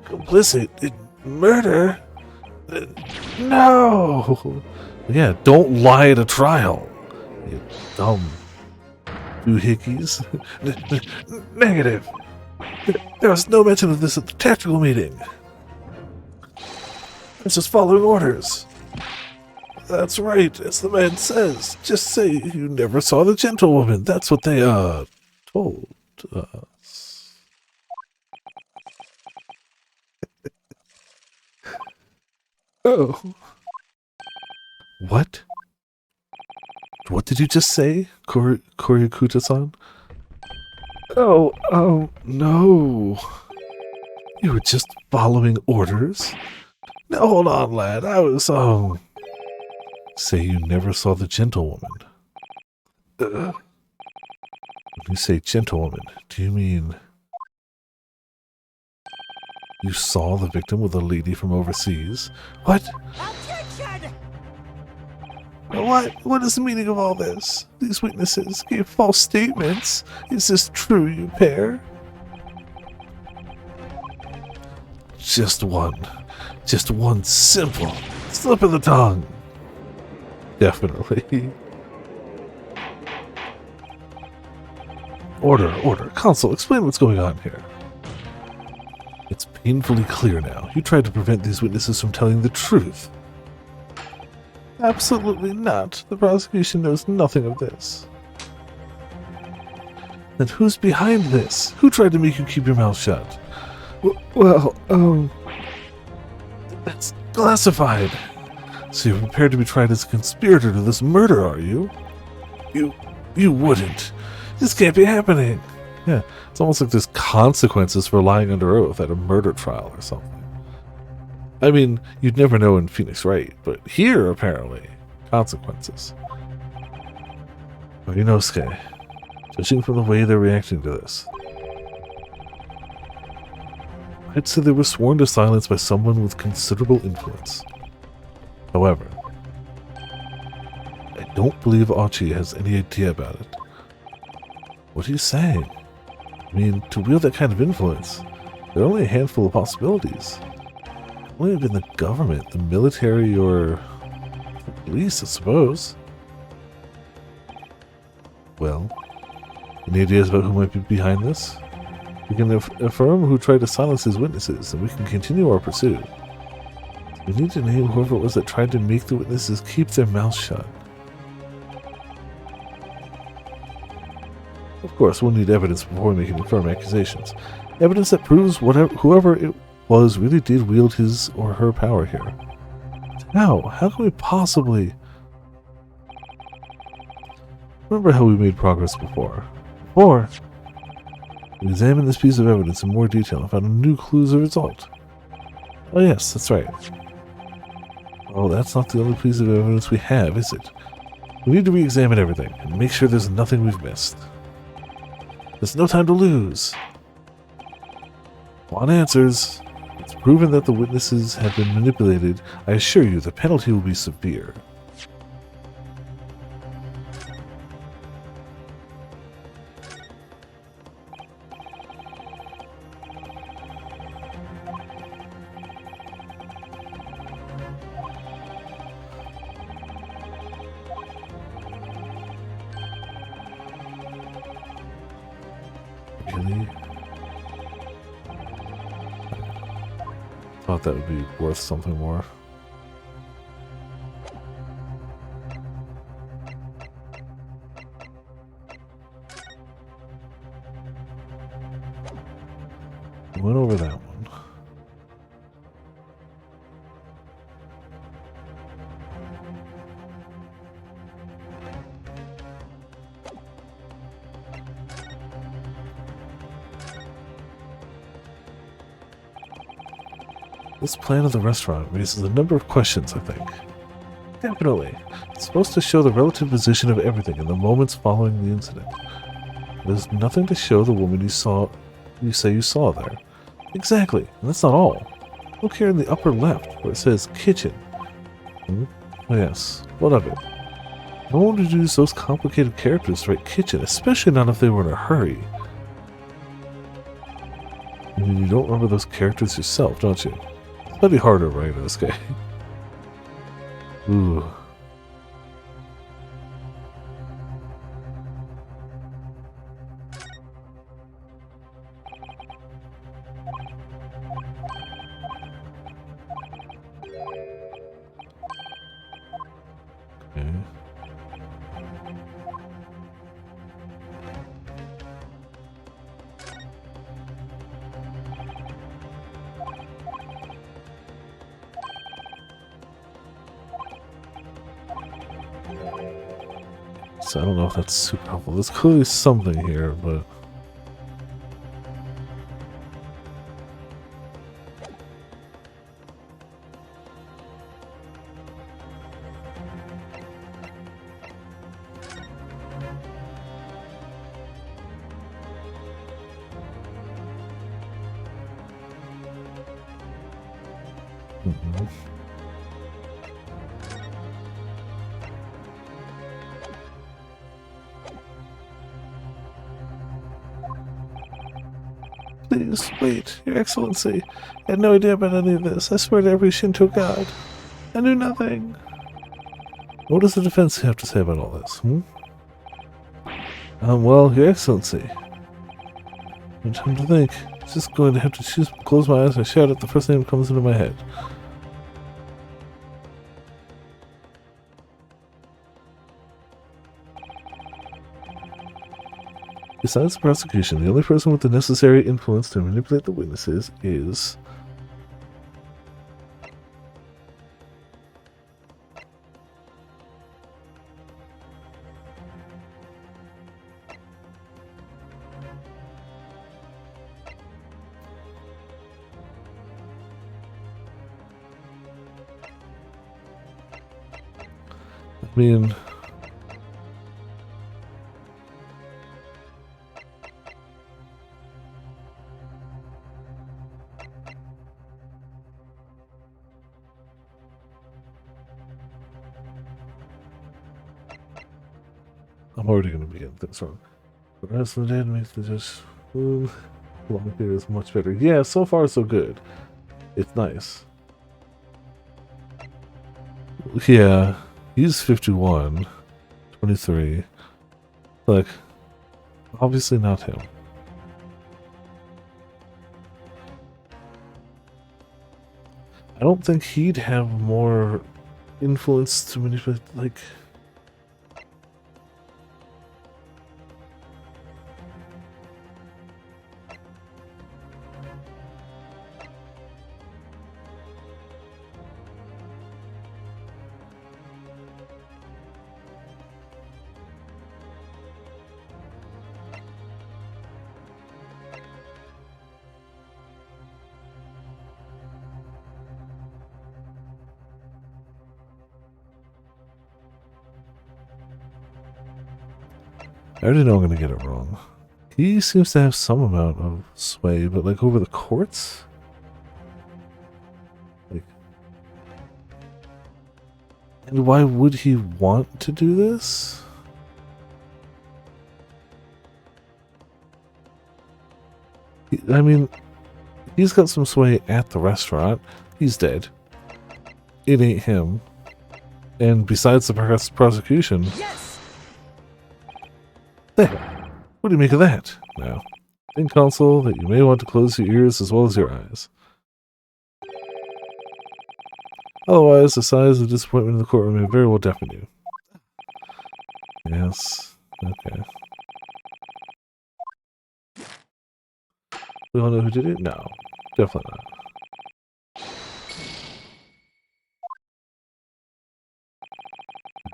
Complicit in murder? No! Yeah, don't lie at a trial. You dumb doohickeys. Negative. There was no mention of this at the tactical meeting. It's just following orders. That's right, as the man says. Just say you never saw the gentlewoman. That's what they, told us. Oh. What? What did you just say, Koryakuta-san? Oh, no. You were just following orders? No, hold on, lad. I was, Say you never saw the gentlewoman. When you say gentlewoman, do you mean you saw the victim with a lady from overseas? What? Objection! What is the meaning of all this? These witnesses gave false statements. Is this true, you pair? Just one simple slip of the tongue. Definitely. Order. Consul, explain what's going on here. It's painfully clear now. You tried to prevent these witnesses from telling the truth. Absolutely not. The prosecution knows nothing of this. Then who's behind this? Who tried to make you keep your mouth shut? That's classified. So you're prepared to be tried as a conspirator to this murder, are you? You wouldn't. This can't be happening. Yeah, it's almost like there's consequences for lying under oath at a murder trial or something. I mean, you'd never know in Phoenix Wright, but here, apparently, consequences. Yorinosuke, judging from the way they're reacting to this, I'd say they were sworn to silence by someone with considerable influence. However, I don't believe Archie has any idea about it. What are you saying? I mean, to wield that kind of influence, there are only a handful of possibilities. Only in the government, the military, or the police, I suppose. Well, any ideas about who might be behind this? We can affirm who tried to silence his witnesses, and we can continue our pursuit. We need to name whoever it was that tried to make the witnesses keep their mouths shut. Of course, we'll need evidence before we make any firm accusations. Evidence that proves whoever it was really did wield his or her power here. How? How can we possibly... Remember how we made progress before? We examined this piece of evidence in more detail and found a new clue as a result. Oh yes, that's right. Oh, that's not the only piece of evidence we have, is it? We need to re-examine everything and make sure there's nothing we've missed. There's no time to lose. Want answers? It's proven that the witnesses have been manipulated. I assure you, the penalty will be severe. Really? Thought that would be worth something more. Went over that one. This plan of the restaurant raises a number of questions, I think. Definitely. It's supposed to show the relative position of everything in the moments following the incident. There's nothing to show the woman you say you saw there. Exactly, and that's not all. Look here in the upper left, where it says kitchen. Hmm? Oh yes, what of it? No one would use those complicated characters to write kitchen, especially not if they were in a hurry. I mean, you don't remember those characters yourself, don't you? That'd be harder, right, in this game. Ooh. Okay. So I don't know if that's super helpful. There's clearly something here, but... Mhm. Please, wait, Your Excellency. I had no idea about any of this. I swear to every Shinto god. I knew nothing. What does the defense have to say about all this, well, Your Excellency. No time to think. I'm just going to have to close my eyes and shout out the first name that comes into my head. Besides the prosecution, the only person with the necessary influence to manipulate the witnesses is... I mean... I'm already going to begin things wrong. The rest of the dead makes the judge... Long here is much better. Yeah, so far so good. It's nice. Yeah, he's 51. 23. Like, obviously not him. I don't think he'd have more influence to manipulate, like... I already know I'm going to get it wrong. He seems to have some amount of sway, but like over the courts? Like... And why would he want to do this? I mean, he's got some sway at the restaurant. He's dead. It ain't him. And besides the prosecution... Yes! There. What do you make of that? Now, think, Consul, that you may want to close your ears as well as your eyes. Otherwise, the sighs of disappointment in the courtroom may very well deafen you. Yes. Okay. We all know who did it? No. Definitely not.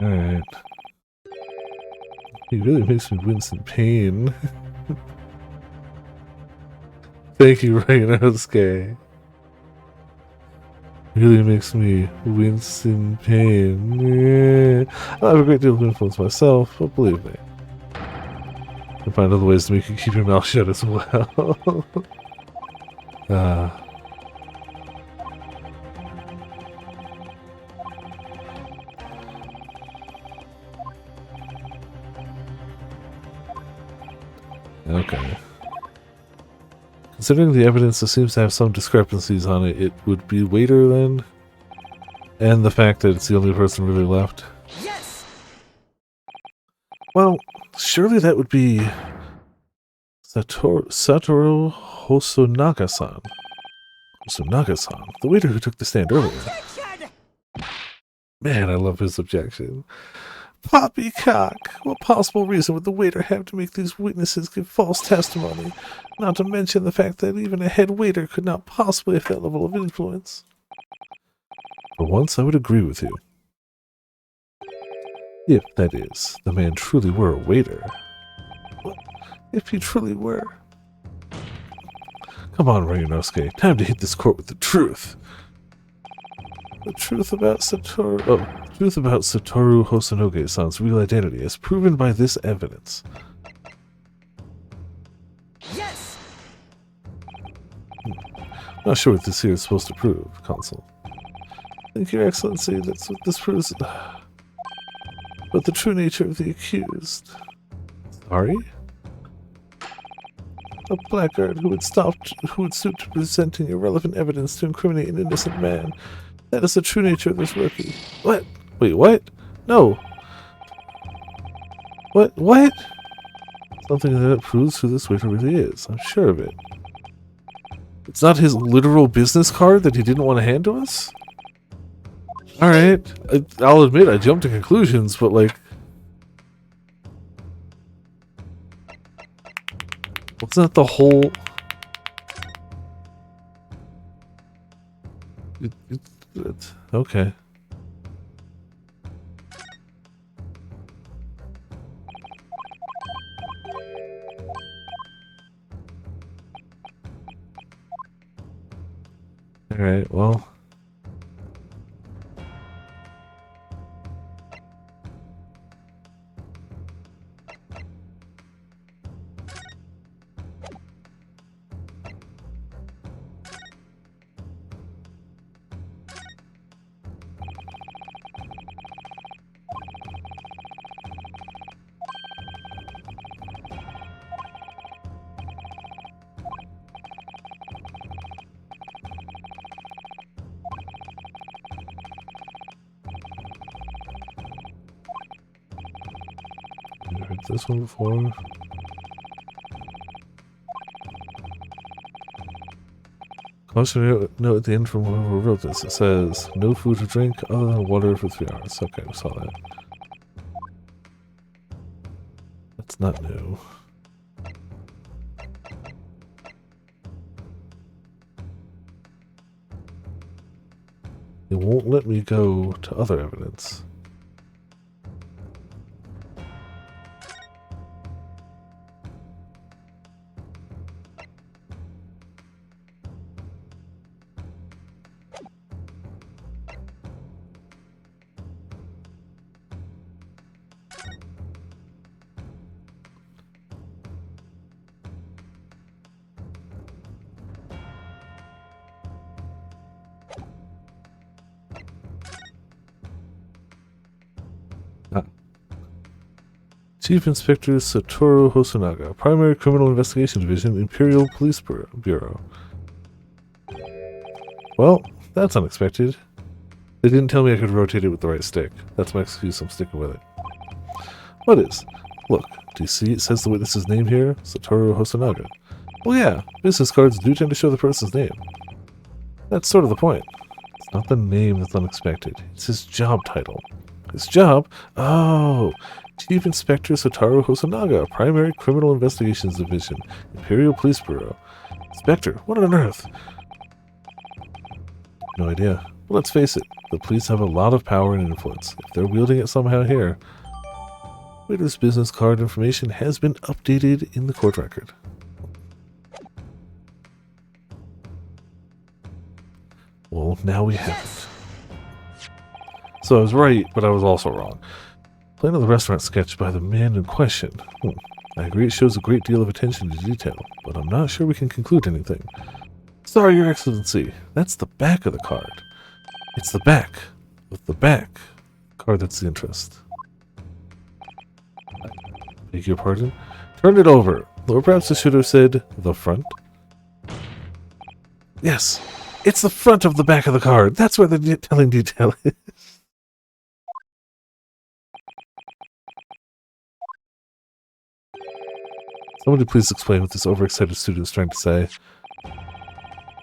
Alright. He really makes me wince in pain. Thank you, Rainusuke. Really makes me wince in pain. Yeah. I have a great deal of influence myself, but believe me, I can find other ways to make you keep your mouth shut as well. Okay. Considering the evidence that seems to have some discrepancies on it, it would be waiter then? And the fact that it's the only person really left? Yes! Well, surely that would be Satoru Hosonaga-san. Hosonaga-san, the waiter who took the stand earlier. Objection! Man, I love his objection. Poppycock! What possible reason would the waiter have to make these witnesses give false testimony? Not to mention the fact that even a head waiter could not possibly have that level of influence. For once, I would agree with you. If, that is, the man truly were a waiter. Well, if he truly were. Come on, Ryunosuke. Time to hit this court with the truth. The truth about Satoru Hosonoge-san's real identity as proven by this evidence. Yes! Not sure what this here is supposed to prove, Consul. Thank your excellency, that's what this proves. But the true nature of the accused. Sorry? A blackguard who would stoop to presenting irrelevant evidence to incriminate an innocent man. That is the true nature of this rookie. What? Wait, what? No. What? Something that proves who this waiter really is. I'm sure of it. It's not his literal business card that he didn't want to hand to us? Alright. I'll admit I jumped to conclusions, but like... wasn't that the whole... okay. Alright, well... I've heard this one before. Cautionary note at the end from whoever wrote this. It says, no food or drink other than water for 3 hours. Okay, we saw that. That's not new. It won't let me go to other evidence. Chief Inspector Satoru Hosonaga, Primary Criminal Investigation Division, Imperial Police Bureau. Well, that's unexpected. They didn't tell me I could rotate it with the right stick. That's my excuse, I'm sticking with it. What is? Look, do you see it says the witness's name here? Satoru Hosonaga. Well yeah, business cards do tend to show the person's name. That's sort of the point. It's not the name that's unexpected. It's his job title. His job? Oh! Chief Inspector Satoru Hosonaga, Primary Criminal Investigations Division, Imperial Police Bureau. Inspector? What on earth? No idea. But let's face it, the police have a lot of power and influence. If they're wielding it somehow here... Waiter's business card information has been updated in the court record. Well, now we have it. So I was right, but I was also wrong. Plan of the restaurant sketch by the man in question. I agree it shows a great deal of attention to detail, but I'm not sure we can conclude anything. Sorry, Your Excellency. That's the back of the card. It's the back of the back card that's the interest. Beg your pardon? Turn it over. Or perhaps I should have said the front. Yes, it's the front of the back of the card. That's where the telling detail is. Somebody please explain what this overexcited student is trying to say.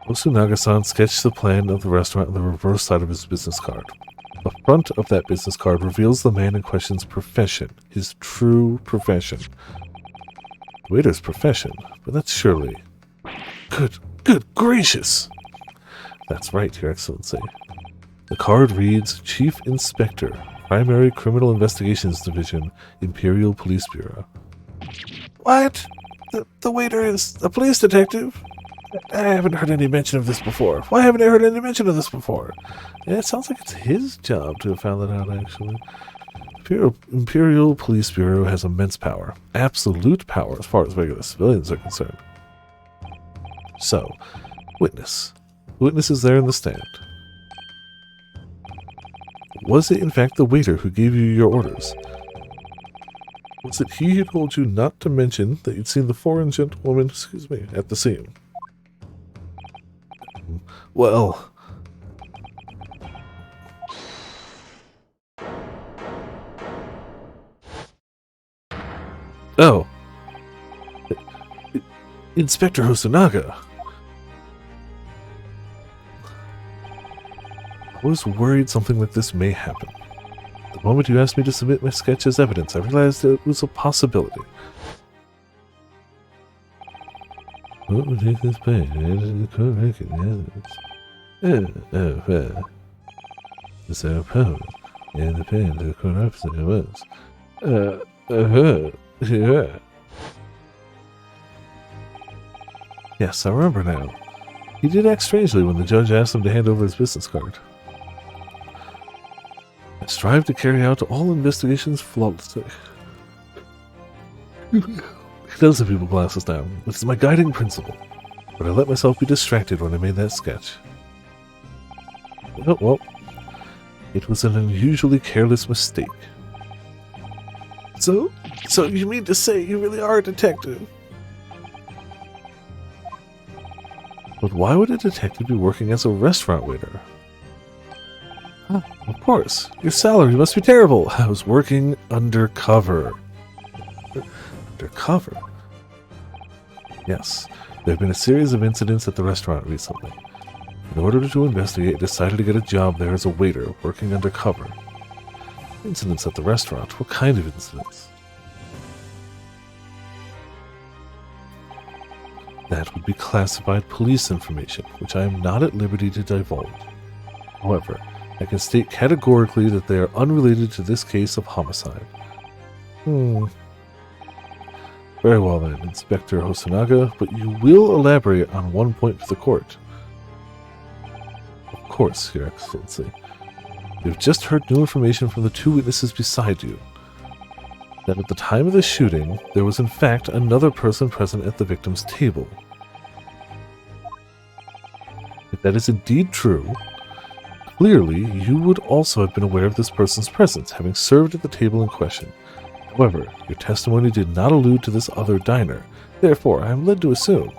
Osunaga-san sketched the plan of the restaurant on the reverse side of his business card. The front of that business card reveals the man in question's profession, his true profession. Waiter's profession, but that's surely... Good gracious! That's right, Your Excellency. The card reads, Chief Inspector, Primary Criminal Investigations Division, Imperial Police Bureau. What? The waiter is a police detective? I haven't heard any mention of this before. Why haven't I heard any mention of this before? Yeah, it sounds like it's his job to have found that out, actually. Imperial Police Bureau has immense power. Absolute power as far as regular civilians are concerned. So, witness. The witness is there in the stand. Was it in fact the waiter who gave you your orders? Was it he who told you not to mention that you'd seen the foreign gentlewoman, at the scene? Well... Oh. Inspector Hosonaga. I was worried something like this may happen. The moment you asked me to submit my sketch as evidence, I realized it was a possibility. What would take this place? Correct evidence. Is there a power? And the pain of the corruption it was. Yeah. Yes, I remember now. He did act strangely when the judge asked him to hand over his business card. I strive to carry out all investigations flawlessly. He does have people glasses now. This is my guiding principle. But I let myself be distracted when I made that sketch. Oh, well. It was an unusually careless mistake. So you mean to say you really are a detective? But why would a detective be working as a restaurant waiter? Oh, of course. Your salary must be terrible. I was working undercover. Undercover? Yes. There have been a series of incidents at the restaurant recently. In order to investigate, I decided to get a job there as a waiter, working undercover. Incidents at the restaurant? What kind of incidents? That would be classified police information, which I am not at liberty to divulge. However, I can state categorically that they are unrelated to this case of homicide. Very well then, Inspector Hosonaga, but you will elaborate on one point for the court. Of course, Your Excellency. You have just heard new information from the two witnesses beside you. That at the time of the shooting, there was in fact another person present at the victim's table. If that is indeed true, clearly you would also have been aware of this person's presence, having served at the table in question. However, your testimony did not allude to this other diner. Therefore, I am led to assume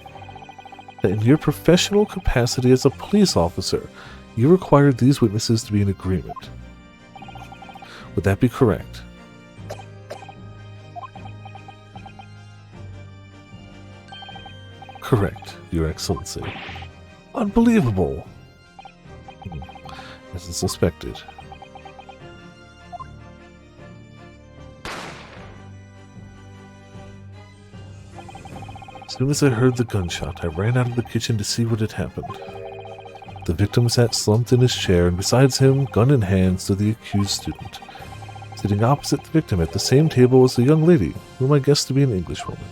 that in your professional capacity as a police officer, you required these witnesses to be in agreement. Would that be correct? Correct, Your Excellency. Unbelievable! As I suspected. As soon as I heard the gunshot, I ran out of the kitchen to see what had happened. The victim sat slumped in his chair, and besides him, gun in hand, stood the accused student. Sitting opposite the victim at the same table was a young lady, whom I guessed to be an Englishwoman.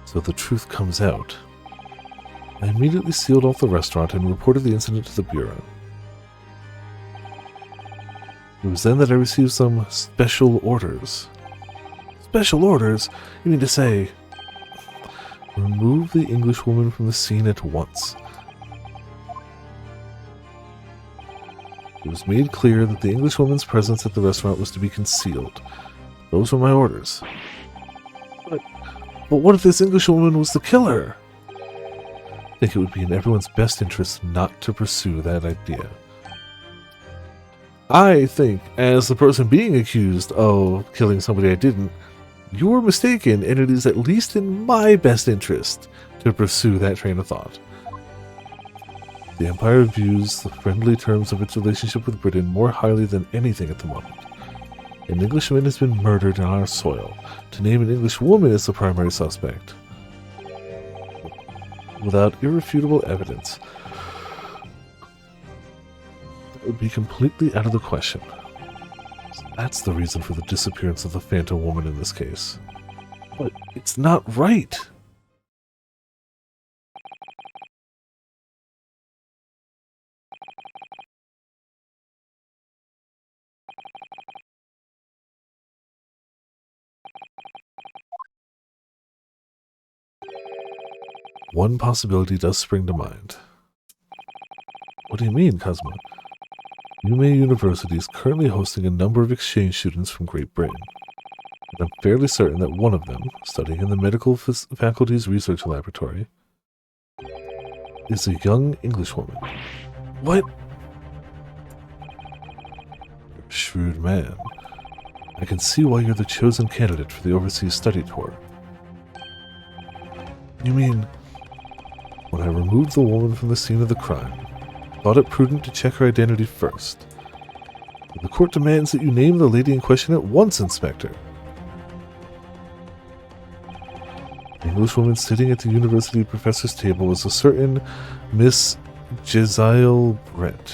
So the truth comes out. I immediately sealed off the restaurant and reported the incident to the Bureau. It was then that I received some special orders. Special orders? You mean to say... Remove the Englishwoman from the scene at once. It was made clear that the Englishwoman's presence at the restaurant was to be concealed. Those were my orders. But what if this Englishwoman was the killer? I think it would be in everyone's best interest not to pursue that idea. I think, as the person being accused of killing somebody I didn't, you're mistaken, and it is at least in my best interest to pursue that train of thought. The Empire views the friendly terms of its relationship with Britain more highly than anything at the moment. An Englishman has been murdered on our soil. To name an Englishwoman as the primary suspect, without irrefutable evidence, that would be completely out of the question. So that's the reason for the disappearance of the Phantom Woman in this case. But it's not right. One possibility does spring to mind. What do you mean, Cosmo? UMA University is currently hosting a number of exchange students from Great Britain. And I'm fairly certain that one of them, studying in the medical faculty's research laboratory, is a young Englishwoman. What? You're a shrewd man. I can see why you're the chosen candidate for the overseas study tour. You mean, when I removed the woman from the scene of the crime, thought it prudent to check her identity first. But the court demands that you name the lady in question at once, Inspector. The Englishwoman sitting at the university professor's table was a certain Miss Jezile Brett.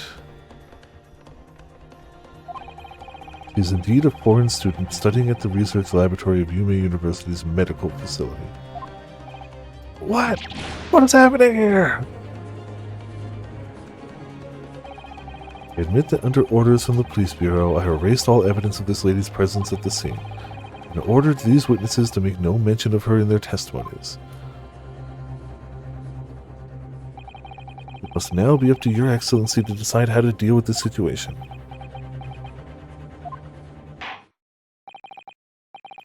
She is indeed a foreign student studying at the research laboratory of UMA University's medical facility. What? What is happening here? I admit that under orders from the police bureau, I erased all evidence of this lady's presence at the scene, and ordered these witnesses to make no mention of her in their testimonies. It must now be up to Your Excellency to decide how to deal with this situation.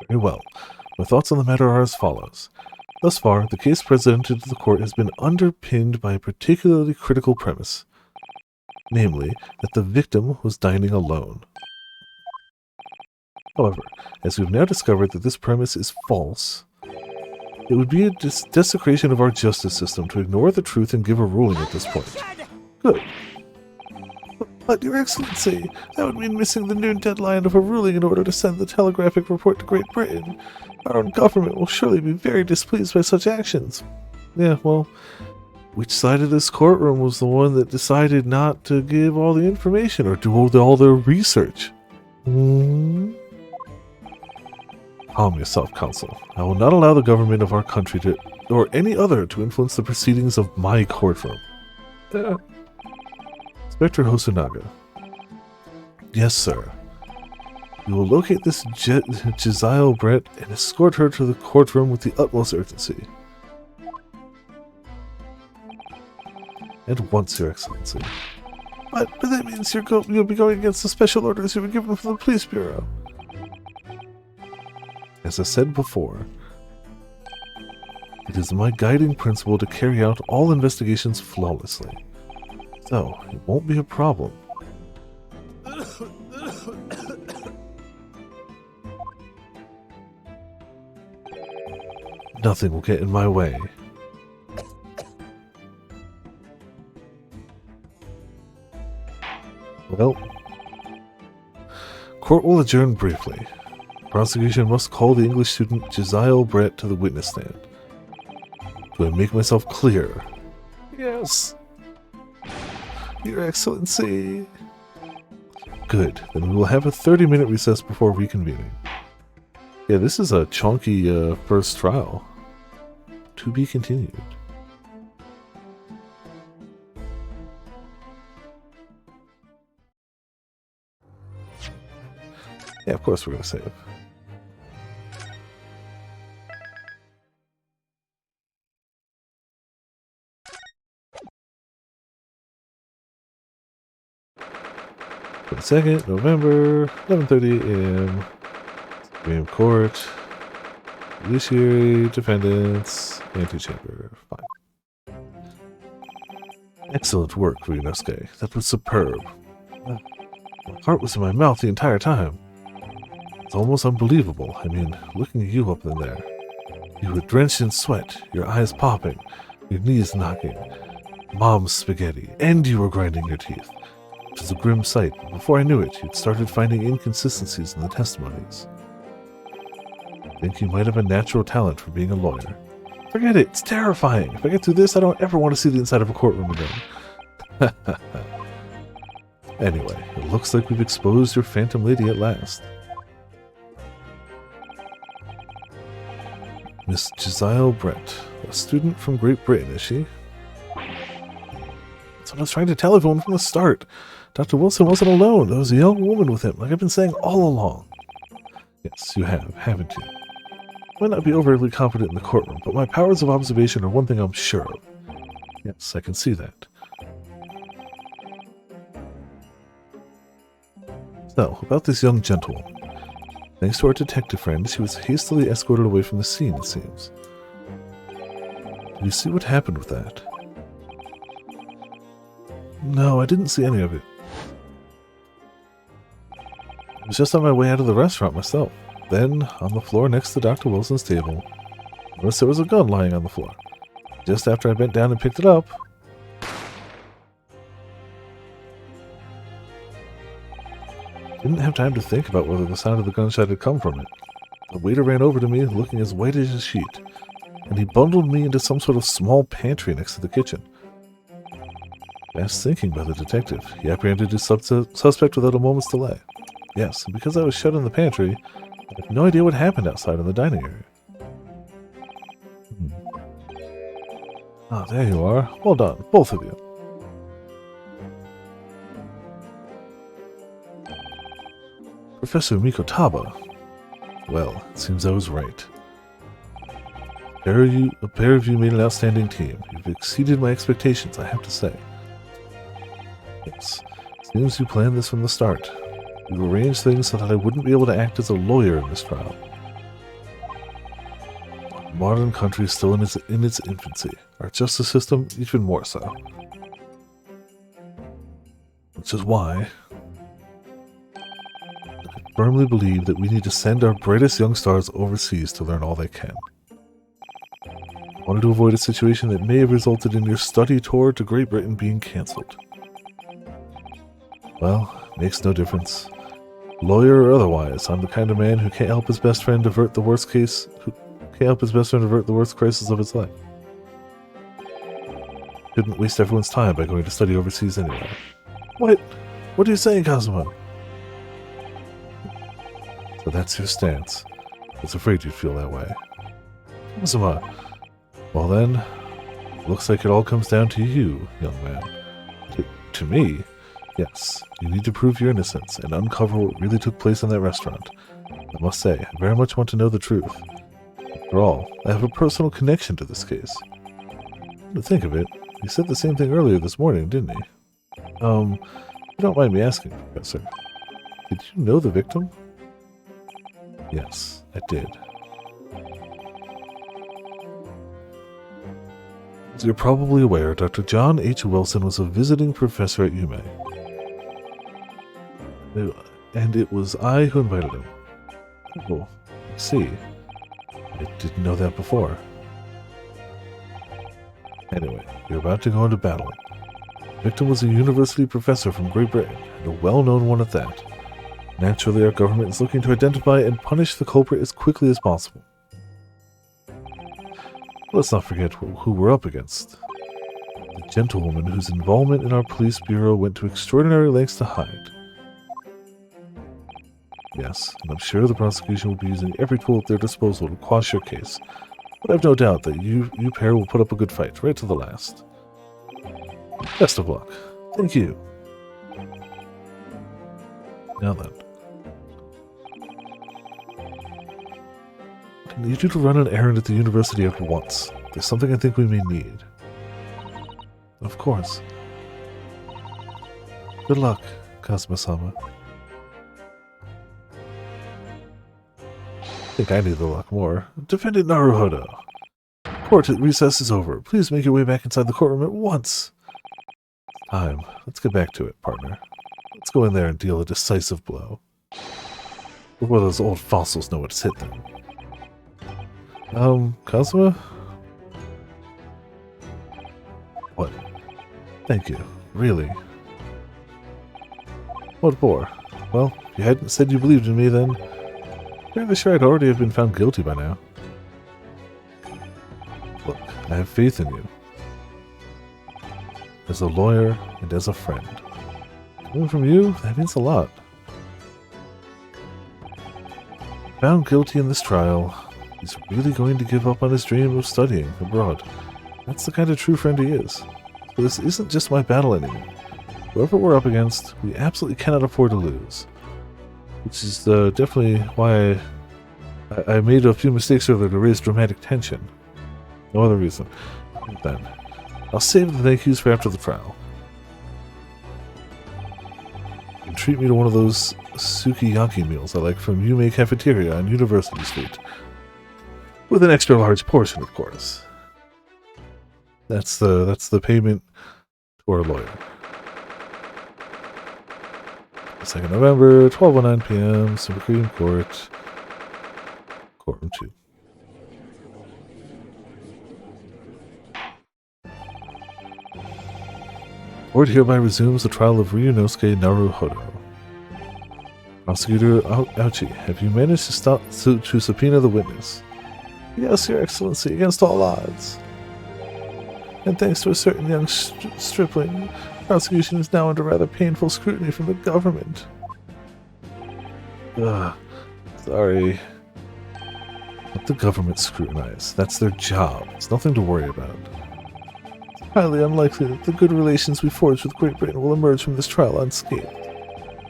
Very well. My thoughts on the matter are as follows. Thus far, the case presented to the court has been underpinned by a particularly critical premise, namely, that the victim was dining alone. However, as we've now discovered that this premise is false, it would be a desecration of our justice system to ignore the truth and give a ruling at this point. Good. But, Your Excellency, that would mean missing the noon deadline of a ruling in order to send the telegraphic report to Great Britain. Our own government will surely be very displeased by such actions. Yeah, well, which side of this courtroom was the one that decided not to give all the information or do all their research? Calm yourself, Counsel. I will not allow the government of our country to, or any other, to influence the proceedings of my courtroom. Inspector Hosonaga. Yes, sir. We will locate this Jezile Brett and escort her to the courtroom with the utmost urgency. At once, Your Excellency. But that means you'll be going against the special orders you were given from the police bureau. As I said before, it is my guiding principle to carry out all investigations flawlessly. So, it won't be a problem. Nothing will get in my way. Well, court will adjourn briefly. Prosecution must call the English student Jezile Brett to the witness stand. Do I make myself clear? Yes. Your Excellency. Good. Then we will have a 30-minute recess before reconvening. Yeah, this is a chunky first trial. To be continued. Yeah, of course we're going to save. For the 2nd, November, 11:30 a.m. Supreme Court. Judiciary, defendants, antechamber. Fine. Excellent work, Ryunosuke. That was superb. My heart was in my mouth the entire time. It's almost unbelievable. I mean, looking at you up in there. You were drenched in sweat, your eyes popping, your knees knocking, mom's spaghetti, and you were grinding your teeth. It was a grim sight, but before I knew it, you'd started finding inconsistencies in the testimonies. I think you might have a natural talent for being a lawyer. Forget it, it's terrifying. If I get through this, I don't ever want to see the inside of a courtroom again. Anyway, it looks like we've exposed your phantom lady at last. Miss Giselle Brent, a student from Great Britain, is she? That's what I was trying to tell everyone from the start. Dr. Wilson wasn't alone. There was a young woman with him, like I've been saying all along. Yes, you have, haven't you? I might not be overly confident in the courtroom, but my powers of observation are one thing I'm sure of. Yes, I can see that. So, about this young gentlewoman. Thanks to our detective friend, she was hastily escorted away from the scene, it seems. Did you see what happened with that? No, I didn't see any of it. I was just on my way out of the restaurant myself. Then, on the floor next to Dr. Wilson's table, I noticed there was a gun lying on the floor. Just after I bent down and picked it up, didn't have time to think about whether the sound of the gunshot had come from it. The waiter ran over to me, looking as white as a sheet, and he bundled me into some sort of small pantry next to the kitchen. Fast thinking by the detective, he apprehended his suspect without a moment's delay. Yes, and because I was shut in the pantry, I have no idea what happened outside in the dining area. Ah, there you are. Well done, both of you. Professor Mikotaba. Well, it seems I was right. A pair of you made an outstanding team. You've exceeded my expectations, I have to say. Yes, seems you planned this from the start. You arranged things so that I wouldn't be able to act as a lawyer in this trial. Our modern country is still in its infancy. Our justice system even more so. Which is why I firmly believe that we need to send our brightest young stars overseas to learn all they can. I wanted to avoid a situation that may have resulted in your study tour to Great Britain being cancelled. Well, makes no difference. Lawyer or otherwise, I'm the kind of man who can't help his best friend avert the worst crisis of his life. Couldn't waste everyone's time by going to study overseas anyway. What? What are you saying, Kazuma? So that's your stance. I was afraid you'd feel that way. Kazuma. Well then, looks like it all comes down to you, young man. To me? Yes, you need to prove your innocence and uncover what really took place in that restaurant. I must say, I very much want to know the truth. After all, I have a personal connection to this case. To think of it, he said the same thing earlier this morning, didn't he? You don't mind me asking, Professor. Did you know the victim? Yes, I did. As you're probably aware, Dr. John H. Wilson was a visiting professor at UMA. And it was I who invited him. Oh, I see. I didn't know that before. Anyway, you're about to go into battle. The victim was a university professor from Great Britain, and a well-known one at that. Naturally, our government is looking to identify and punish the culprit as quickly as possible. Let's not forget who we're up against. The gentlewoman whose involvement in our police bureau went to extraordinary lengths to hide. Yes, and I'm sure the prosecution will be using every tool at their disposal to quash your case. But I've no doubt that you pair will put up a good fight, right to the last. Best of luck. Thank you. Now then. I need you to run an errand at the university at once. There's something I think we may need. Of course. Good luck, Kazuma-sama. think I need the luck more. Defendant Naruhodo. Court recess is over. Please make your way back inside the courtroom at once. Time. Let's get back to it, partner. Let's go in there and deal a decisive blow. Before those old fossils know what's hit them. Kazuma? What? Thank you. Really? What for? Well, if you hadn't said you believed in me, then fairly sure I'd already have been found guilty by now. Look, I have faith in you. As a lawyer and as a friend. Coming from you, that means a lot. Found guilty in this trial, he's really going to give up on his dream of studying abroad. That's the kind of true friend he is. But this isn't just my battle enemy. Whoever we're up against, we absolutely cannot afford to lose. Which is definitely why I made a few mistakes earlier to raise dramatic tension. No other reason. Then, I'll save the thank yous for after the trial. You can treat me to one of those sukiyaki meals I like from Yume Cafeteria on University Street. With an extra large portion, of course. That's the payment to our lawyer. 2nd November, 12:09 p.m., Supreme Court, Courtroom 2. Court hereby resumes the trial of Ryunosuke Naruhodo. Prosecutor Ouchi, have you managed to subpoena the witness? Yes, Your Excellency, against all odds. And thanks to a certain young stripling, the prosecution is now under rather painful scrutiny from the government. Ugh, sorry. Let the government scrutinize. That's their job. It's nothing to worry about. It's highly unlikely that the good relations we forged with Great Britain will emerge from this trial unscathed.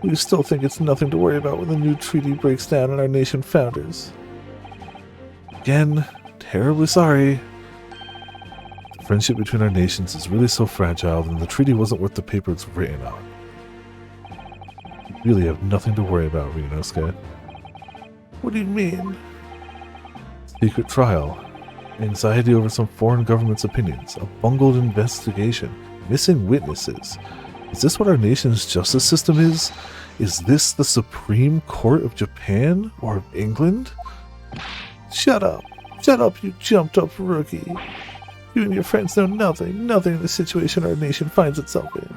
We still think it's nothing to worry about when the new treaty breaks down and our nation founders. Again, terribly sorry. The friendship between our nations is really so fragile that the treaty wasn't worth the paper it's written on. You really have nothing to worry about, Ryunosuke. What do you mean? Secret trial. Anxiety over some foreign government's opinions. A bungled investigation. Missing witnesses. Is this what our nation's justice system is? Is this the Supreme Court of Japan? Or of England? Shut up. Shut up, you jumped up rookie. You and your friends know nothing of the situation our nation finds itself in.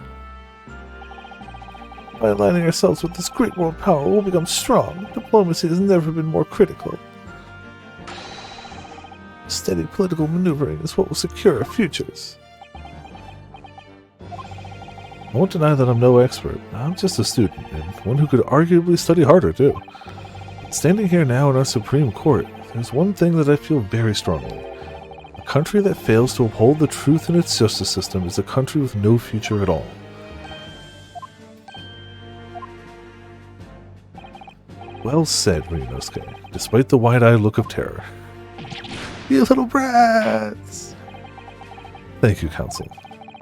By aligning ourselves with this great world power, we'll become strong. Diplomacy has never been more critical. Steady political maneuvering is what will secure our futures. I won't deny that I'm no expert. I'm just a student, and one who could arguably study harder, too. Standing here now in our Supreme Court, there's one thing that I feel very strongly. A country that fails to uphold the truth in its justice system is a country with no future at all. Well said, Ryunosuke, despite the wide-eyed look of terror. You little brats! Thank you, Counsel.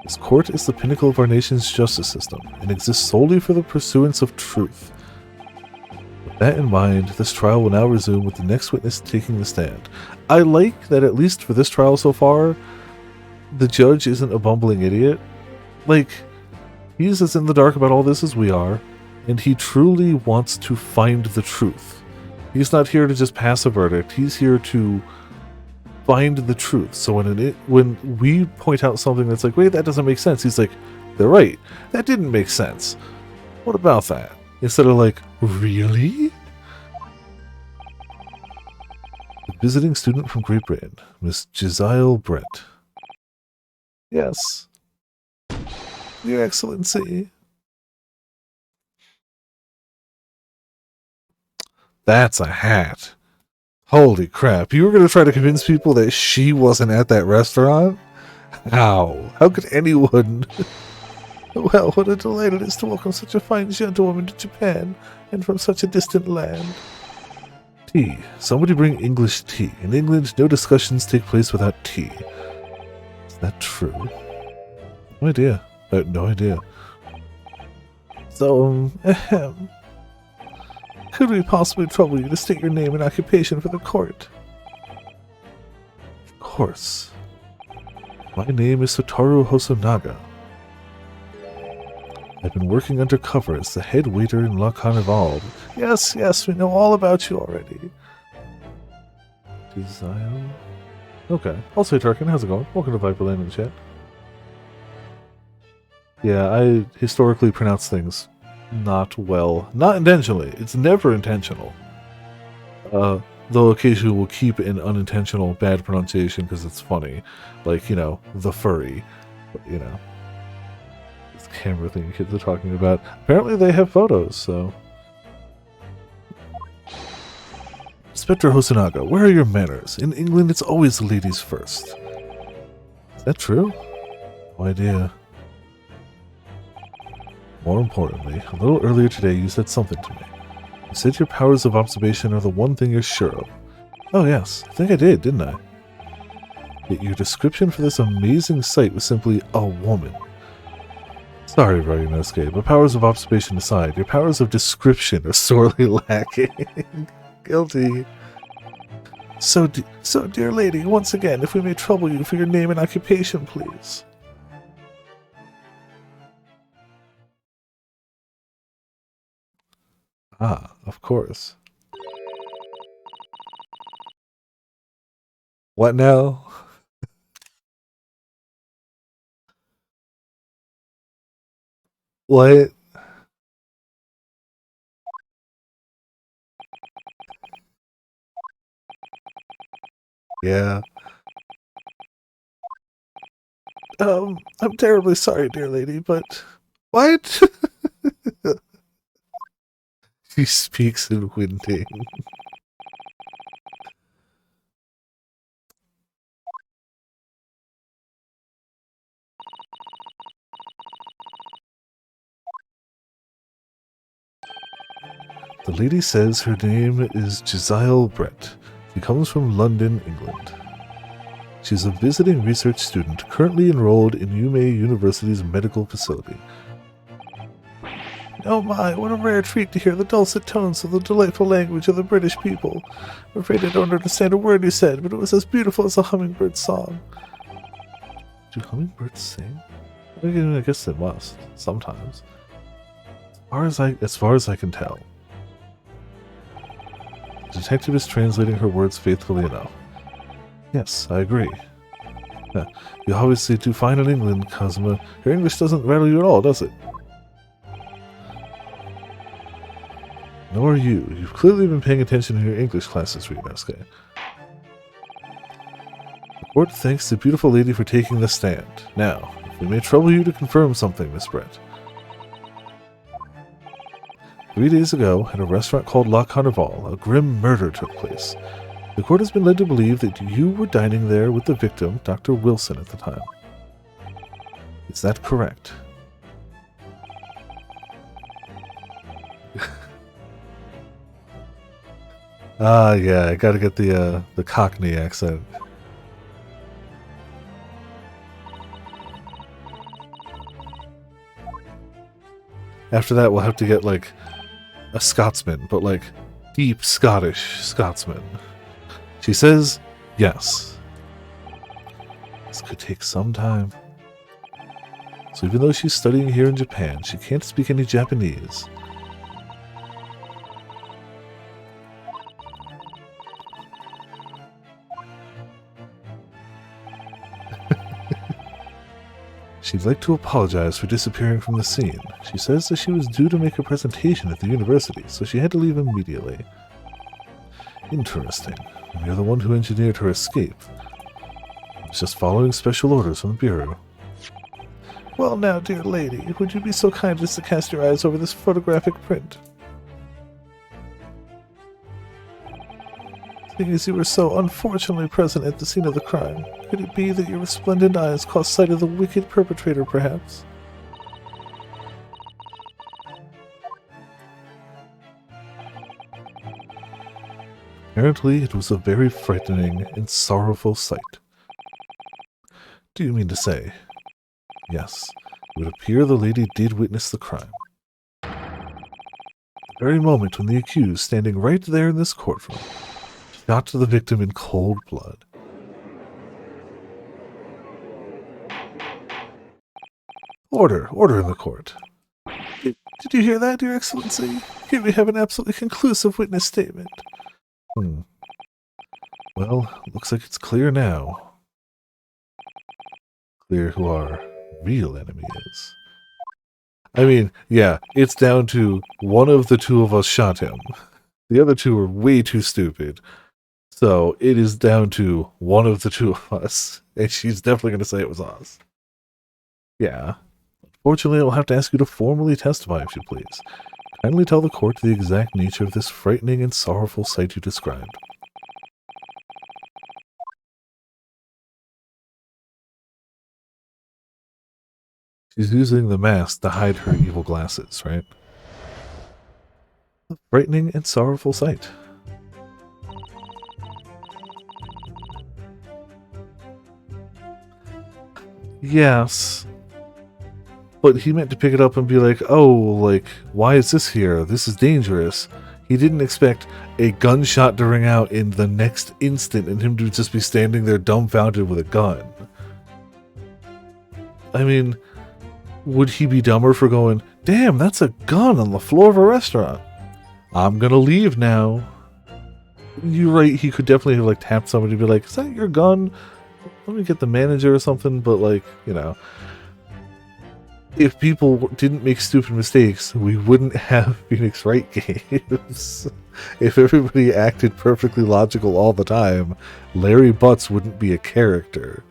This court is the pinnacle of our nation's justice system, and exists solely for the pursuance of truth. With that in mind, this trial will now resume with the next witness taking the stand. I like that at least for this trial so far, the judge isn't a bumbling idiot. Like, he's as in the dark about all this as we are, and he truly wants to find the truth. He's not here to just pass a verdict, he's here to find the truth. So when we point out something that's like, wait, that doesn't make sense, he's like, they're right, that didn't make sense. What about that? Instead of like, really? The visiting student from Great Britain, Miss Giselle Brent. Yes. Your Excellency. That's a hat. Holy crap. You were going to try to convince people that she wasn't at that restaurant? How? How could anyone? Well, what a delight it is to welcome such a fine gentlewoman to Japan, and from such a distant land. Tea. Somebody bring English tea. In England, no discussions take place without tea. Is that true? No idea. No idea. So, Could we possibly trouble you to state your name and occupation for the court? Of course. My name is Sotaru Hosonaga. I've been working undercover as the head waiter in La Carnival. Yes, yes, we know all about you already. Desire? Okay. I'll say Tarkin, how's it going? Welcome to Viperland in the chat. Yeah, I historically pronounce things not well. Not intentionally. It's never intentional. Though occasionally we'll keep an unintentional bad pronunciation because it's funny. Like, you know, the furry. But, you know. This camera thing kids are talking about. Apparently they have photos, so. Inspector Hosonaga, where are your manners? In England, it's always the ladies first. Is that true? No idea. More importantly, a little earlier today you said something to me. You said your powers of observation are the one thing you're sure of. Oh yes, I think I did, didn't I? Yet your description for this amazing sight was simply a woman. Sorry, Ryunosuke, but powers of observation aside, your powers of description are sorely lacking. Guilty. So dear lady, once again, if we may trouble you for your name and occupation, please. Ah, of course. What now? What? Yeah. I'm terribly sorry, dear lady, but... What? He speaks in Winding. The lady says her name is Giselle Brett. She comes from London, England. She's a visiting research student currently enrolled in Yume University's medical facility. Oh my, what a rare treat to hear the dulcet tones of the delightful language of the British people. I'm afraid I don't understand a word you said, but it was as beautiful as a hummingbird's song. Do hummingbirds sing? I guess they must, sometimes. As far as I can tell. The detective is translating her words faithfully enough. Yes, I agree. You obviously do fine in England, Cosima. Your English doesn't rattle you at all, does it? Nor you. You've clearly been paying attention in your English classes, Ryunosuke. The court thanks the beautiful lady for taking the stand. Now, if we may trouble you to confirm something, Miss Brett. 3 days ago, at a restaurant called La Carnival, a grim murder took place. The court has been led to believe that you were dining there with the victim, Dr. Wilson, at the time. Is that correct? Yeah, I gotta get the Cockney accent. After that, we'll have to get, like, a Scotsman, but, like, deep Scottish Scotsman. She says, yes. This could take some time. So even though she's studying here in Japan, she can't speak any Japanese. She'd like to apologize for disappearing from the scene. She says that she was due to make a presentation at the university, so she had to leave immediately. Interesting. And you're the one who engineered her escape. I was just following special orders from the Bureau. Well now, dear lady, would you be so kind as to cast your eyes over this photographic print? Seeing as you were so unfortunately present at the scene of the crime, could it be that your resplendent eyes caught sight of the wicked perpetrator, perhaps? Apparently, it was a very frightening and sorrowful sight. Do you mean to say? Yes, it would appear the lady did witness the crime. very moment when the accused, standing right there in this courtroom, shot the victim in cold blood. Order in the court. Did you hear that, Your Excellency? Here we have an absolutely conclusive witness statement. Well, looks like it's clear now. Clear who our real enemy is. I mean, yeah, it's down to one of the two of us shot him. The other two are way too stupid. So it is down to one of the two of us. And she's definitely going to say it was us. Yeah. Unfortunately, I'll have to ask you to formally testify, if you please. Kindly tell the court the exact nature of this frightening and sorrowful sight you described. She's using the mask to hide her evil glasses, right? A frightening and sorrowful sight. Yes. But he meant to pick it up and be like, oh, like, why is this here? This is dangerous. He didn't expect a gunshot to ring out in the next instant and him to just be standing there dumbfounded with a gun. I mean, would he be dumber for going, damn, that's a gun on the floor of a restaurant. I'm gonna leave now. You're right, he could definitely have, like, tapped somebody and be like, is that your gun? Let me get the manager or something, but, like, you know. If people didn't make stupid mistakes, we wouldn't have Phoenix Wright games. If everybody acted perfectly logical all the time, Larry Butts wouldn't be a character.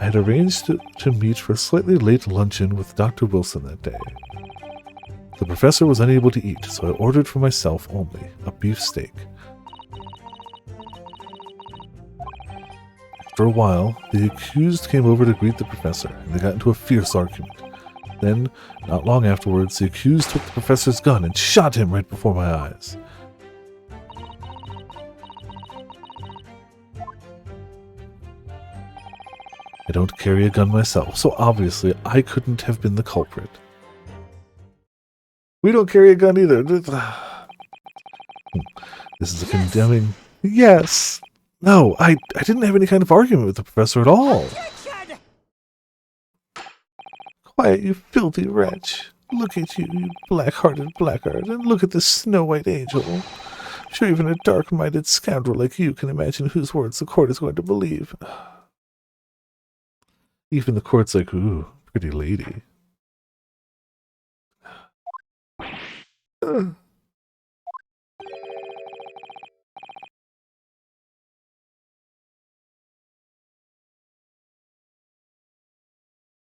I had arranged to meet for a slightly late luncheon with Dr. Wilson that day. The professor was unable to eat, so I ordered for myself only a beef steak. After a while, the accused came over to greet the professor, and they got into a fierce argument. Then, not long afterwards, the accused took the professor's gun and shot him right before my eyes. I don't carry a gun myself, so obviously I couldn't have been the culprit. We don't carry a gun either. This is a condemning... Yes! No, I didn't have any kind of argument with the professor at all. Attention! Quiet, you filthy wretch. Look at you, you black-hearted blackguard, and look at this snow-white angel. I'm sure even a dark-minded scoundrel like you can imagine whose words the court is going to believe. Even the court's like, ooh, pretty lady.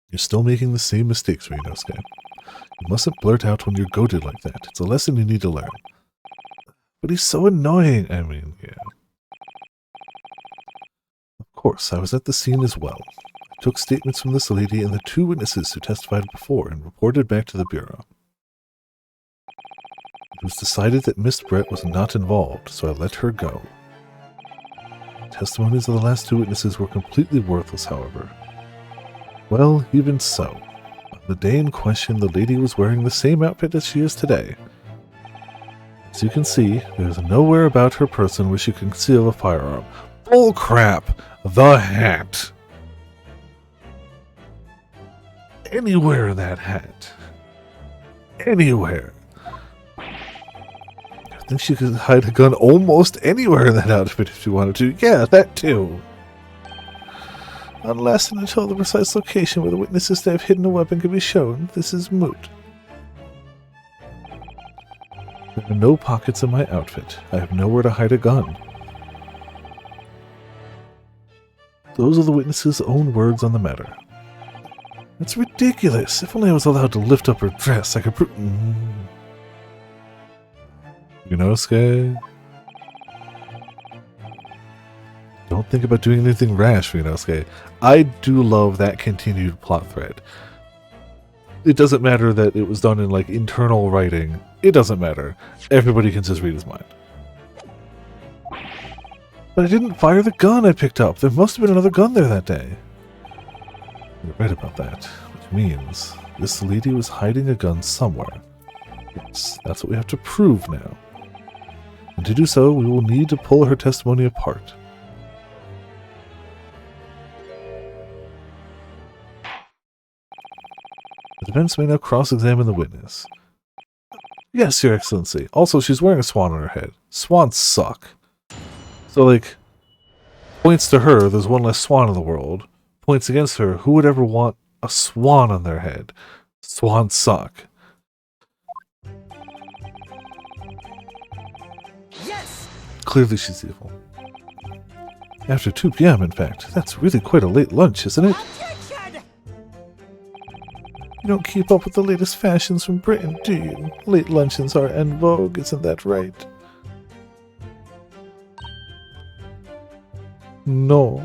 You're still making the same mistakes, Ryunosuke. You mustn't blurt out when you're goaded like that. It's a lesson you need to learn. But he's so annoying. I mean, yeah. Of course, I was at the scene as well. I took statements from this lady and the two witnesses who testified before and reported back to the Bureau. It was decided that Miss Brett was not involved, so I let her go. The testimonies of the last two witnesses were completely worthless, however. Well, even so. On the day in question, the lady was wearing the same outfit as she is today. As you can see, there's nowhere about her person where she can conceal a firearm. Bull crap! The hat! Anywhere in that hat. Anywhere. I think she could hide a gun almost anywhere in that outfit if she wanted to. Yeah, that too. Unless and until the precise location where the witnesses that have hidden a weapon can be shown, this is moot. There are no pockets in my outfit. I have nowhere to hide a gun. Those are the witnesses' own words on the matter. It's ridiculous. If only I was allowed to lift up her dress, I could prove... Ryunosuke? Don't think about doing anything rash, Ryunosuke. I do love that continued plot thread. It doesn't matter that it was done in, like, internal writing. It doesn't matter. Everybody can just read his mind. But I didn't fire the gun I picked up. There must have been another gun there that day. You're right about that, which means this lady was hiding a gun somewhere. Yes, that's what we have to prove now. And to do so, we will need to pull her testimony apart. The defense may now cross-examine the witness. Yes, Your Excellency. Also, she's wearing a swan on her head. Swans suck. So, like, points to her, there's one less swan in the world. Points against her, who would ever want a swan on their head? Swans suck. Yes! Clearly she's evil. After 2 p.m., in fact. That's really quite a late lunch, isn't it? Objection! You don't keep up with the latest fashions from Britain, do you? Late luncheons are en vogue, isn't that right? No.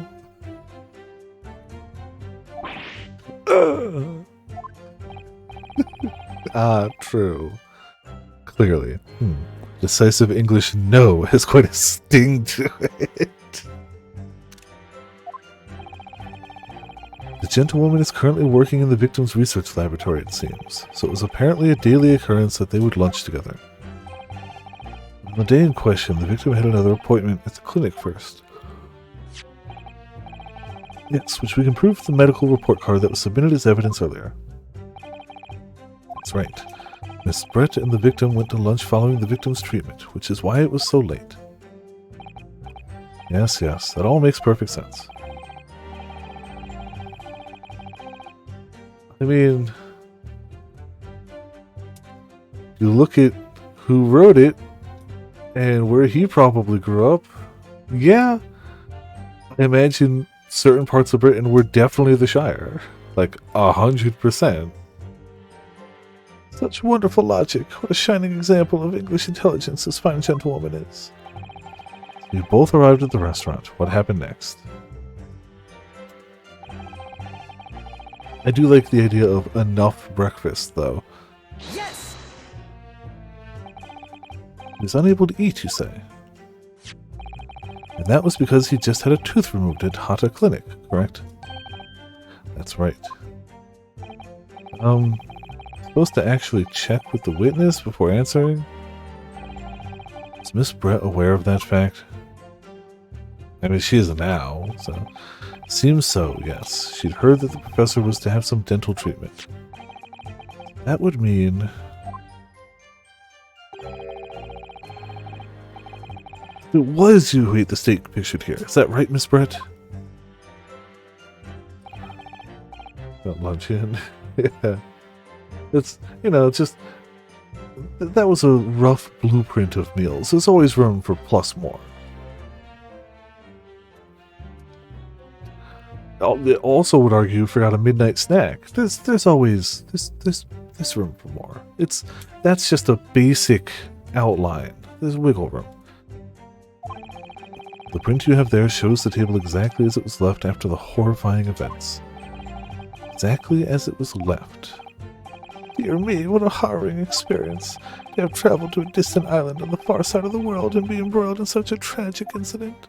True. Clearly. Decisive English no has quite a sting to it. The gentlewoman is currently working in the victim's research laboratory, it seems, so it was apparently a daily occurrence that they would lunch together. On the day in question, the victim had another appointment at the clinic first. Yes, which we can prove with the medical report card that was submitted as evidence earlier. That's right. Miss Brett and the victim went to lunch following the victim's treatment, which is why it was so late. Yes, that all makes perfect sense. I mean, you look at who wrote it and where he probably grew up. Yeah, I imagine certain parts of Britain were definitely the Shire, like 100%. Such wonderful logic. What a shining example of English intelligence this fine gentlewoman is. We both arrived at the restaurant. What happened next? I do like the idea of enough breakfast, though. Yes! He was unable to eat, you say? And that was because he just had a tooth removed at Hata Clinic, correct? That's right. Supposed to actually check with the witness before answering? Is Miss Brett aware of that fact? I mean, she is now, so... Seems so, yes. She'd heard that the professor was to have some dental treatment. That would mean... It was you who ate the steak pictured here. Is that right, Miss Brett? Got lunch in. Yeah. It's, just... That was a rough blueprint of meals. There's always room for plus more. I also would argue forgot a midnight snack. There's always there's room for more. That's just a basic outline. There's wiggle room. The print you have there shows the table exactly as it was left after the horrifying events. Exactly as it was left. Dear me, what a harrowing experience. To have traveled to a distant island on the far side of the world and be embroiled in such a tragic incident.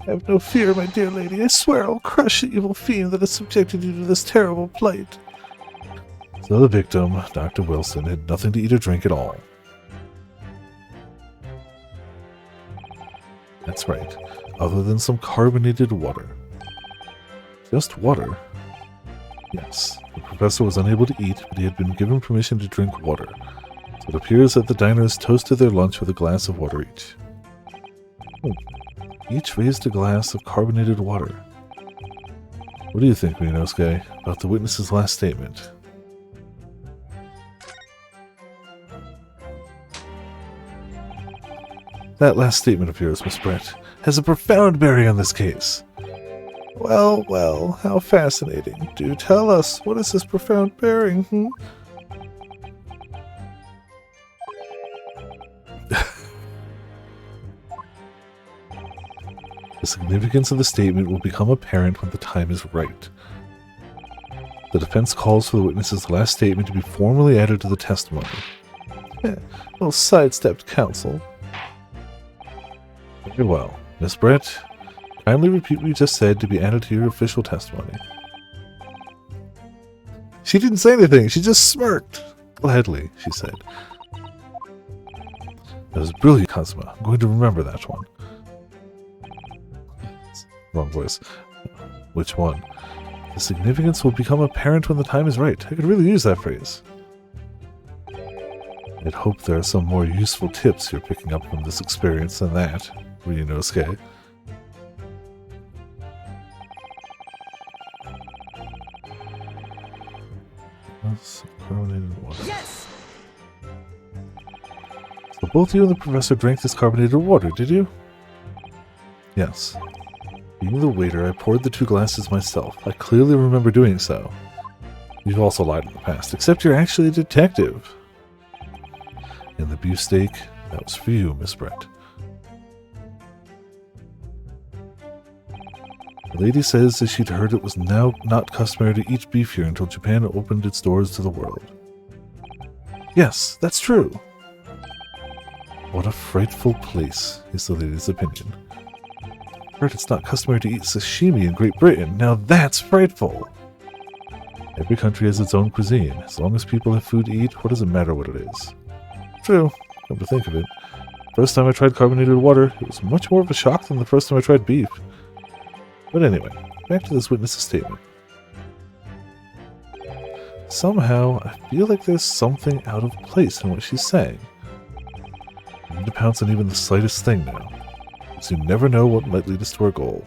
Have no fear, my dear lady. I swear I'll crush the evil fiend that has subjected you to this terrible plight. So the victim, Dr. Wilson, had nothing to eat or drink at all. That's right, other than some carbonated water. Just water? Yes, the professor was unable to eat, but he had been given permission to drink water. So it appears that the diners toasted their lunch with a glass of water each. Each raised a glass of carbonated water. What do you think, Mianosuke, about the witness's last statement? That last statement of yours, Miss Brett, has a profound bearing on this case. Well, how fascinating. Do tell us, what is this profound bearing, The significance of the statement will become apparent when the time is right. The defense calls for the witness's last statement to be formally added to the testimony. Well sidestepped, counsel. Very well. Miss Brett, kindly repeat what you just said to be added to your official testimony. She didn't say anything, she just smirked. Gladly, she said. That was brilliant, Cosma. I'm going to remember that one. Wrong voice. Which one? The significance will become apparent when the time is right. I could really use that phrase. I'd hope there are some more useful tips you're picking up from this experience than that, Ryunosuke. Carbonated water. Yes! So both you and the professor drank this carbonated water, did you? Yes. Being the waiter, I poured the 2 glasses myself. I clearly remember doing so. You've also lied in the past, except you're actually a detective. And the beefsteak, that was for you, Miss Brett. The lady says that she'd heard it was now not customary to eat beef here until Japan opened its doors to the world. Yes, that's true. What a frightful place, is the lady's opinion. Heard it's not customary to eat sashimi in Great Britain. Now that's frightful. Every country has its own cuisine. As long as people have food to eat, what does it matter what it is? True, come to think of it. First time I tried carbonated water, it was much more of a shock than the first time I tried beef. But anyway, back to this witness's statement. Somehow, I feel like there's something out of place in what she's saying. I need to pounce on even the slightest thing now, because you never know what might lead us to our goal.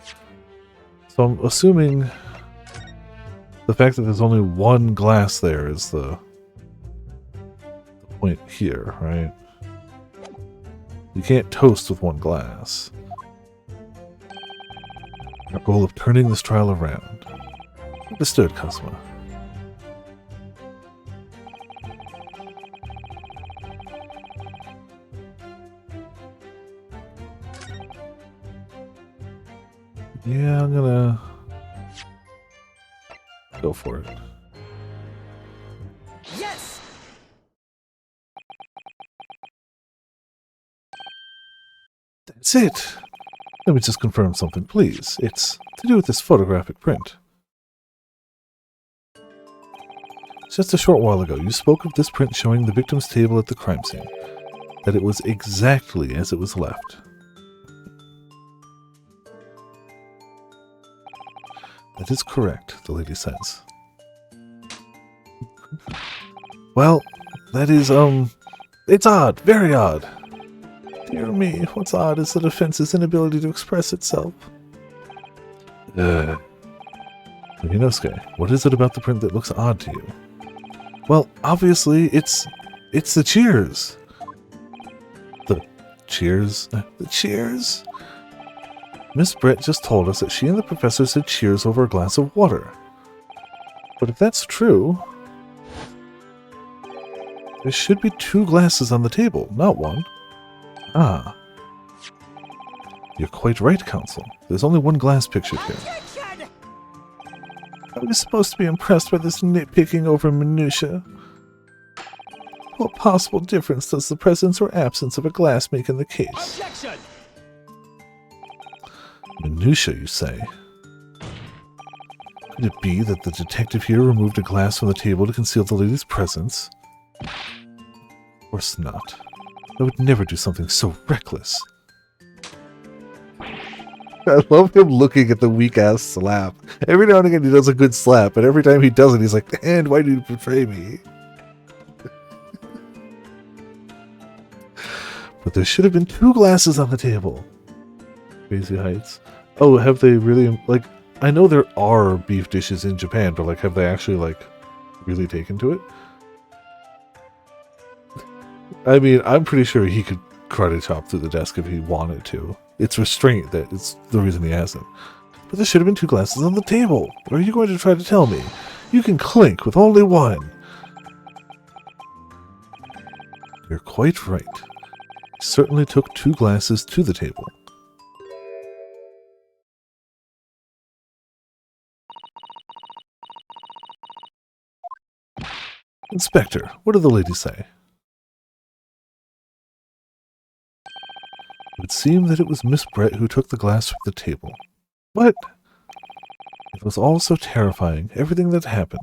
So I'm assuming the fact that there's only 1 glass there is the point here, right? You can't toast with 1 glass. Our goal of turning this trial around. Understood, Cosma. Yeah, I'm gonna go for it. Yes! That's it! Let me just confirm something, please. It's to do with this photographic print. Just a short while ago, you spoke of this print showing the victim's table at the crime scene. That it was exactly as it was left. That is correct, the lady says. Well, that is, it's odd, very odd. Dear me, what's odd is the defense's inability to express itself. Ryunosuke, what is it about the print that looks odd to you? Well, obviously, it's the cheers. The cheers? The cheers? Miss Brett just told us that she and the professor said cheers over a glass of water. But if that's true, there should be 2 glasses on the table, not 1. Ah. You're quite right, Counsel. There's only 1 glass pictured here. Objection! How are you supposed to be impressed by this nitpicking over minutiae? What possible difference does the presence or absence of a glass make in the case? Objection! Minutiae, you say? Could it be that the detective here removed a glass from the table to conceal the lady's presence? Of course not. I would never do something so reckless. I love him looking at the weak-ass slap. Every now and again he does a good slap, but every time he does it, he's like, and why do you betray me? But there should have been 2 glasses on the table. Crazy Heights. Oh, have they really, like, I know there are beef dishes in Japan, but, like, have they actually, like, really taken to it? I mean, I'm pretty sure he could karate chop through the desk if he wanted to. It's restraint that is the reason he hasn't. But there should have been 2 glasses on the table. Or are you going to try to tell me? You can clink with only 1. You're quite right. He certainly took 2 glasses to the table. Inspector, what do the ladies say? It would seem that it was Miss Brett who took the glass from the table. What? It was all so terrifying, everything that happened.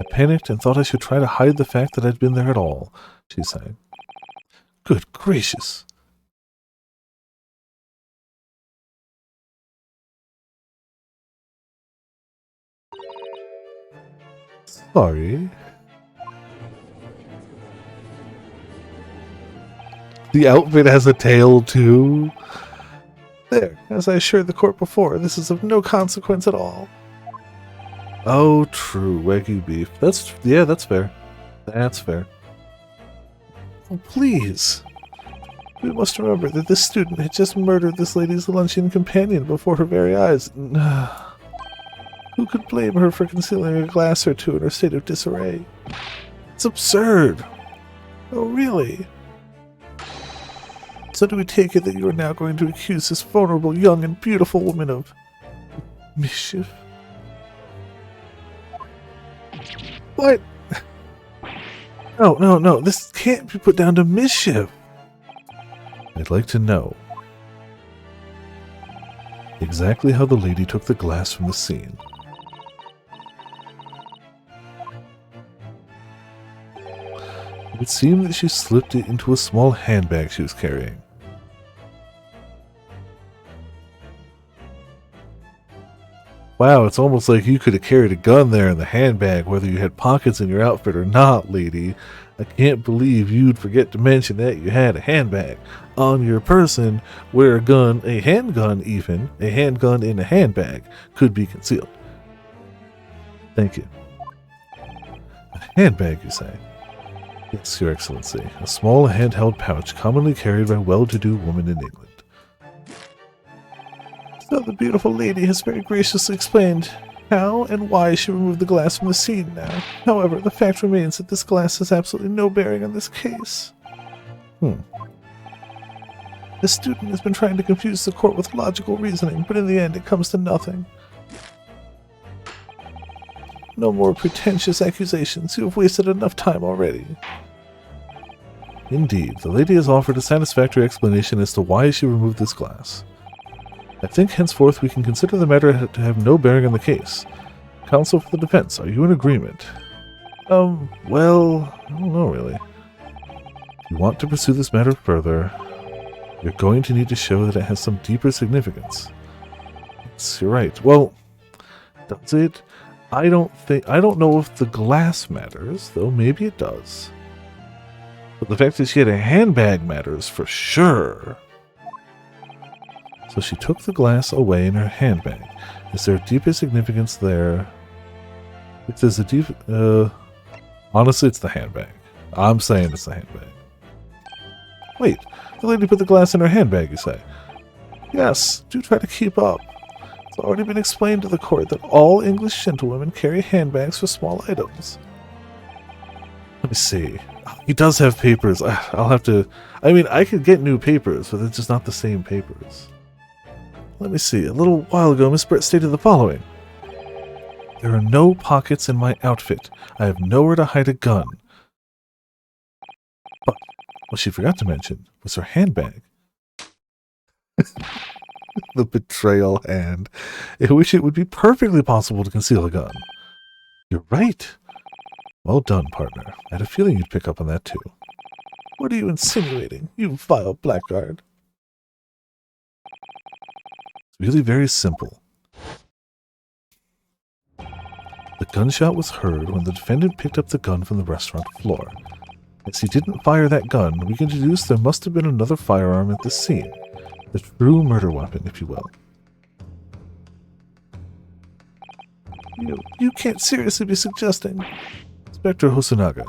I panicked and thought I should try to hide the fact that I'd been there at all, she sang. Good gracious. Sorry. The outfit has a tail, too. There, as I assured the court before, this is of no consequence at all. Oh, true, Wagyu beef. That's fair. That's fair. Oh, please. We must remember that this student had just murdered this lady's luncheon companion before her very eyes. Who could blame her for concealing a glass or two in her state of disarray? It's absurd. Oh, really? So do we take it that you are now going to accuse this vulnerable, young, and beautiful woman of mischief? What? No, this can't be put down to mischief. I'd like to know exactly how the lady took the glass from the scene. It would seem that she slipped it into a small handbag she was carrying. Wow, it's almost like you could have carried a gun there in the handbag, whether you had pockets in your outfit or not, lady. I can't believe you'd forget to mention that you had a handbag on your person where a gun, a handgun even, a handgun in a handbag, could be concealed. Thank you. A handbag, you say? Yes, Your Excellency. A small handheld pouch commonly carried by well-to-do women in England. So the beautiful lady has very graciously explained how and why she removed the glass from the scene now. However, the fact remains that this glass has absolutely no bearing on this case. The student has been trying to confuse the court with logical reasoning, but in the end it comes to nothing. No more pretentious accusations. You have wasted enough time already. Indeed, the lady has offered a satisfactory explanation as to why she removed this glass. I think henceforth we can consider the matter to have no bearing on the case. Counsel for the defense, are you in agreement? Well, I don't know really. If you want to pursue this matter further, you're going to need to show that it has some deeper significance. Yes, you're right. Well, does it? I don't know if the glass matters, though maybe it does. But the fact that she had a handbag matters for sure. So she took the glass away in her handbag. Is there a deeper significance there? If there's a deep... honestly, it's the handbag. I'm saying it's the handbag. Wait, the lady put the glass in her handbag, you say? Yes, do try to keep up. It's already been explained to the court that all English gentlewomen carry handbags for small items. Let me see. He does have papers. I'll have to... I mean, I could get new papers, but it's just not the same papers. Let me see. A little while ago, Miss Brett stated the following. There are no pockets in my outfit. I have nowhere to hide a gun. But what she forgot to mention was her handbag. The betrayal hand. I wish it would be perfectly possible to conceal a gun. You're right. Well done, partner. I had a feeling you'd pick up on that too. What are you insinuating, you vile blackguard? It's really very simple. The gunshot was heard when the defendant picked up the gun from the restaurant floor. As he didn't fire that gun, we can deduce there must have been another firearm at the scene. The true murder weapon, if you will. You can't seriously be suggesting... Inspector Hosonaga.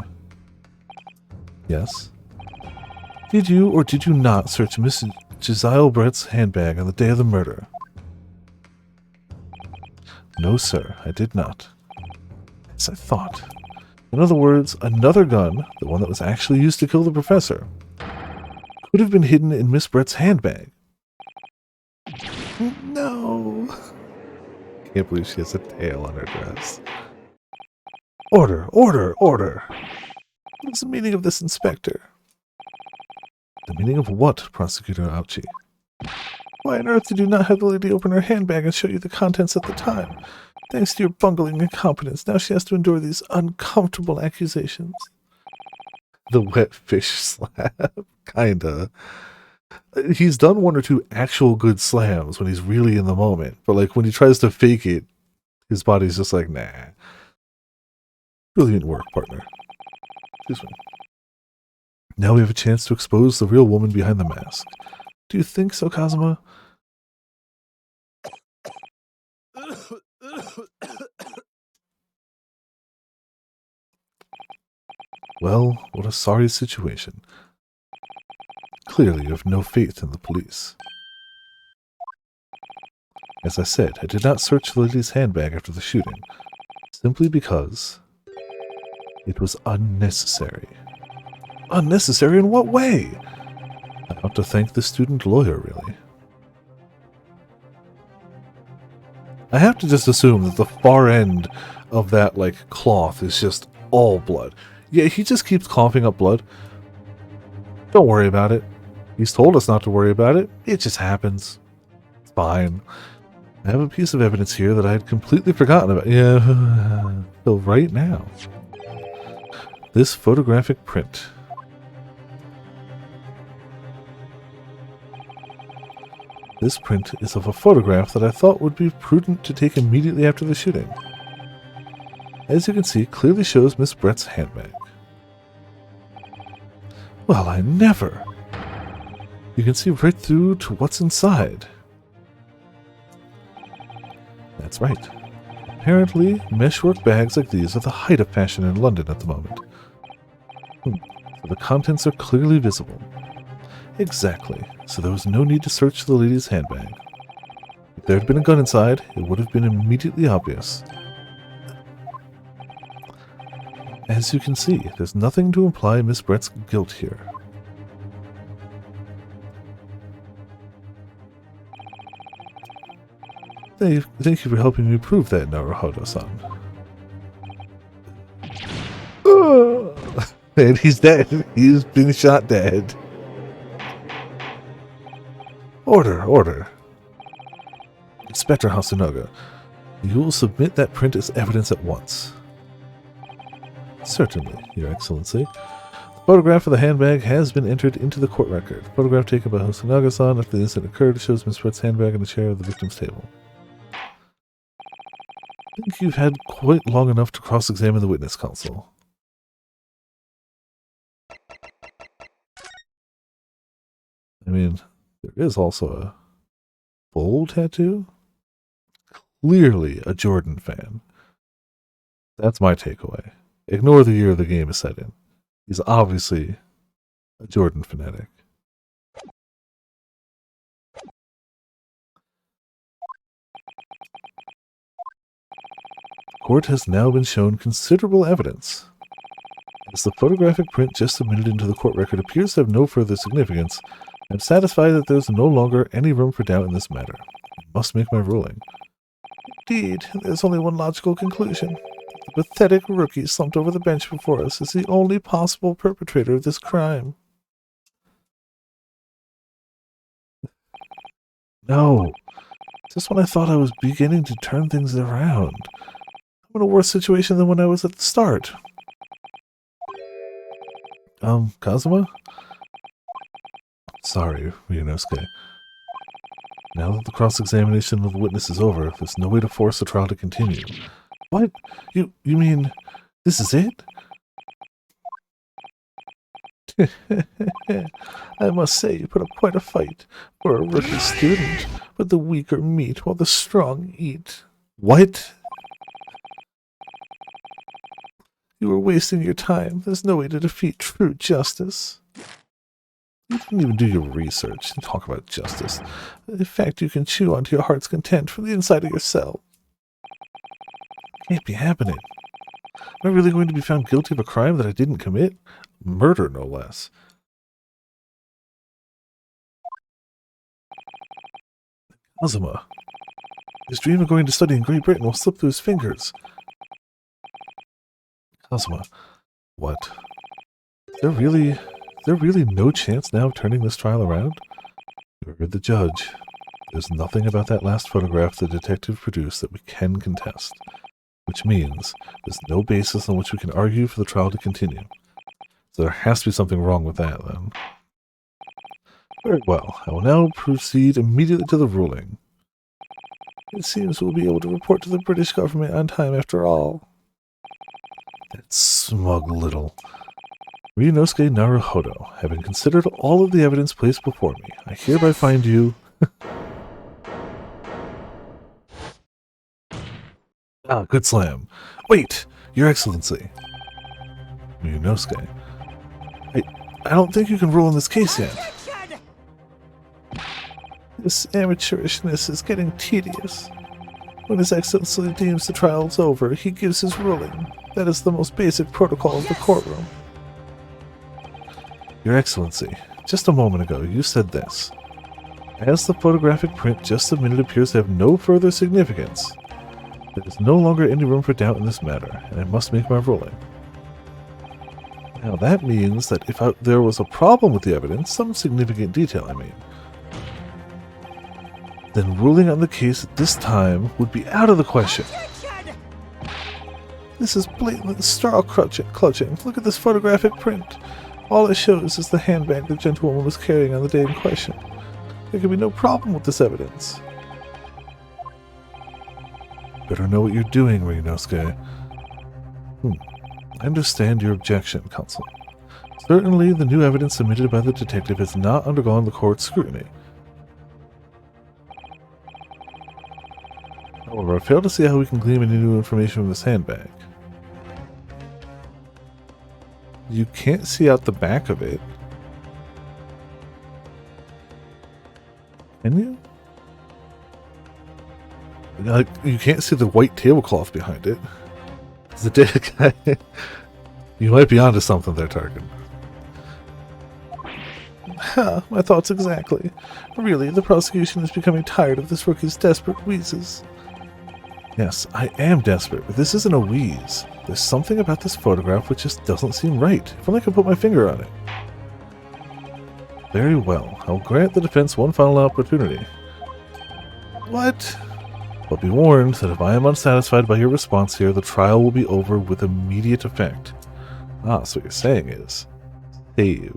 Yes? Did you or did you not search Miss Giselle Brett's handbag on the day of the murder? No, sir, I did not. As I thought. In other words, another gun, the one that was actually used to kill the professor, could have been hidden in Miss Brett's handbag. No. Can't believe she has a tail on her dress. Order, order, order. What is the meaning of this, Inspector? The meaning of what, Prosecutor Auchi? Why on earth did you not have the lady open her handbag and show you the contents at the time? Thanks to your bungling incompetence, now she has to endure these uncomfortable accusations. The wet fish slap. Kinda. He's done one or two actual good slams when he's really in the moment, but like when he tries to fake it, his body's just like, nah. Brilliant work, partner. Excuse me. Now we have a chance to expose the real woman behind the mask. Do you think so, Kazuma? Well, what a sorry situation. Clearly you have no faith in the police. As I said, I did not search the lady's handbag after the shooting, simply because it was unnecessary. Unnecessary in what way? I ought to thank the student lawyer, really. I have to just assume that the far end of that, like, cloth is just all blood. Yeah, he just keeps coughing up blood. Don't worry about it. He's told us not to worry about it. It just happens. It's fine. I have a piece of evidence here that I had completely forgotten about. Yeah, so right now. This photographic print. This print is of a photograph that I thought would be prudent to take immediately after the shooting. As you can see, clearly shows Miss Brett's handbag. Well, I never! You can see right through to what's inside. That's right. Apparently, meshwork bags like these are the height of fashion in London at the moment. So the contents are clearly visible. Exactly, so there was no need to search the lady's handbag. If there had been a gun inside, it would have been immediately obvious. As you can see, there's nothing to imply Miss Brett's guilt here. Thank you for helping me prove that, Naruhodo-san. And he's dead. He's been shot dead. Order, order. Inspector Hasunaga, you will submit that print as evidence at once. Certainly, Your Excellency. The photograph of the handbag has been entered into the court record. The photograph taken by Hasunaga-san after the incident occurred shows Miss Brett's handbag in the chair of the victim's table. I think you've had quite long enough to cross-examine the witness counsel. I mean, there is also a bull tattoo. Clearly a Jordan fan. That's my takeaway. Ignore the year the game is set in. He's obviously a Jordan fanatic. Court has now been shown considerable evidence. As the photographic print just submitted into the court record appears to have no further significance, I am satisfied that there is no longer any room for doubt in this matter. I must make my ruling. Indeed, there's only one logical conclusion. The pathetic rookie slumped over the bench before us is the only possible perpetrator of this crime. No. Just when I thought I was beginning to turn things around. I'm in a worse situation than when I was at the start. Kazuma? Sorry, Ryunosuke. Now that the cross-examination of the witness is over, there's no way to force the trial to continue. What? You mean, this is it? I must say, you put up quite a fight for a rookie student, but the weaker meet while the strong eat. What? You were wasting your time. There's no way to defeat true justice. You didn't even do your research and talk about justice. In fact, you can chew onto your heart's content from the inside of your cell. It can't be happening. Am I really going to be found guilty of a crime that I didn't commit? Murder, no less. Kazuma. His dream of going to study in Great Britain will slip through his fingers. Kazuma. What? Is there really no chance now of turning this trial around? You heard the judge. There's nothing about that last photograph the detective produced that we can contest, which means there's no basis on which we can argue for the trial to continue. So there has to be something wrong with that, then. Very well. I will now proceed immediately to the ruling. It seems we'll be able to report to the British government on time after all. That smug little... Ryunosuke Naruhodo, having considered all of the evidence placed before me, I hereby find you... Ah, good slam. Wait! Your Excellency! Ryunosuke. I don't think you can rule in this case yet. Objection! This amateurishness is getting tedious. When His Excellency deems the trial's over, he gives his ruling. That is the most basic protocol of the courtroom. Your Excellency, just a moment ago you said this. As the photographic print just submitted appears to have no further significance, there is no longer any room for doubt in this matter, and I must make my ruling. Now that means that if there was a problem with the evidence, some significant detail I mean, then ruling on the case at this time would be out of the question. Objection! This is blatant straw clutching. Look at this photographic print. All it shows is the handbag the gentlewoman was carrying on the day in question. There can be no problem with this evidence. Better know what you're doing, Ryunosuke. I understand your objection, Counsel. Certainly, the new evidence submitted by the detective has not undergone the court's scrutiny. However, I fail to see how we can glean any new information from this handbag. You can't see out the back of it. Can you? Like, you can't see the white tablecloth behind it. The dead guy. You might be onto something there, Tarkin. Ha, my thoughts exactly. Really, the prosecution is becoming tired of this rookie's desperate wheezes. Yes, I am desperate, but this isn't a wheeze. There's something about this photograph which just doesn't seem right. If only I could put my finger on it. Very well. I'll grant the defense one final opportunity. What? But be warned that if I am unsatisfied by your response here, the trial will be over with immediate effect. Ah, so what you're saying is... save.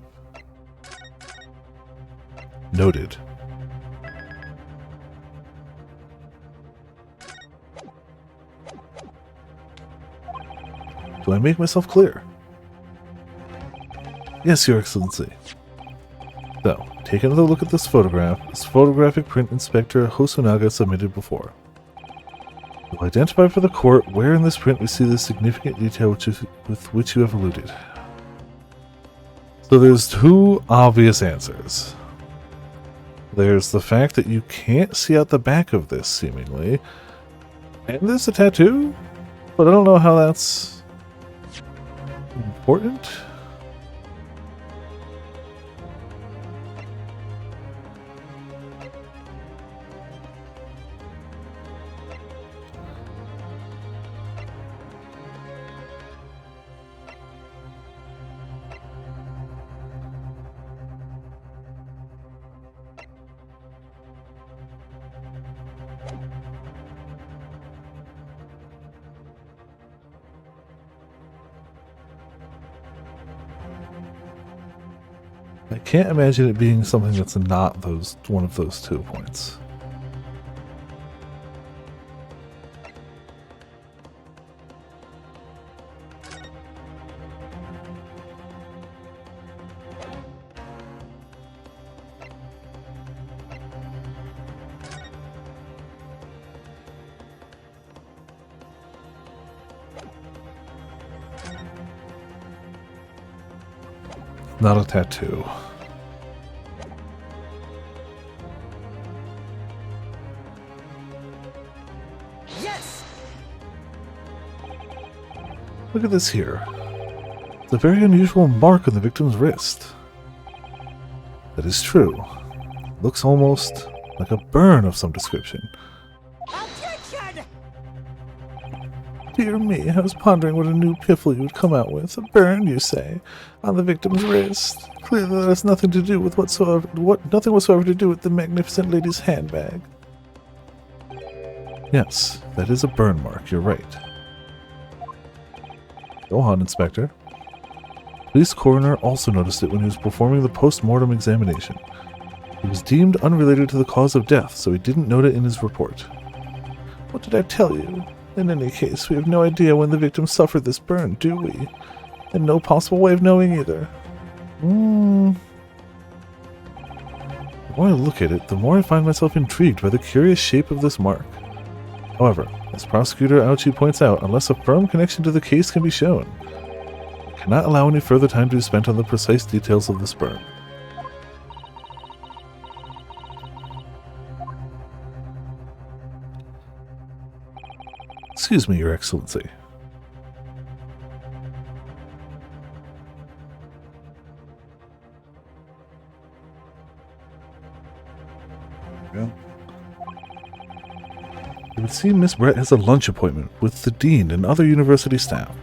Noted. Do I make myself clear? Yes, Your Excellency. So, take another look at this photograph. This photographic print Inspector Hosonaga submitted before. We'll identify for the court where in this print we see the significant detail with which you have alluded. So there's two obvious answers. There's the fact that you can't see out the back of this, seemingly. And there's a tattoo? But I don't know how that's... important? I can't imagine it being something that's not one of those 2 points. Not a tattoo. Yes! Look at this here. It's a very unusual mark on the victim's wrist. That is true. Looks almost like a burn of some description. Objection! Dear me, I was pondering what a new piffle you would come out with. A burn, you say, on the victim's wrist. Clearly that has nothing to do with nothing whatsoever to do with the magnificent lady's handbag. Yes, that is a burn mark, you're right. Go on, Inspector. Police coroner also noticed it when he was performing the post-mortem examination. It was deemed unrelated to the cause of death, so he didn't note it in his report. What did I tell you? In any case, we have no idea when the victim suffered this burn, do we? And no possible way of knowing either. The more I look at it, the more I find myself intrigued by the curious shape of this mark. However, as Prosecutor Auchi points out, unless a firm connection to the case can be shown, I cannot allow any further time to be spent on the precise details of this burn. Excuse me, Your Excellency. Yeah. It would seem Miss Brett has a lunch appointment with the Dean and other university staff.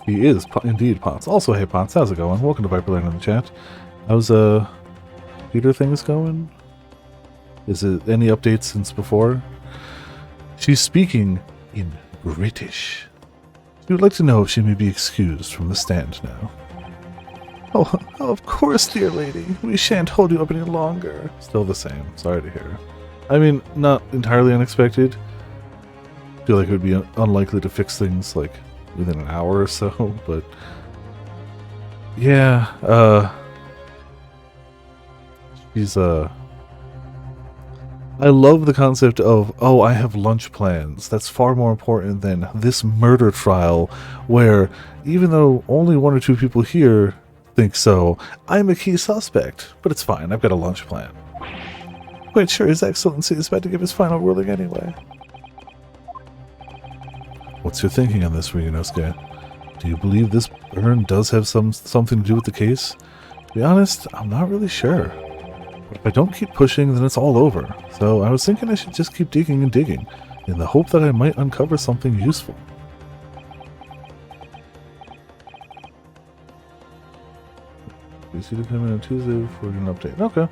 He is indeed Potts. Also, hey Potts, how's it going? Welcome to Viperland in the chat. How's Peter things going? Is it any updates since before? She's speaking in British. She would like to know if she may be excused from the stand now. Oh, of course, dear lady. We shan't hold you up any longer. Still the same. Sorry to hear. I mean, not entirely unexpected. I feel like it would be unlikely to fix things, like, within an hour or so, but... yeah, she's, I love the concept of, oh, I have lunch plans. That's far more important than this murder trial, where even though only one or two people here think so, I'm a key suspect. But it's fine, I've got a lunch plan. Quite sure His Excellency is about to give his final ruling anyway. What's your thinking on this, Ryunosuke? Do you believe this burn does have something to do with the case? To be honest, I'm not really sure. But if I don't keep pushing, then it's all over. So I was thinking I should just keep digging and digging, in the hope that I might uncover something useful. You see to come in on Tuesday for an update. Okay.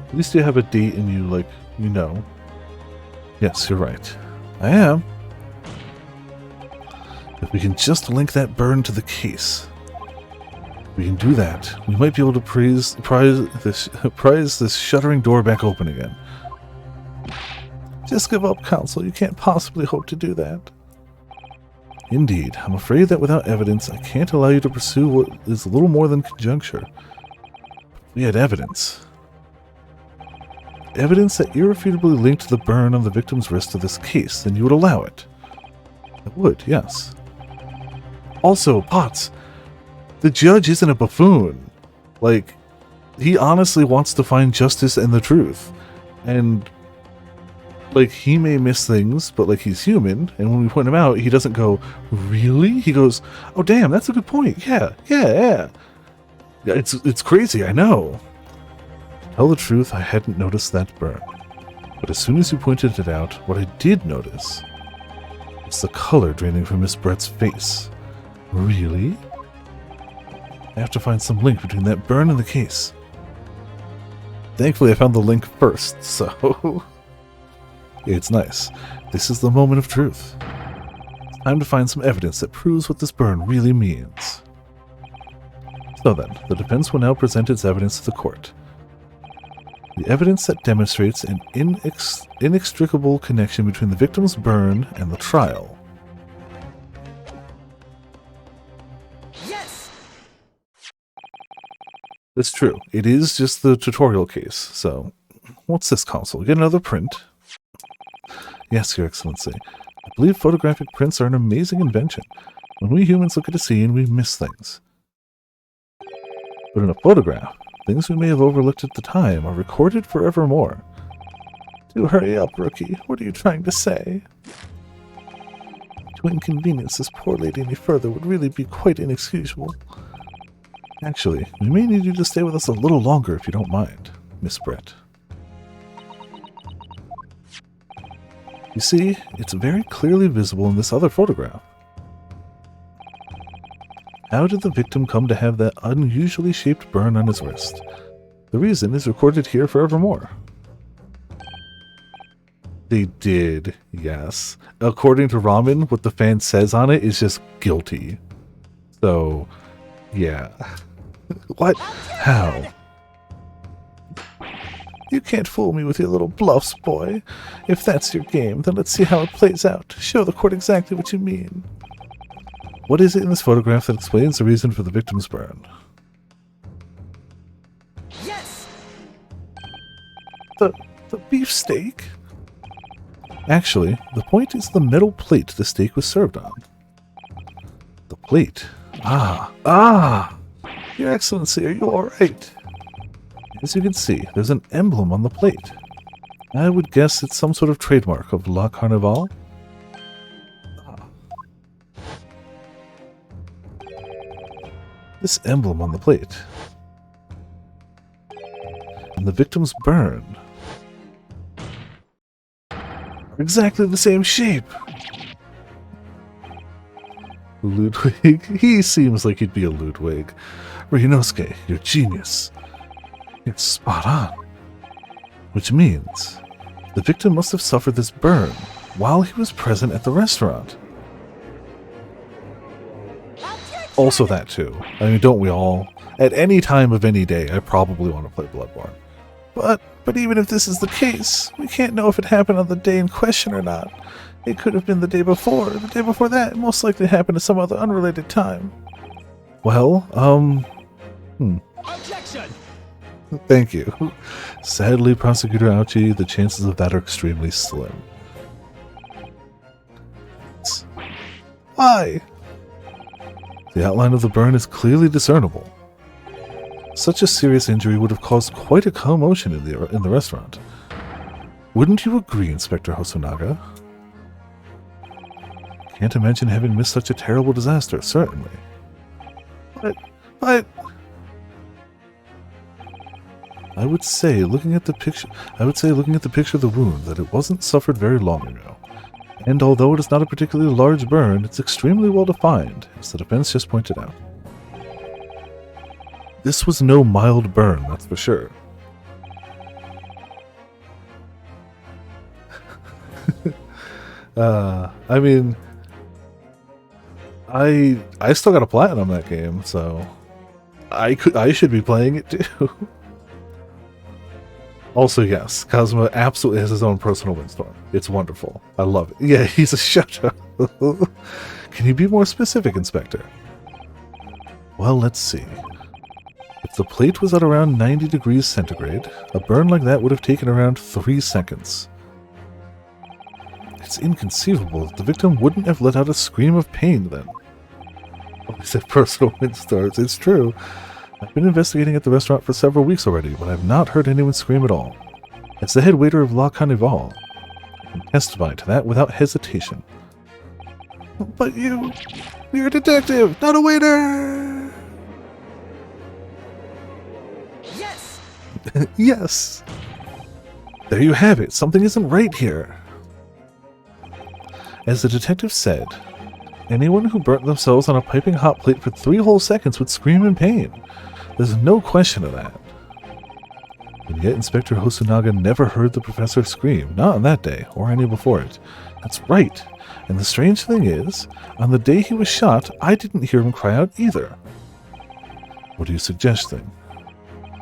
At least you have a date and you, like, you know. Yes, you're right. I am. If we can just link that burn to the case. We can do that. We might be able to prise this shuttering door back open again. Just give up, Counsel. You can't possibly hope to do that. Indeed. I'm afraid that without evidence, I can't allow you to pursue what is a little more than conjecture. We had evidence. Evidence that irrefutably linked the burn on the victim's wrist to this case, then you would allow it. I would, yes. Also, Potts, the judge isn't a buffoon. Like, he honestly wants to find justice and the truth. And, like, he may miss things, but, like, he's human. And when we point him out, he doesn't go, really? He goes, oh, damn, that's a good point. Yeah. It's crazy, I know. To tell the truth, I hadn't noticed that burn. But as soon as you pointed it out, what I did notice was the color draining from Miss Brett's face. Really? I have to find some link between that burn and the case. Thankfully, I found the link first, so... it's nice. This is the moment of truth. It's time to find some evidence that proves what this burn really means. So then, the defense will now present its evidence to the court. The evidence that demonstrates an inextricable connection between the victim's burn and the trial. It's true. It is just the tutorial case, so... what's this, Consul? Get another print? Yes, Your Excellency. I believe photographic prints are an amazing invention. When we humans look at a scene, we miss things. But in a photograph, things we may have overlooked at the time are recorded forevermore. Do hurry up, Rookie. What are you trying to say? To inconvenience this poor lady any further would really be quite inexcusable. Actually, we may need you to stay with us a little longer if you don't mind, Miss Brett. You see, it's very clearly visible in this other photograph. How did the victim come to have that unusually shaped burn on his wrist? The reason is recorded here forevermore. They did, yes. According to Ramen, what the fan says on it is just guilty. So, yeah. What? How? You can't fool me with your little bluffs, boy. If that's your game, then let's see how it plays out. Show the court exactly what you mean. What is it in this photograph that explains the reason for the victim's burn? Yes! The beefsteak? Actually, the point is the metal plate the steak was served on. The plate. Ah! Your Excellency, are you alright? As you can see, there's an emblem on the plate. I would guess it's some sort of trademark of La Carnival. This emblem on the plate. And the victim's burn are exactly the same shape. Ludwig? He seems like he'd be a Ludwig. Ryunosuke, you're genius. It's spot on. Which means the victim must have suffered this burn while he was present at the restaurant. Also that too. I mean, don't we all? At any time of any day, I probably want to play Bloodborne. But even if this is the case, we can't know if it happened on the day in question or not. It could have been the day before that. It most likely happened at some other unrelated time. Well, Objection! Thank you. Sadly, Prosecutor Ouchie, the chances of that are extremely slim. Why? The outline of the burn is clearly discernible. Such a serious injury would have caused quite a commotion in the restaurant. Wouldn't you agree, Inspector Hosonaga? Can't imagine having missed such a terrible disaster, certainly. But... I would say, looking at the picture of the wound, that it wasn't suffered very long ago. And although it is not a particularly large burn, it's extremely well defined, as the defense just pointed out. This was no mild burn, that's for sure. I mean, I still got a platinum that game, so I should be playing it too. Also, yes, Kazuma absolutely has his own personal windstorm. It's wonderful. I love it. Yeah, he's a shut-up. Can you be more specific, Inspector? Well, let's see. If the plate was at around 90 degrees centigrade, a burn like that would have taken around 3 seconds. It's inconceivable that the victim wouldn't have let out a scream of pain then. Oh, he said personal windstorms. It's true. I've been investigating at the restaurant for several weeks already, but I've not heard anyone scream at all. As the head waiter of La Carnival, I can testify to that without hesitation. But you're a detective, not a waiter! Yes! Yes! There you have it, something isn't right here. As the detective said, anyone who burnt themselves on a piping hot plate for 3 whole seconds would scream in pain. There's no question of that. And yet Inspector Hosonaga never heard the professor scream, not on that day, or any before it. That's right. And the strange thing is, on the day he was shot, I didn't hear him cry out either. What are you suggesting?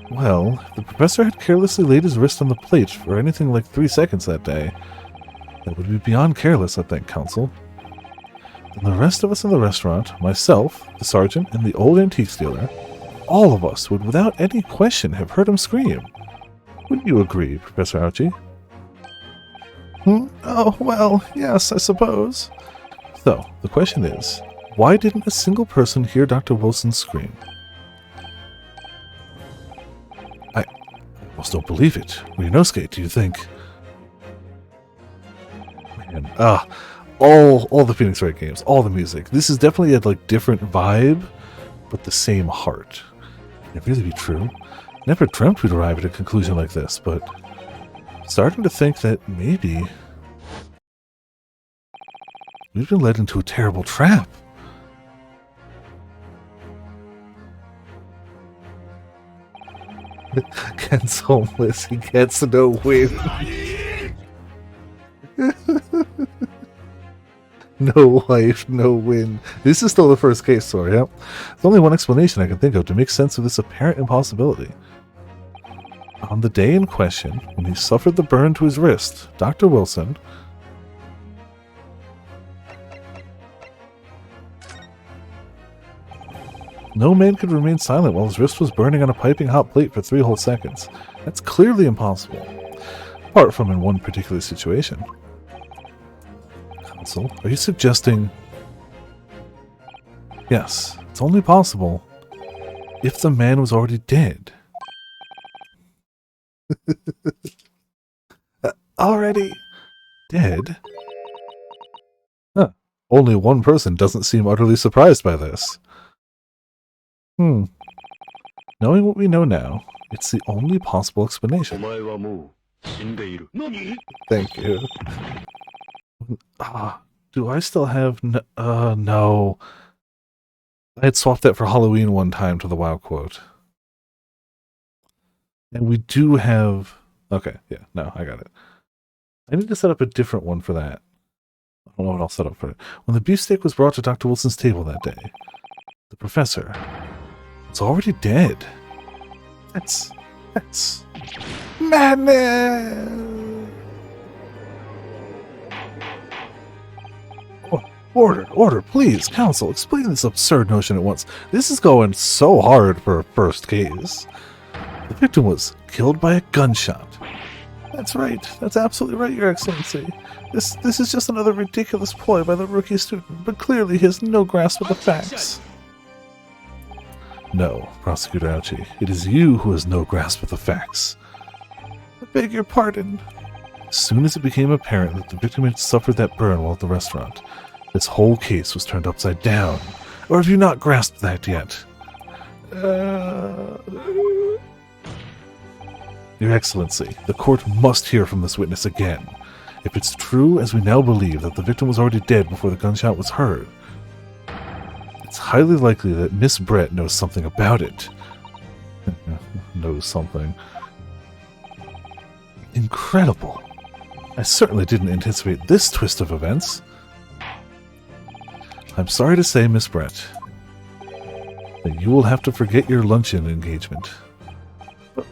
Well, if the professor had carelessly laid his wrist on the plate for anything like 3 seconds that day, that would be beyond careless, I think, Counsel. And the rest of us in the restaurant, myself, the sergeant, and the old antique dealer, all of us would without any question have heard him scream. Wouldn't you agree, Professor Ouchie? Oh, well, yes, I suppose. So, the question is, why didn't a single person hear Dr. Wilson scream? I almost don't believe it. Ryunosuke, do you think... Man, all the Phoenix Wright games, all the music. This is definitely a different vibe, but the same heart. Can it really be true? Never dreamt we'd arrive at a conclusion like this, but starting to think that maybe We've been led into a terrible trap. Ken's homeless. He gets no win. No wife, no win. This is still the first case, so yeah. There's only one explanation I can think of to make sense of this apparent impossibility. On the day in question, when he suffered the burn to his wrist, Dr. Wilson... No man could remain silent while his wrist was burning on a piping hot plate for 3 whole seconds. That's clearly impossible. Apart from in one particular situation. Counsel, are you suggesting... Yes, it's only possible if the man was already dead. Already dead? Huh. Only one person doesn't seem utterly surprised by this. Knowing what we know now, it's the only possible explanation. Thank you. Do I still have... no. I had swapped that for Halloween one time to the WoW quote. And we do have... Okay, yeah, no, I got it. I need to set up a different one for that. I don't know what I'll set up for it. When the beefsteak was brought to Dr. Wilson's table that day, the professor was already dead. That's madness! Order, please, counsel, explain this absurd notion at once. This is going so hard for a first case. The victim was killed by a gunshot. That's right. That's absolutely right, Your Excellency. This is just another ridiculous ploy by the rookie student, but clearly he has no grasp of the facts. No, Prosecutor Ouchie, it is you who has no grasp of the facts. I beg your pardon. As soon as it became apparent that the victim had suffered that burn while at the restaurant, this whole case was turned upside down. Or have you not grasped that yet? Your Excellency, the court must hear from this witness again. If it's true, as we now believe, that the victim was already dead before the gunshot was heard, it's highly likely that Miss Brett knows something about it. Knows something. Incredible. I certainly didn't anticipate this twist of events. I'm sorry to say, Miss Brett, that you will have to forget your luncheon engagement.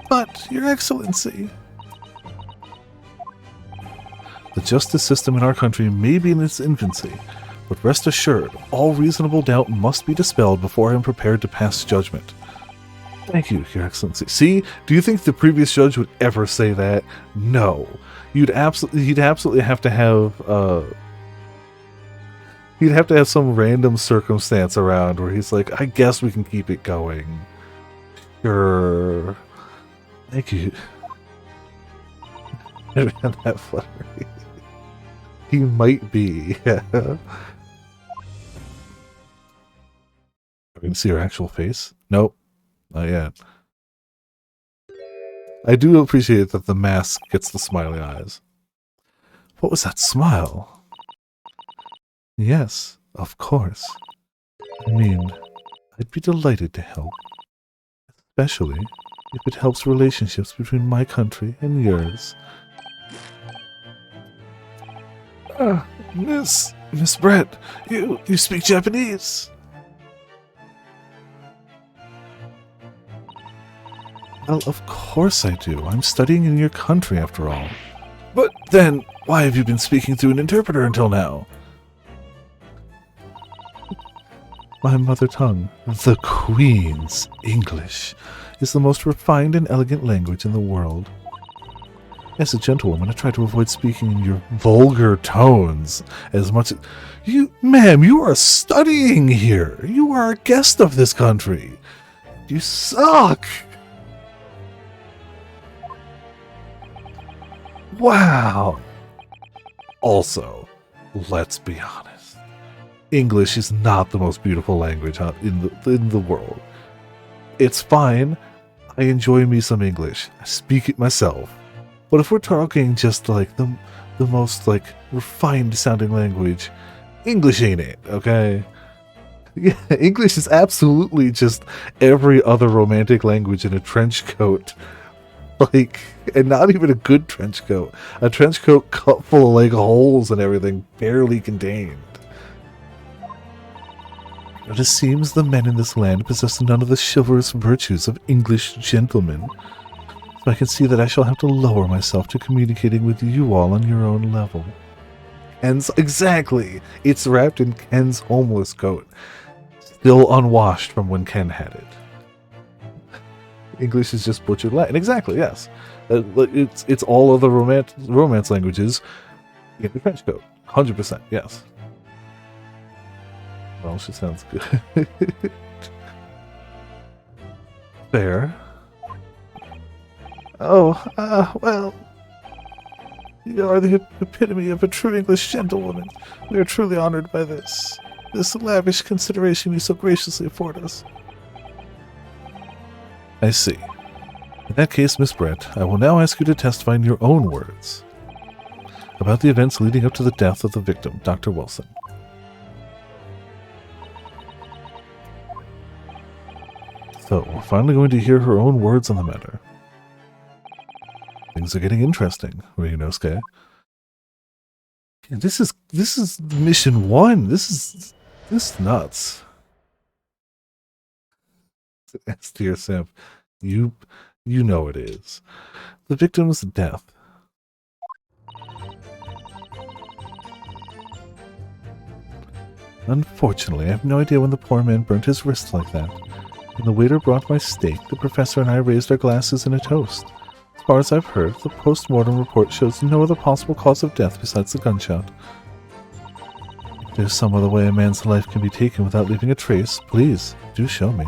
But, Your Excellency... The justice system in our country may be in its infancy, but rest assured, all reasonable doubt must be dispelled before I am prepared to pass judgment. Thank you, Your Excellency. See, do you think the previous judge would ever say that? No. He'd absolutely have to have, he'd have to have some random circumstance around where he's like, I guess we can keep it going. Sure. Thank you. Never had that flattery. He might be, yeah. Are we going to see her actual face? Nope. Not yet. I do appreciate that the mask gets the smiley eyes. What was that smile? Yes, of course. I mean, I'd be delighted to help. Especially if it helps relationships between my country and yours. Miss Brett, you speak Japanese? Well, of course I do. I'm studying in your country, after all. But then, why have you been speaking through an interpreter until now? My mother tongue, the Queen's English, is the most refined and elegant language in the world. As a gentlewoman, I try to avoid speaking in your vulgar tones as much as... Ma'am, you are studying here. You are a guest of this country. You suck. Wow. Also, let's be honest. English is not the most beautiful language in the world. It's fine. I enjoy me some English. I speak it myself. But if we're talking just like the most like refined sounding language, English ain't it, okay? Yeah, English is absolutely just every other romantic language in a trench coat. Like, and not even a good trench coat. A trench coat cut full of like holes and everything, barely contained. But it seems the men in this land possess none of the chivalrous virtues of English gentlemen. So I can see that I shall have to lower myself to communicating with you all on your own level. Ken's, exactly! It's wrapped in Ken's homeless coat. Still unwashed from when Ken had it. English is just butchered Latin. Exactly, yes. It's all other romance languages in the trench coat. 100%, yes. Well, she sounds good. Fair. Oh, well. You are the epitome of a true English gentlewoman. We are truly honored by this lavish consideration you so graciously afford us. I see. In that case, Miss Brett, I will now ask you to testify in your own words about the events leading up to the death of the victim, Dr. Wilson. So, we're finally going to hear her own words on the matter. Things are getting interesting, Ryunosuke. This is mission 1. This is nuts. S tier simp. You know it is. The victim's death. Unfortunately, I have no idea when the poor man burnt his wrist like that. When the waiter brought my steak, the professor and I raised our glasses in a toast. As far as I've heard, the post-mortem report shows no other possible cause of death besides the gunshot. If there's some other way a man's life can be taken without leaving a trace, please, do show me.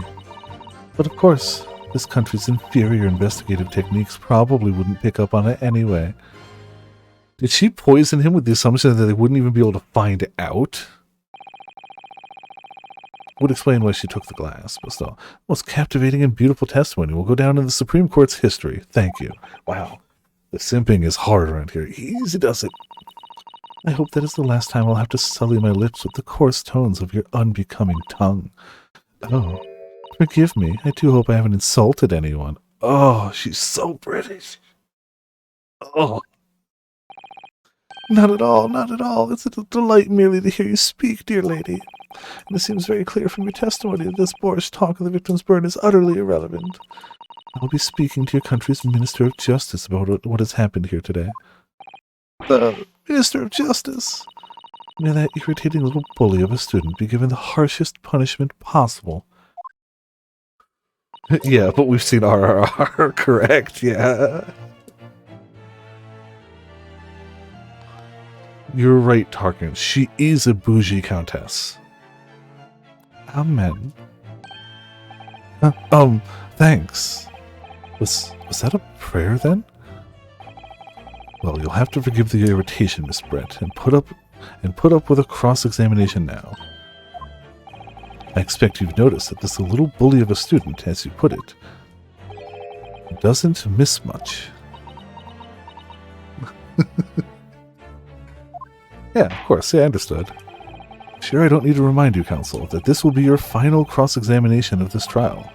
But of course, this country's inferior investigative techniques probably wouldn't pick up on it anyway. Did she poison him with the assumption that they wouldn't even be able to find out? Would explain why she took the glass, but still. Most captivating and beautiful testimony will go down in the Supreme Court's history. Thank you. Wow. The simping is hard around here. Easy does it. I hope that is the last time I'll have to sully my lips with the coarse tones of your unbecoming tongue. Oh. Forgive me. I do hope I haven't insulted anyone. Oh, she's so British. Oh. Not at all, not at all. It's a delight merely to hear you speak, dear lady. And it seems very clear from your testimony that this boorish talk of the victim's burn is utterly irrelevant. I will be speaking to your country's Minister of Justice about what has happened here today. The Minister of Justice? May that irritating little bully of a student be given the harshest punishment possible. Yeah, but we've seen RRR, correct, yeah. You're right, Tarkin. She is a bougie countess. Amen. Thanks. Was that a prayer then? Well, you'll have to forgive the irritation, Miss Brett, and put up with a cross-examination now. I expect you've noticed that this little bully of a student, as you put it, doesn't miss much. Yeah, of course. Yeah, I understood. Sure, I don't need to remind you, counsel, that this will be your final cross-examination of this trial.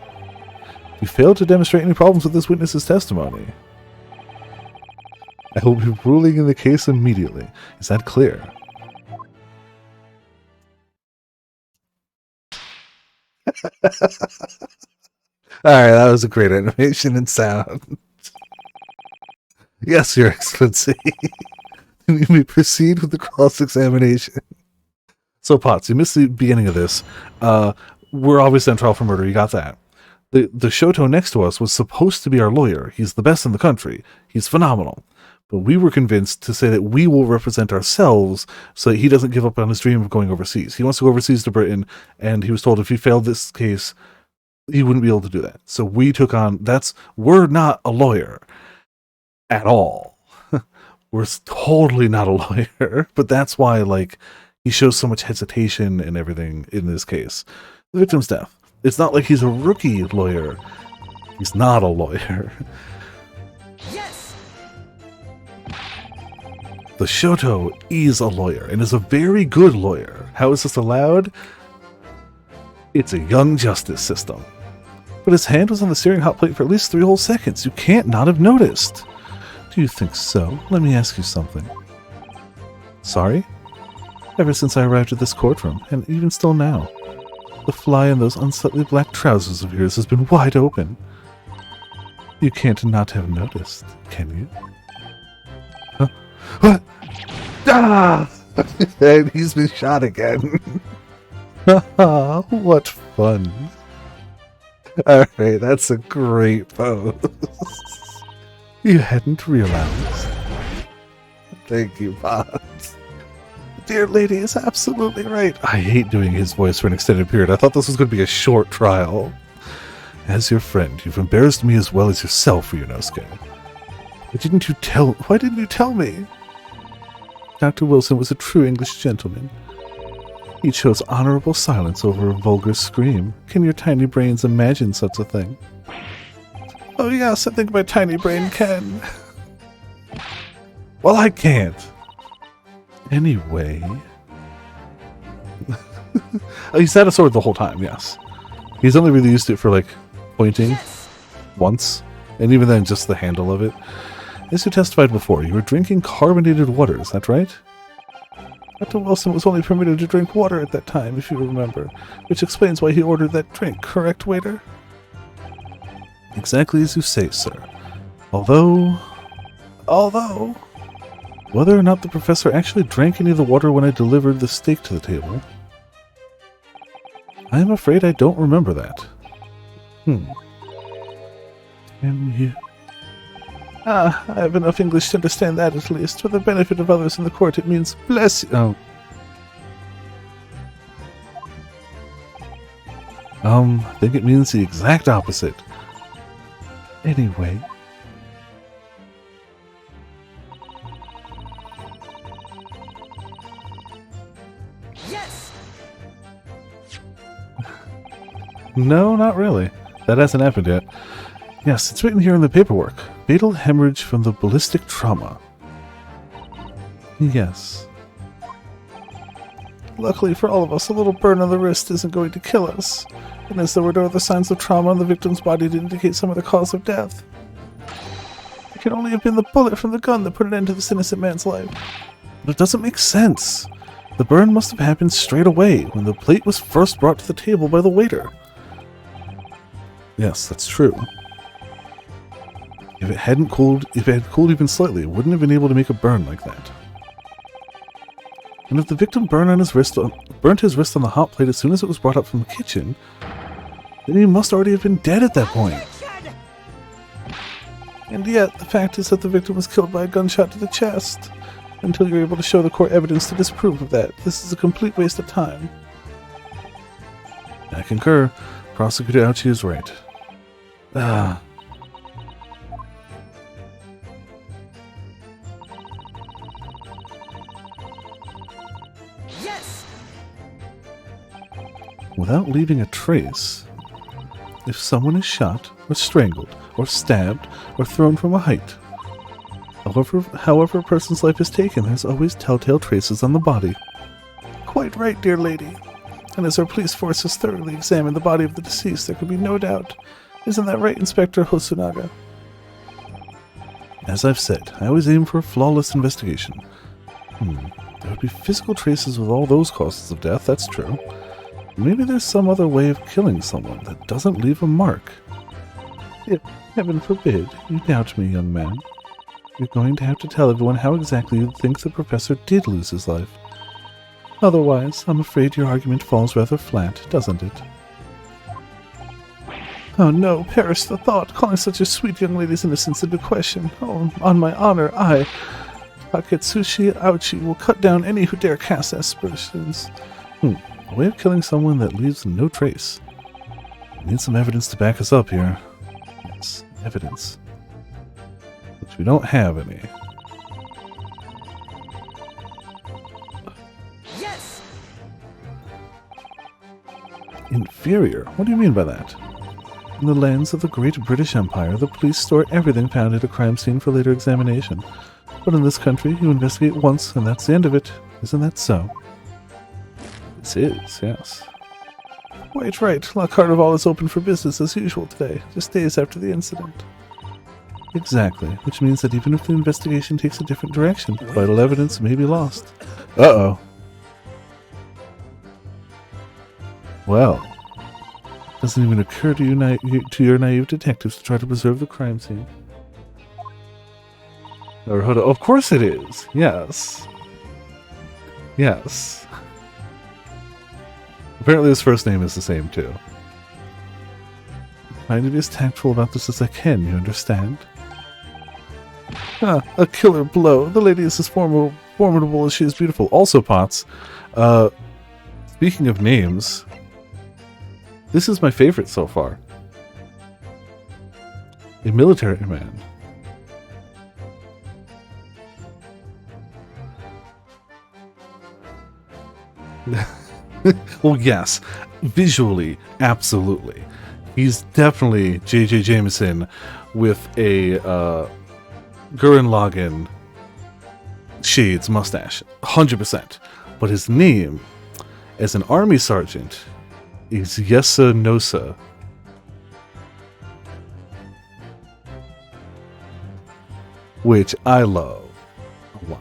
If you fail to demonstrate any problems with this witness's testimony, I will be ruling in the case immediately. Is that clear? Alright, that was a great animation and sound. Yes, Your Excellency. You may proceed with the cross-examination. So, Potts, you missed the beginning of this. We're obviously on trial for murder. You got that. The Shoto next to us was supposed to be our lawyer. He's the best in the country. He's phenomenal. But we were convinced to say that we will represent ourselves so that he doesn't give up on his dream of going overseas. He wants to go overseas to Britain, and he was told if he failed this case, he wouldn't be able to do that. So we took on... We're not a lawyer at all. We're totally not a lawyer. But that's why, like, he shows so much hesitation and everything in this case. The victim's death. It's not like he's a rookie lawyer. He's not a lawyer. Yes! The Shoto is a lawyer, and is a very good lawyer. How is this allowed? It's a young justice system. But his hand was on the steering hot plate for at least 3 whole seconds. You can't not have noticed. Do you think so? Let me ask you something. Sorry? Ever since I arrived at this courtroom, and even still now, the fly in those unsightly black trousers of yours has been wide open. You can't not have noticed, can you? Huh? What? Ah! And he's been shot again. Haha, what fun. Alright, that's a great pose. You hadn't realized. Thank you, Bots. Dear lady is absolutely right. I hate doing his voice for an extended period. I thought this was going to be a short trial. As your friend, you've embarrassed me as well as yourself, Ryunosuke. Why didn't you tell me? Dr. Wilson was a true English gentleman. He chose honorable silence over a vulgar scream. Can your tiny brains imagine such a thing? Oh yes, I think my tiny brain can. Well, I can't. Anyway... Oh, he's had a sword the whole time, yes. He's only really used it for, like, pointing once. And even then, just the handle of it. As you testified before, you were drinking carbonated water, is that right? Dr. Wilson was only permitted to drink water at that time, if you remember. Which explains why he ordered that drink, correct, waiter? Exactly as you say, sir. Although... Whether or not the professor actually drank any of the water when I delivered the steak to the table... I am afraid I don't remember that. Can you... I have enough English to understand that, at least. For the benefit of others in the court, it means bless you. Oh. I think it means the exact opposite. Anyway. Yes! No, not really. That hasn't happened yet. Yes, it's written here in the paperwork. Fatal hemorrhage from the ballistic trauma. Yes. Luckily for all of us, a little burn on the wrist isn't going to kill us. And as there were no other signs of trauma on the victim's body to indicate some other cause of death. It could only have been the bullet from the gun that put an end to this innocent man's life. But it doesn't make sense. The burn must have happened straight away, when the plate was first brought to the table by the waiter. Yes, that's true. If it had cooled even slightly, it wouldn't have been able to make a burn like that. And if the victim burnt his wrist on the hot plate as soon as it was brought up from the kitchen, then he must already have been dead at that point. And yet, the fact is that the victim was killed by a gunshot to the chest. Until you're able to show the court evidence to disprove of that, this is a complete waste of time. I concur. Prosecutor Ouchie is right. Yes! Without leaving a trace, if someone is shot, or strangled, or stabbed, or thrown from a height, however a person's life is taken, there's always telltale traces on the body. Quite right, dear lady. And as our police force has thoroughly examined the body of the deceased, there can be no doubt. Isn't that right, Inspector Hosunaga? As I've said, I always aim for a flawless investigation. There would be physical traces with all those causes of death, that's true. Maybe there's some other way of killing someone that doesn't leave a mark. If, heaven forbid, you doubt me, young man, you're going to have to tell everyone how exactly you think the professor did lose his life. Otherwise, I'm afraid your argument falls rather flat, doesn't it? Oh no, perish the thought, calling such a sweet young lady's innocence into question. Oh, on my honor, I, Taketsuchi Ouchi, will cut down any who dare cast aspersions. A way of killing someone that leaves no trace. We need some evidence to back us up here. Yes, evidence. Which we don't have any. Yes! Inferior? What do you mean by that? In the lands of the Great British Empire, the police store everything found at a crime scene for later examination. But in this country, you investigate once, and that's the end of it. Isn't that so? This is, yes. Quite right. La Carnival is open for business as usual today, just days after the incident. Exactly, which means that even if the investigation takes a different direction, vital evidence may be lost. Uh-oh. Well, doesn't even occur to you, to your naive detectives to try to preserve the crime scene. Or of course it is. Yes. Yes. Apparently his first name is the same too. I'm trying to be as tactful about this as I can, you understand? Ah, a killer blow. The lady is as formidable as she is beautiful. Also, Potts, speaking of names, this is my favorite so far. A military man. Well, yes. Visually, absolutely. He's definitely J.J. Jameson with a Gurren Lagann shades mustache. 100%. But his name, as an army sergeant, is Yesa Nosa. Which I love a lot.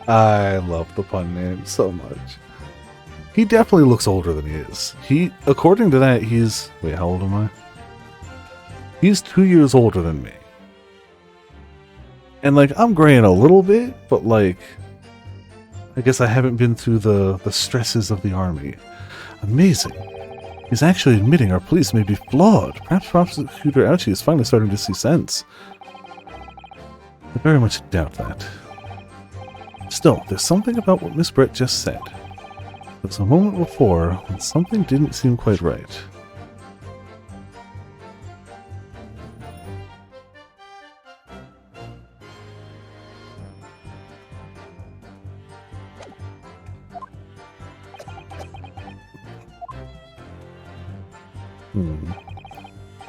I love the pun name so much. He definitely looks older than he is. According to that, he's... Wait, how old am I? He's 2 years older than me. And, like, I'm graying a little bit, but, like, I guess I haven't been through the stresses of the army. Amazing. He's actually admitting our police may be flawed. Perhaps Prosecutor Ouchie is finally starting to see sense. I very much doubt that. Still, there's something about what Miss Brett just said. There was a moment before when something didn't seem quite right.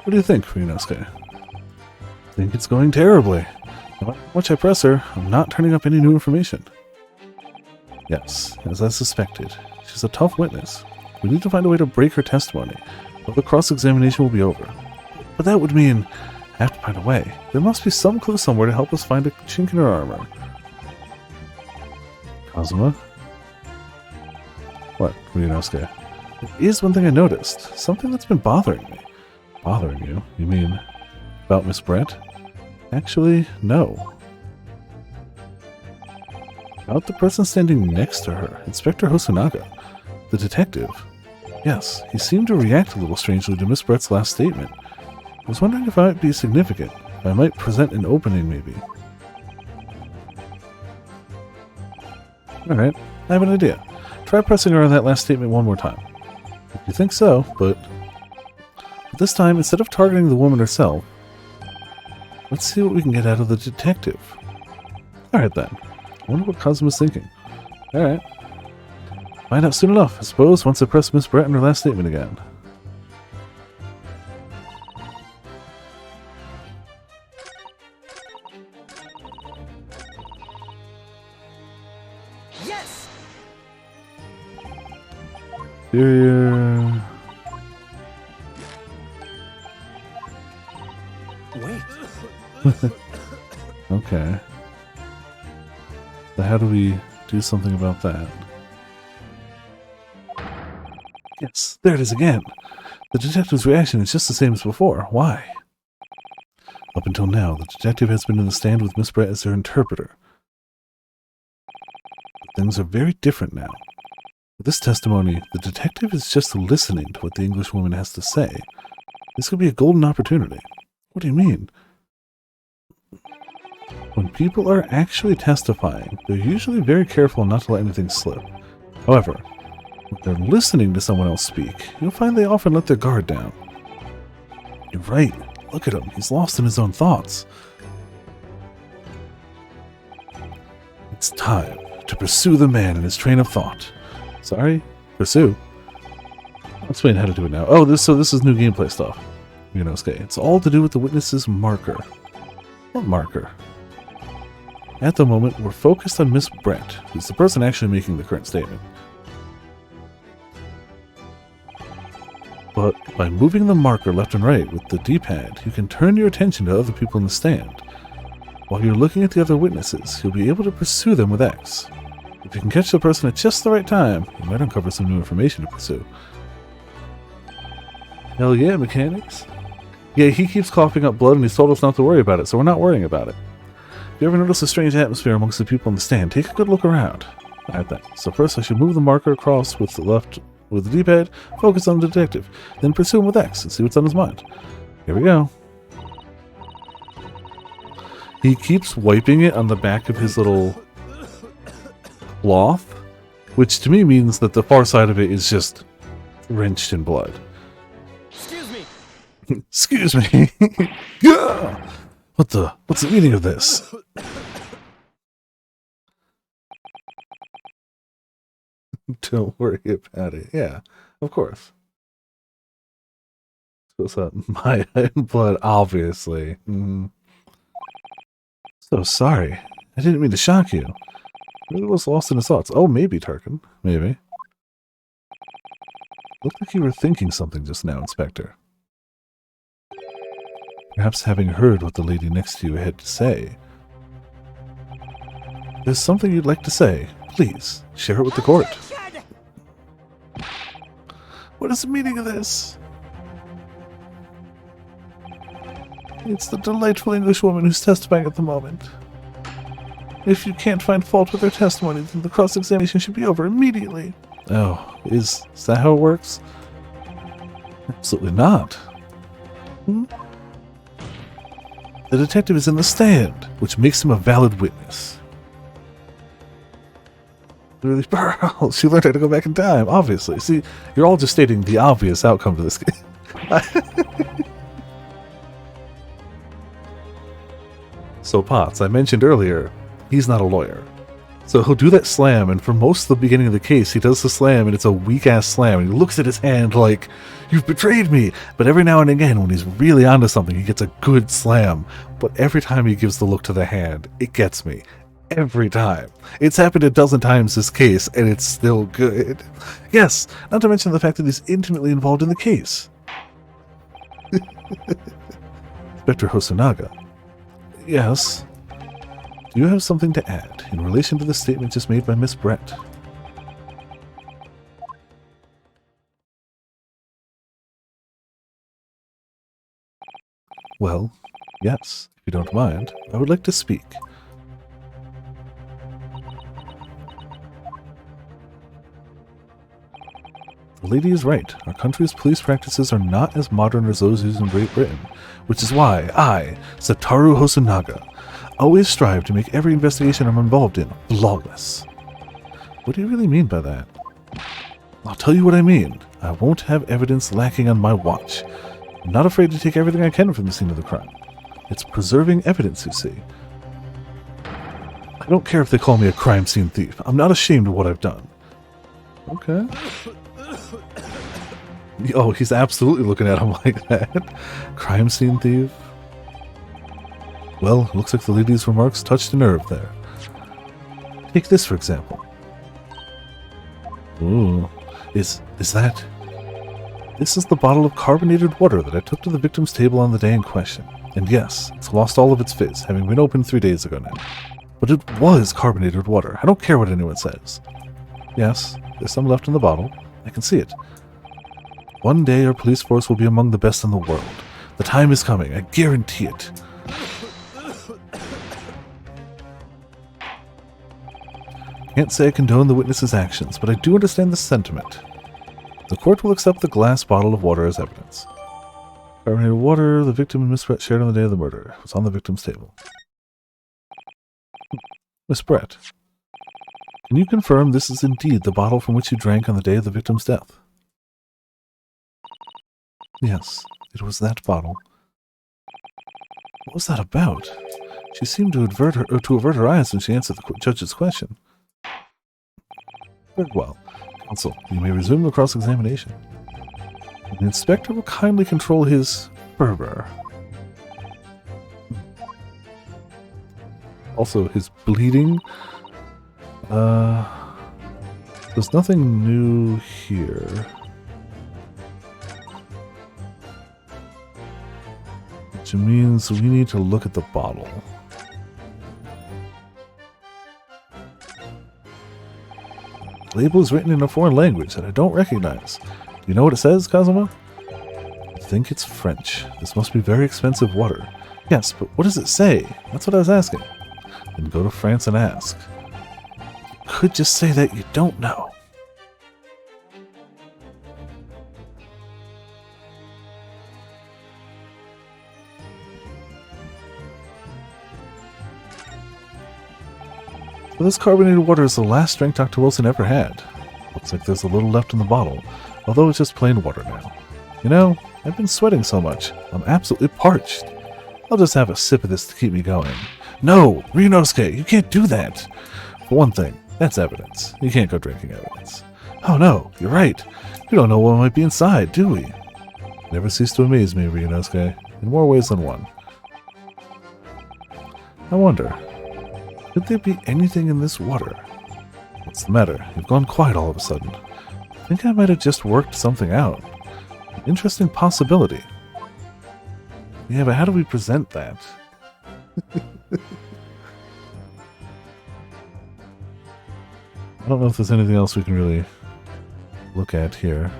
What do you think, Ryunosuke? I think it's going terribly. No matter how much I press her, I'm not turning up any new information. Yes, as I suspected. She's a tough witness. We need to find a way to break her testimony, or the cross-examination will be over. But that would mean I have to find a way. There must be some clue somewhere to help us find a chink in her armor. Kazuma? What, Ryunosuke? There is one thing I noticed. Something that's been bothering me. Bothering you? You mean about Miss Brett? Actually, no. About the person standing next to her, Inspector Hosonaga. The detective. Yes, he seemed to react a little strangely to Miss Brett's last statement. I was wondering if it might be significant. If I might present an opening, maybe. Alright, I have an idea. Try pressing her on that last statement one more time. You think so, but this time, instead of targeting the woman herself, let's see what we can get out of the detective. Alright then. I wonder what Kazuma's thinking. Alright. Find out soon enough, I suppose, once I press Miss Brett in her last statement again. Yes! Superior... Wait. Okay. So how do we do something about that? Yes, there it is again. The detective's reaction is just the same as before. Why? Up until now, the detective has been in the stand with Miss Brett as their interpreter. But things are very different now. With this testimony, the detective is just listening to what the Englishwoman has to say. This could be a golden opportunity. What do you mean? When people are actually testifying, they're usually very careful not to let anything slip. However, when they're listening to someone else speak, you'll find they often let their guard down. You're right. Look at him. He's lost in his own thoughts. It's time to pursue the man in his train of thought. Sorry? Pursue? I'll explain how to do it now. Oh, this is new gameplay stuff. Yunosuke. It's all to do with the witness's marker. What marker? At the moment, we're focused on Miss Brett, who's the person actually making the current statement. But by moving the marker left and right with the D-pad, you can turn your attention to other people in the stand. While you're looking at the other witnesses, you'll be able to pursue them with X. If you can catch the person at just the right time, you might uncover some new information to pursue. Hell yeah, mechanics. Yeah, he keeps coughing up blood and he's told us not to worry about it, so we're not worrying about it. If you ever notice a strange atmosphere amongst the people in the stand, take a good look around. Alright then, so first I should move the marker across with the D-pad, focus on the detective, then pursue him with X and see what's on his mind. Here we go. He keeps wiping it on the back of his little cloth, which to me means that the far side of it is just drenched in blood. Excuse me. Excuse me. Yeah! What's the meaning of this? Don't worry about it. Yeah, of course. What's up? My blood, obviously. So sorry. I didn't mean to shock you. Really was lost in his thoughts. Oh, maybe, Tarkin. Maybe. Looked like you were thinking something just now, Inspector. Perhaps having heard what the lady next to you had to say. There's something you'd like to say. Please, share it with the court. What is the meaning of this? It's the delightful English woman who's testifying at the moment. If you can't find fault with her testimony, then the cross-examination should be over immediately. Oh, is that how it works? Absolutely not. The detective is in the stand, which makes him a valid witness. Really, Pearl, she learned how to go back in time, obviously. See, you're all just stating the obvious outcome to this game. So Potts, I mentioned earlier, he's not a lawyer. So he'll do that slam, and for most of the beginning of the case, he does the slam, and it's a weak-ass slam, and he looks at his hand like, you've betrayed me! But every now and again, when he's really onto something, he gets a good slam. But every time he gives the look to the hand, it gets me. Every time. It's happened a dozen times this case, and it's still good. Yes, not to mention the fact that he's intimately involved in the case. Inspector Hosonaga. Yes? Do you have something to add in relation to the statement just made by Miss Brett? Well, yes, if you don't mind, I would like to speak. The lady is right. Our country's police practices are not as modern as those used in Great Britain, which is why I, Satoru Hosonaga, always strive to make every investigation I'm involved in flawless. What do you really mean by that? I'll tell you what I mean. I won't have evidence lacking on my watch. I'm not afraid to take everything I can from the scene of the crime. It's preserving evidence, you see. I don't care if they call me a crime scene thief. I'm not ashamed of what I've done. Okay. Oh, he's absolutely looking at him like that. Crime scene thief? Well, looks like the lady's remarks touched a nerve there. Take this, for example. Ooh. Is that... This is the bottle of carbonated water that I took to the victim's table on the day in question. And yes, it's lost all of its fizz, having been opened 3 days ago now. But it was carbonated water. I don't care what anyone says. Yes, there's some left in the bottle. I can see it. One day our police force will be among the best in the world. The time is coming, I guarantee it. Can't say I condone the witness's actions, but I do understand the sentiment. The court will accept the glass bottle of water as evidence. Carbonated water the victim and Miss Brett shared on the day of the murder. It was on the victim's table. Miss Brett, can you confirm this is indeed the bottle from which you drank on the day of the victim's death? Yes, it was that bottle. What was that about? She seemed to avert her eyes when she answered the judge's question. Very well. Counsel, you may resume the cross-examination. The inspector will kindly control his fervor. Also, his bleeding. There's nothing new here. Which means we need to look at the bottle. The label is written in a foreign language that I don't recognize. Do you know what it says, Kazuma? I think it's French. This must be very expensive water. Yes, but what does it say? That's what I was asking. Then go to France and ask. You could just say that you don't know. So this carbonated water is the last drink Dr. Wilson ever had. Looks like there's a little left in the bottle, although it's just plain water now. You know, I've been sweating so much, I'm absolutely parched. I'll just have a sip of this to keep me going. No, Ryunosuke, you can't do that. For one thing, that's evidence. You can't go drinking evidence. Oh no, you're right. We don't know what might be inside, do we? Never cease to amaze me, Ryunosuke, in more ways than one. I wonder, could there be anything in this water? What's the matter? You've gone quiet all of a sudden. I think I might have just worked something out. An interesting possibility. Yeah, but how do we present that? I don't know if there's anything else we can really look at here.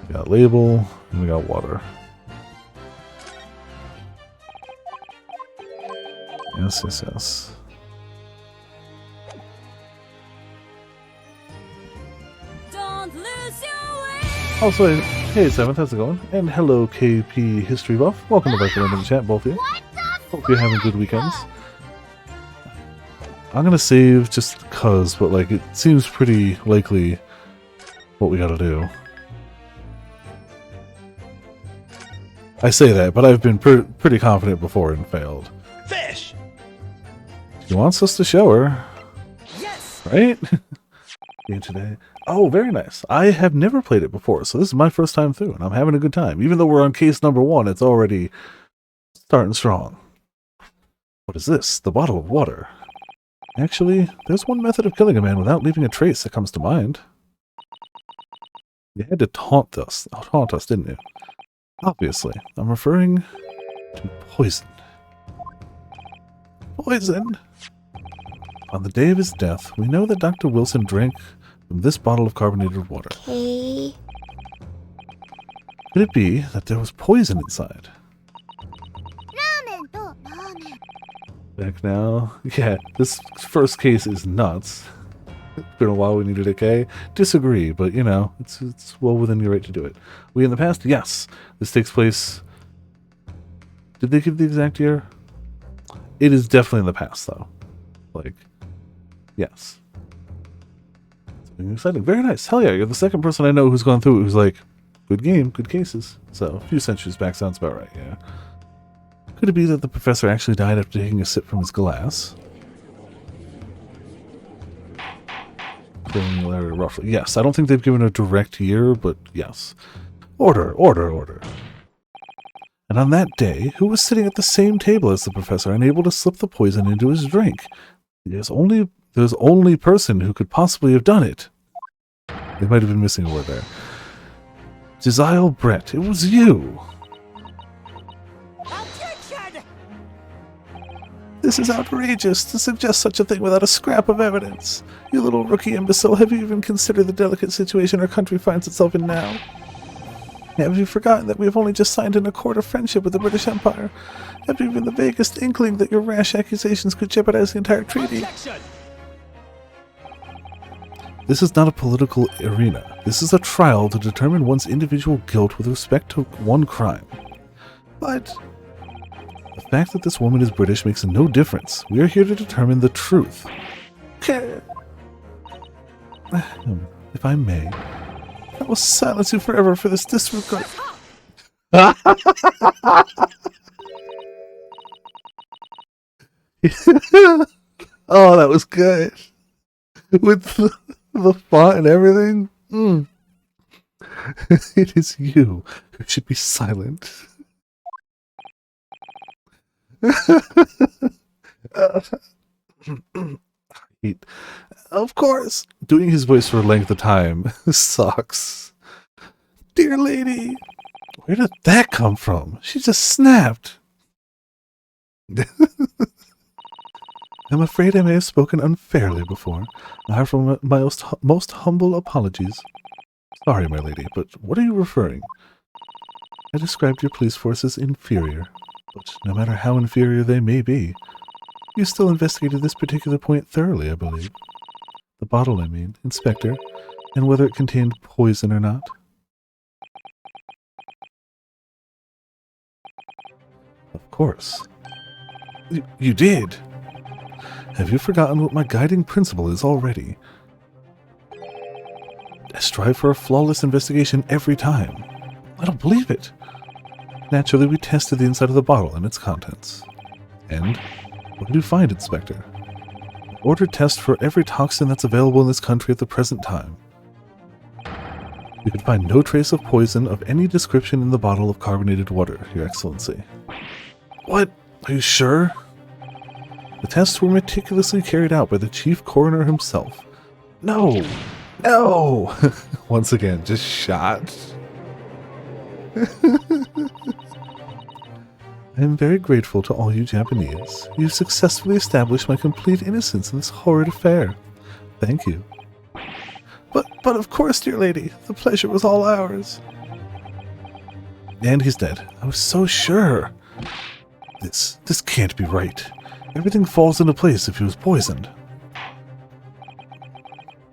We got label, and we got water. Yes, yes, yes. Don't lose your way. Also, hey, 7th, how's it going? And hello, KP History Buff. Welcome to Viper in the chat, both of you. Hope you're having good weekends. I'm gonna save just because, but like, it seems pretty likely what we gotta do. I say that, but I've been pretty confident before and failed. Fish! She wants us to show her. Yes! Right? Game today. Oh, very nice. I have never played it before, so this is my first time through, and I'm having a good time. Even though we're on case number 1, it's already starting strong. What is this? The bottle of water. Actually, there's one method of killing a man without leaving a trace that comes to mind. You had to taunt us, didn't you? Obviously, I'm referring to poison. Poison! On the day of his death, we know that Dr. Wilson drank from this bottle of carbonated water. Okay. Could it be that there was poison inside? Back now? Yeah, this first case is nuts. It's been a while we needed a K. Disagree, but you know, it's well within your right to do it. We in the past? Yes. This takes place... Did they give the exact year? It is definitely in the past, though. Like, yes. Something exciting. Very nice. Hell yeah, you're the second person I know who's gone through it who's like, good game, good cases. So, a few centuries back sounds about right, yeah. Could it be that the professor actually died after taking a sip from his glass? Roughly. Yes, I don't think they've given a direct year, but yes. Order, order, order. And on that day, who was sitting at the same table as the professor, unable to slip the poison into his drink? There's only person who could possibly have done it. They might have been missing a word there. Jesiel Brett, it was you! This is outrageous to suggest such a thing without a scrap of evidence. You little rookie imbecile, have you even considered the delicate situation our country finds itself in now? Have you forgotten that we have only just signed an accord of friendship with the British Empire? Have you even the vaguest inkling that your rash accusations could jeopardize the entire treaty? Objection! This is not a political arena. This is a trial to determine one's individual guilt with respect to one crime. But the fact that this woman is British makes no difference. We are here to determine the truth. If I may, I will silence you forever for this disregard. Oh, that was good. With the font and everything. It is you who should be silent. Of course, doing his voice for a length of time sucks. Dear lady, where did that come from? She just snapped. I'm afraid I may have spoken unfairly before. I offer my most humble apologies. Sorry, my lady, but what are you referring? I described your police force as inferior, but no matter how inferior they may be, you still investigated this particular point thoroughly, I believe. The bottle, I mean, Inspector, and whether it contained poison or not. Of course. You did! Have you forgotten what my guiding principle is already? I strive for a flawless investigation every time. I don't believe it. Naturally, we tested the inside of the bottle and its contents. And what did you find, Inspector? I ordered tests for every toxin that's available in this country at the present time. We could find no trace of poison of any description in the bottle of carbonated water, Your Excellency. What? Are you sure? The tests were meticulously carried out by the chief coroner himself. No! No! Once again, just shot. I am very grateful to all you Japanese. You've successfully established my complete innocence in this horrid affair. Thank you. But of course, dear lady, the pleasure was all ours. And he's dead. I was so sure. This can't be right. Everything falls into place if he was poisoned.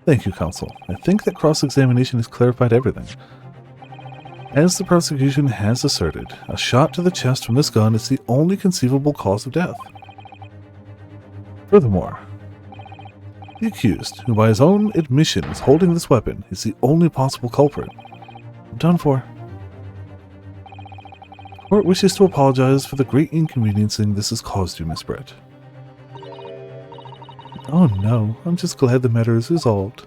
Thank you, counsel. I think that cross-examination has clarified everything. As the prosecution has asserted, a shot to the chest from this gun is the only conceivable cause of death. Furthermore, the accused, who by his own admission is holding this weapon, is the only possible culprit. I'm done for. The court wishes to apologize for the great inconveniencing this has caused you, Miss Brett. Oh no, I'm just glad the matter is resolved.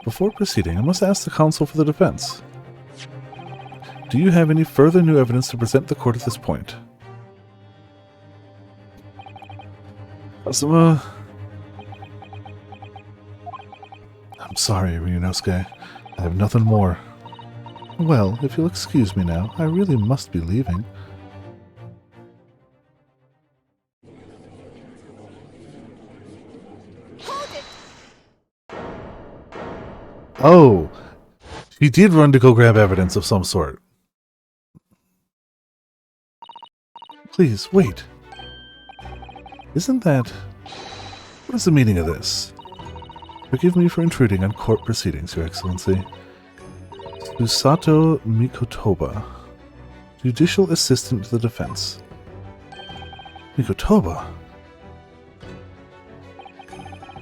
Before proceeding, I must ask the counsel for the defense. Do you have any further new evidence to present the court at this point? I'm sorry, Ryunosuke. I have nothing more. Well, if you'll excuse me now, I really must be leaving. Oh, she did run to go grab evidence of some sort. Please, wait. Isn't that... What is the meaning of this? Forgive me for intruding on court proceedings, Your Excellency. Susato Mikotoba, Judicial Assistant to the Defense. Mikotoba?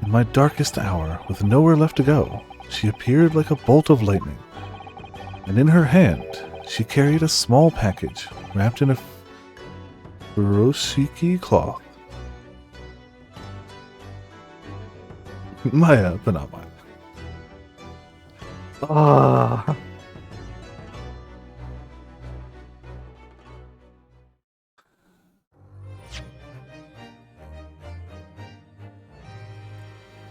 In my darkest hour, with nowhere left to go, she appeared like a bolt of lightning, and in her hand she carried a small package wrapped in a furoshiki cloth. Maya, but not mine. Ah.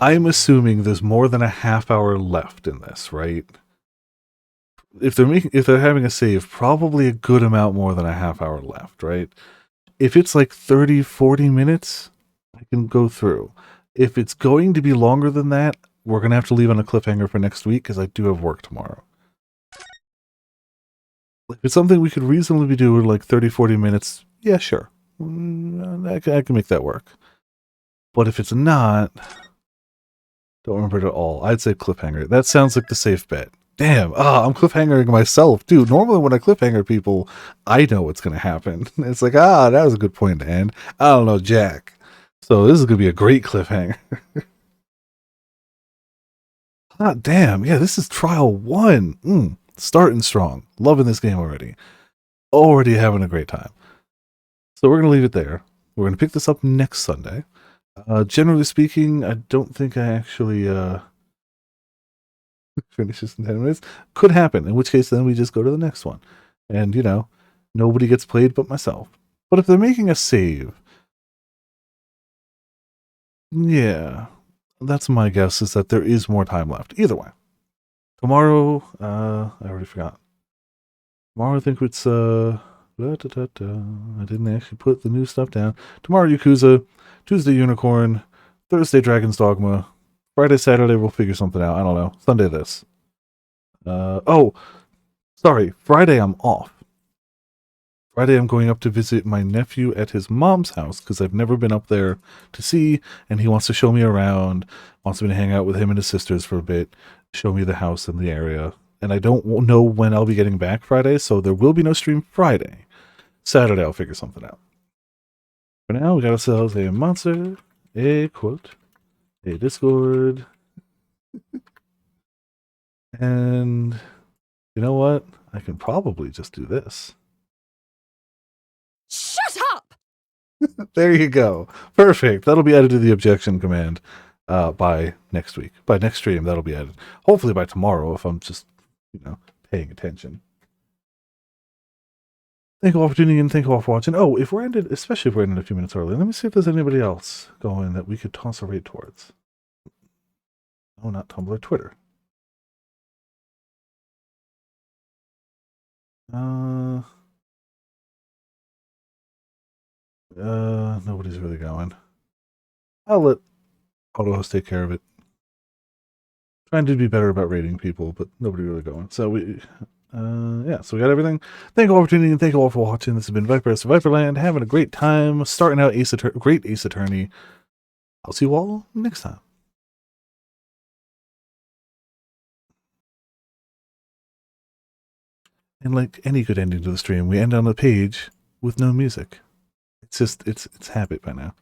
I'm assuming there's more than a half hour left in this, right? If they're having a save, probably a good amount more than a half hour left, right? If it's like 30, 40 minutes, I can go through. If it's going to be longer than that, we're going to have to leave on a cliffhanger for next week because I do have work tomorrow. If it's something we could reasonably do in like 30, 40 minutes, yeah, sure. I can make that work. But if it's not, don't remember it at all. I'd say cliffhanger. That sounds like the safe bet. Damn, I'm cliffhangering myself, dude. Normally when I cliffhanger people, I know what's going to happen. It's like, that was a good point to end. I don't know, Jack. So this is going to be a great cliffhanger. Damn. Yeah, this is trial 1. Starting strong. Loving this game already. Already having a great time. So we're going to leave it there. We're going to pick this up next Sunday. Generally speaking, I don't think I actually finish this in 10 minutes. Could happen, in which case then we just go to the next one. And, you know, nobody gets played but myself. But if they're making a save, yeah, that's my guess, is that there is more time left. Either way. Tomorrow, I already forgot. Tomorrow I think it's, I didn't actually put the new stuff down. Tomorrow Yakuza, Tuesday Unicorn, Thursday Dragon's Dogma, Friday, Saturday we'll figure something out. I don't know. Sunday this. Oh, sorry. Friday I'm off. Friday I'm going up to visit my nephew at his mom's house because I've never been up there to see, and he wants to show me around, wants me to hang out with him and his sisters for a bit, show me the house and the area. And I don't know when I'll be getting back Friday, so there will be no stream Friday. Saturday I'll figure something out. For now, we got ourselves a monster, a quote, a Discord, and you know what? I can probably just do this. Shut up! There you go. Perfect. That'll be added to the objection command by next week. By next stream, that'll be added. Hopefully by tomorrow, if I'm just, paying attention. Thank you all for tuning in. Thank you all for watching. Oh, if we're ended, especially if we're ended a few minutes early, let me see if there's anybody else going that we could toss a rate towards. Oh, not Tumblr, Twitter. Nobody's really going. I'll let AutoHost take care of it. Trying to be better about rating people, but nobody really going. So so we got everything. Thank you all for tuning in. Thank you all for watching. This has been Viper of Viperland. Having a great time starting out Great Ace Attorney. I'll see you all next time. And like any good ending to the stream, we end on a page with no music. It's habit by now.